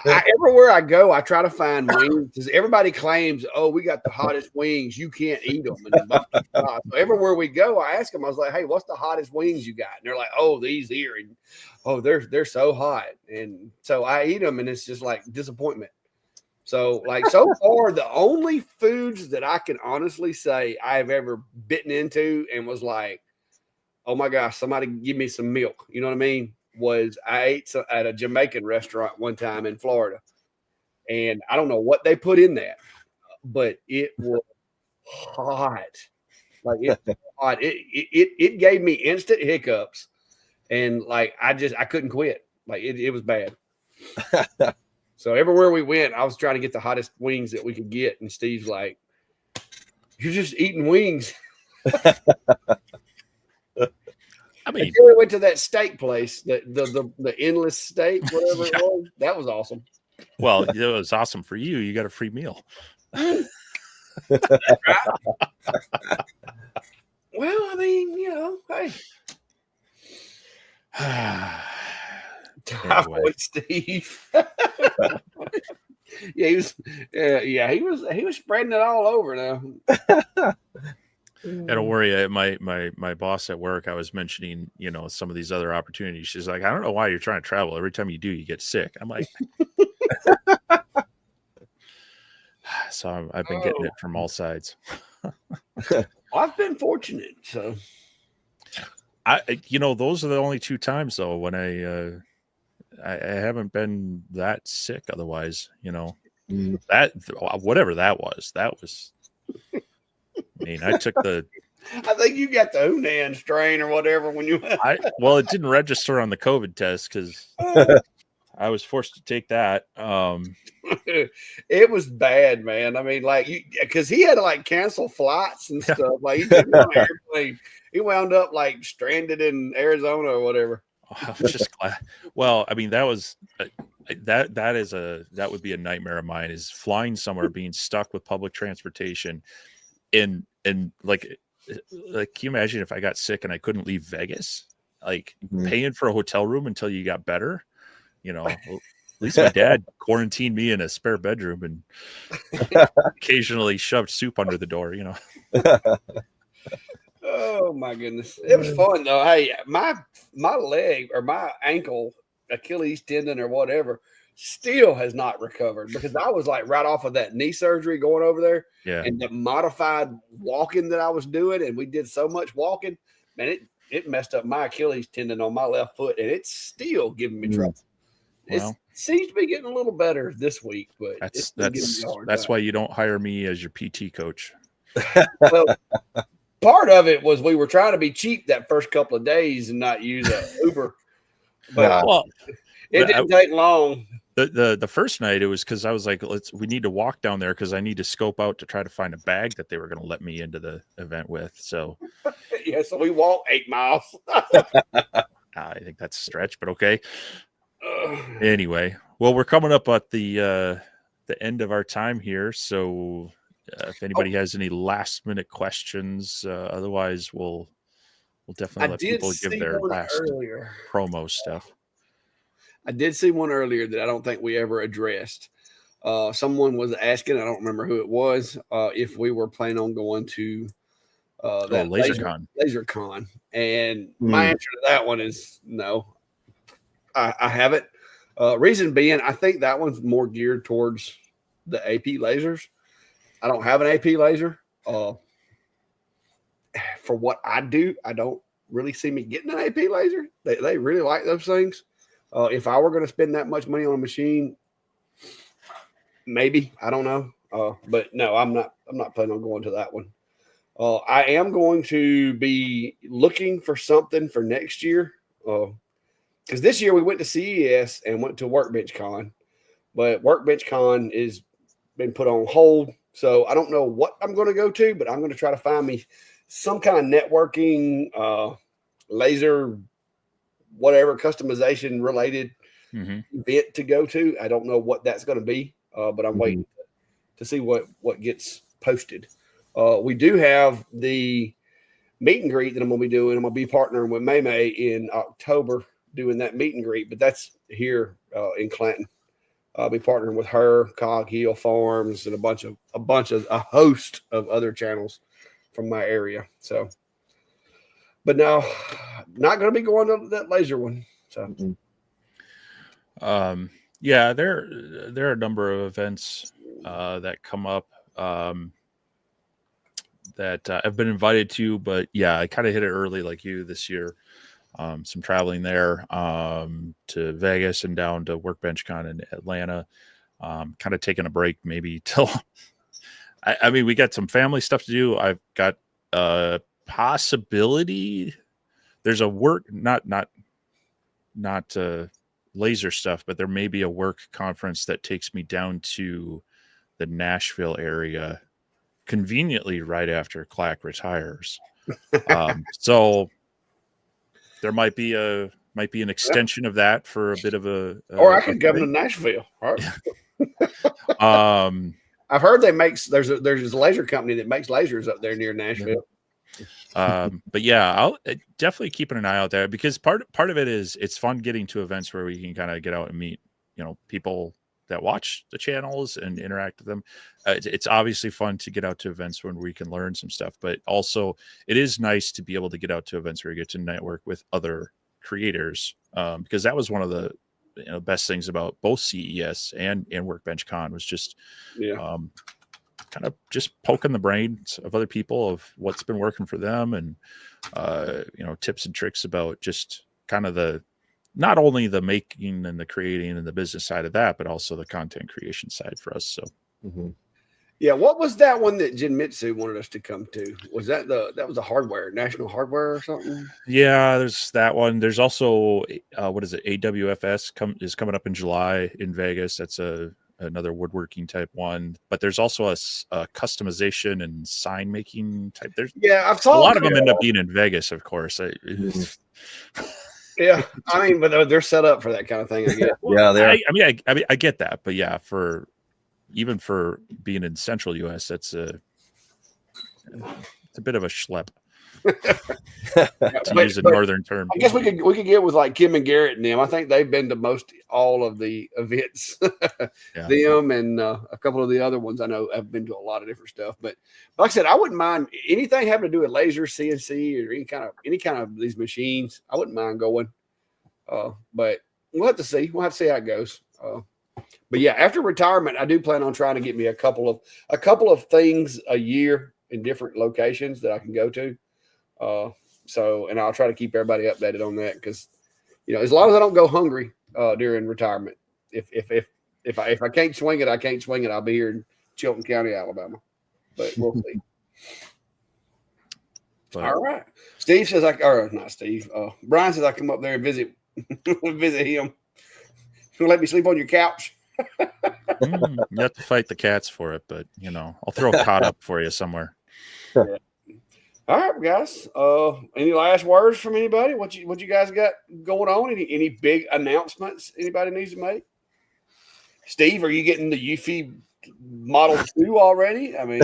everywhere I go, I try to find wings because everybody claims, "Oh, we got the hottest wings. You can't eat them." So everywhere we go, I ask them, I was like, "Hey, what's the hottest wings you got?" And they're like, "Oh, these here." And oh, they're so hot. And so I eat them, and it's just like disappointment. So, like, so far, the only foods that I can honestly say I have ever bitten into and was like, oh my gosh, somebody give me some milk. You know what I mean? Was I ate at a Jamaican restaurant one time in Florida. And I don't know what they put in that, but it was hot. Like, it was hot. It gave me instant hiccups. And, like, I couldn't quit. Like, it was bad. So everywhere we went, I was trying to get the hottest wings that we could get. And Steve's like, you're just eating wings. I mean, we went to that steak place, the endless steak, whatever it was. That was awesome. Well, it was awesome for you. You got a free meal. Well, I mean, hey. Anyway. Steve. He was spreading it all over now. Don't worry, my boss at work, I was mentioning, some of these other opportunities. She's like, I don't know why you're trying to travel. Every time you do, you get sick. I'm like, so I've been getting it from all sides. I've been fortunate, so those are the only 2 times though when I haven't been that sick. Otherwise, that whatever that was. I mean, I took I think you got the Hunan strain or whatever when you. Well, it didn't register on the COVID test because I was forced to take that. It was bad, man. I mean, like, because he had to like cancel flights and stuff. Like, he couldn't go on an airplane. He wound up like stranded in Arizona or whatever. I was just glad. Well, I mean, that was that would be a nightmare of mine, is flying somewhere, being stuck with public transportation, and like can you imagine if I got sick and I couldn't leave Vegas? Like paying for a hotel room until you got better. At least my dad quarantined me in a spare bedroom and occasionally shoved soup under the door. Oh my goodness, it was fun though. Hey, my leg or my ankle, Achilles tendon or whatever, still has not recovered because I was like right off of that knee surgery going over there, and the modified walking that I was doing, and we did so much walking, man, it messed up my Achilles tendon on my left foot, and it's still giving me trouble. Well, it seems to be getting a little better this week, but that's why you don't hire me as your PT coach. Well, part of it was we were trying to be cheap that first couple of days and not use an Uber. But it didn't take long. The first night it was because I was like, we need to walk down there because I need to scope out to try to find a bag that they were going to let me into the event with. So so we walked 8 miles. I think that's a stretch, but okay. Anyway, well, we're coming up at the end of our time here, so if anybody has any last minute questions, otherwise we'll definitely let people give their last promo stuff. I did see one earlier that I don't think we ever addressed. Someone was asking, I don't remember who it was, if we were planning on going to that LaserCon. And my answer to that one is no. I haven't. Reason being, I think that one's more geared towards the AP lasers. I don't have an AP laser. For what I do, I don't really see me getting an AP laser. They really like those things. If I were going to spend that much money on a machine, maybe, I don't know. But no, I'm not planning on going to that one. I am going to be looking for something for next year. Because this year we went to CES and went to Workbench Con, but Workbench Con is been put on hold. So I don't know what I'm going to go to, but I'm going to try to find me some kind of networking, laser, whatever customization related event to go to. I don't know what that's going to be, but I'm waiting to see what gets posted. We do have the meet and greet that I'm going to be doing. I'm going to be partnering with May in October doing that meet and greet, but that's here in Clanton. I'll be partnering with her, Cog Hill Farms, and a host of other channels from my area. So, but no, not going to be going to that laser one. So, yeah, there are a number of events that come up that I've been invited to, but yeah, I kind of hit it early like you this year. Some traveling there to Vegas and down to Workbench Con in Atlanta. Kind of taking a break maybe till I mean, we got some family stuff to do. I've got a possibility. There's a work, not laser stuff, but there may be a work conference that takes me down to the Nashville area conveniently right after Clack retires. So there might be an extension of that for a bit of or I could come to Nashville. Right. I've heard there's a laser company that makes lasers up there near Nashville. But yeah, I'll definitely keeping an eye out there, because part of it is it's fun getting to events where we can kind of get out and meet, people that watch the channels and interact with them. It's obviously fun to get out to events when we can learn some stuff, but also it is nice to be able to get out to events where you get to network with other creators, because that was one of the best things about both CES and Workbench Con was just kind of just poking the brains of other people of what's been working for them, and tips and tricks about just kind of not only the making and the creating and the business side of that, but also the content creation side for us. So yeah, what was that one that Jinmitsu wanted us to come to? Was that was a hardware, National Hardware or something? Yeah, there's that one. There's also what is it, AWFS is coming up in July in Vegas. That's another woodworking type one, but there's also a customization and sign making type. I've saw a lot of them end up being in Vegas, of course. Yeah, I mean, but they're set up for that kind of thing. I guess. Yeah, they are. I mean, I get that, but yeah, even for being in Central U.S., it's a bit of a schlep. to use a northern term. I guess we could get with like Kim and Garrett and them. I think they've been to all of the events. Them and a couple of the other ones I know have been to a lot of different stuff. But like I said, I wouldn't mind anything having to do with laser, CNC, or any kind of these machines. I wouldn't mind going. But we'll have to see. We'll have to see how it goes. But yeah, after retirement, I do plan on trying to get me a couple of things a year in different locations that I can go to. And I'll try to keep everybody updated on that, because as long as I don't go hungry during retirement, if I can't swing it, I can't swing it. I'll be here in Chilton County, Alabama. But we'll see. All right. Steve says not Steve. Brian says I come up there and visit him. He'll let me sleep on your couch. You have to fight the cats for it, but I'll throw a cot up for you somewhere. Yeah. All right, guys. Any last words from anybody? What you guys got going on? Any big announcements anybody needs to make? Steve, are you getting the Eufy Model 2 already? I mean,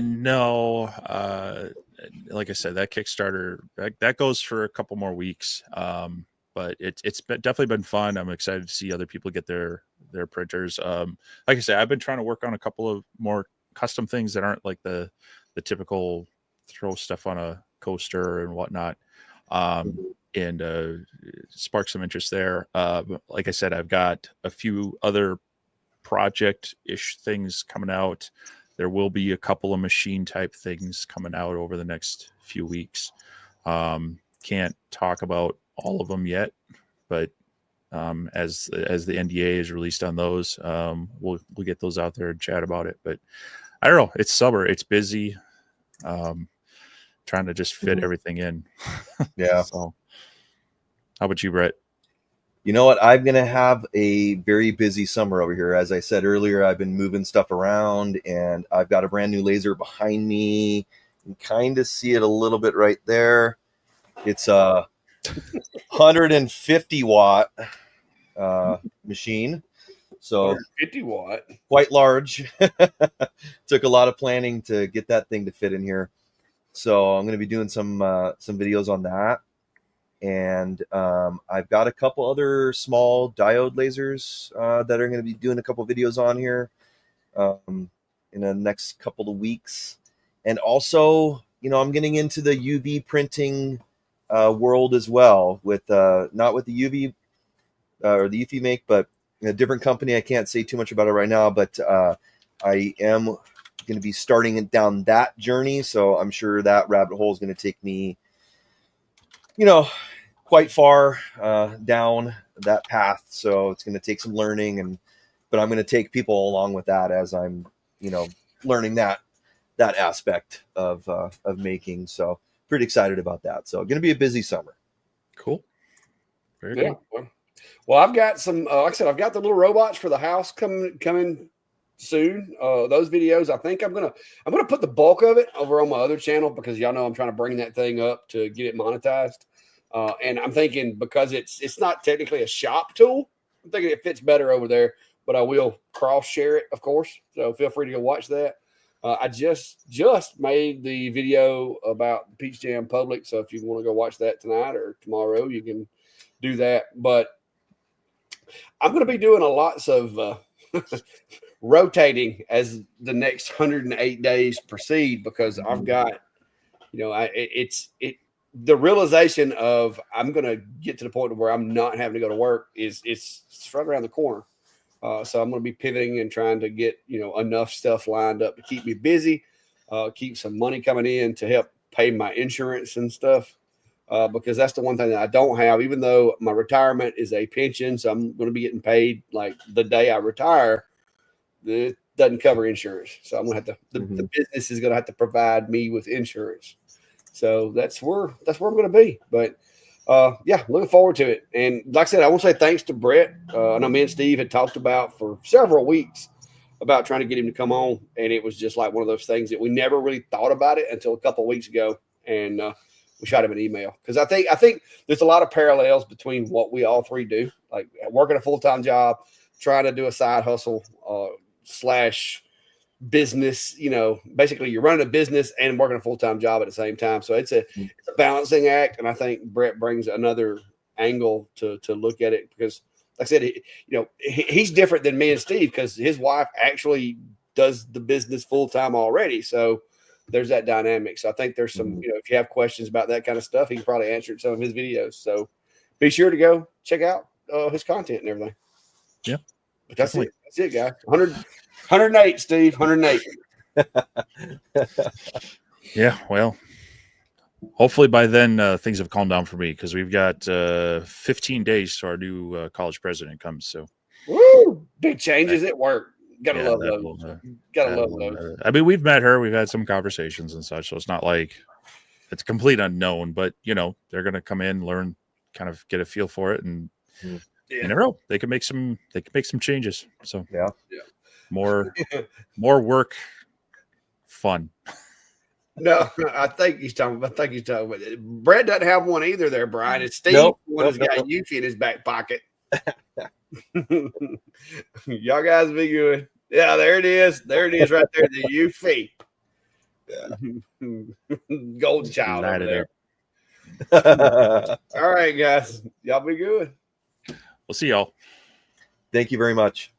no. Like I said, that Kickstarter that goes for a couple more weeks. But it's definitely been fun. I'm excited to see other people get their printers. Like I said, I've been trying to work on a couple of more custom things that aren't like the typical throw stuff on a coaster and whatnot, and spark some interest there. Like I said, I've got a few other project-ish things coming out there will be a couple of machine type things coming out over the next few weeks. Can't talk about all of them yet, but as the NDA is released on those, we'll get those out there and chat about it. But I don't know. It's summer. It's busy. Trying to just fit everything in. Yeah. So, how about you, Brett? You know what? I'm going to have a very busy summer over here. As I said earlier, I've been moving stuff around, and I've got a brand new laser behind me. You can kind of see it a little bit right there. It's a 150 watt machine. So 150 watt. Quite large. Took a lot of planning to get that thing to fit in here. So I'm going to be doing some videos on that. And I've got a couple other small diode lasers that are going to be doing a couple videos on here in the next couple of weeks. And also, I'm getting into the UV printing world as well, with not with the UV or the UV make, but a different company. I can't say too much about it right now, but I am going to be starting down that journey. So I'm sure that rabbit hole is going to take me, quite far down that path. So it's going to take some learning, but I'm going to take people along with that as I'm, learning that aspect of making. So pretty excited about that. So going to be a busy summer. Cool. Very Yeah. good. Well, I've got some, like I said, I've got the little robots for the house coming soon. Those videos, I think I'm gonna put the bulk of it over on my other channel, because y'all know I'm trying to bring that thing up to get it monetized. And I'm thinking, because it's not technically a shop tool, I'm thinking it fits better over there. But I will cross share it, of course. So feel free to go watch that. I just made the video about the Peach Jam Public. So if you want to go watch that tonight or tomorrow, you can do that. But I'm going to be doing a lots of rotating as the next 108 days proceed, because I've got, the realization of I'm going to get to the point where I'm not having to go to work it's right around the corner. So I'm going to be pivoting and trying to get, enough stuff lined up to keep me busy, keep some money coming in to help pay my insurance and stuff. Because that's the one thing that I don't have, even though my retirement is a pension. So I'm going to be getting paid like the day I retire. It doesn't cover insurance. So I'm going to have to, the business is going to have to provide me with insurance. So that's where I'm going to be. But yeah, looking forward to it. And like I said, I want to say thanks to Brett. I know me and Steve had talked about for several weeks about trying to get him to come on. And it was just like one of those things that we never really thought about it until a couple of weeks ago. And we shot him an email, because I think there's a lot of parallels between what we all three do, like working a full-time job, trying to do a side hustle slash business. Basically you're running a business and working a full-time job at the same time. So it's a balancing act. And I think Brett brings another angle to look at it, because like I said, he's different than me and Steve, because his wife actually does the business full-time already. So there's that dynamic. So I think there's some, if you have questions about that kind of stuff, he can probably answer it in some of his videos. So be sure to go check out his content and everything. Yeah. But that's it. That's it, guys. 108, Steve. 108. Yeah. Well, hopefully by then things have calmed down for me, because we've got 15 days to our new college president comes. So woo, big changes at work. Gotta love those. Gotta love those. I mean, we've met her, we've had some conversations and such, so it's not like it's a complete unknown, but they're gonna come in, learn, kind of get a feel for it, and you never know, they can make some changes. So yeah. More work, fun. No, I think he's talking about it. Brett doesn't have one either there, Brian. It's Steve. One has got Yuffie in his back pocket. Y'all guys be good. Yeah, there it is. There it is right there. The Yuffie. Yeah. Golden child over there. All right, guys. Y'all be good. We'll see y'all. Thank you very much.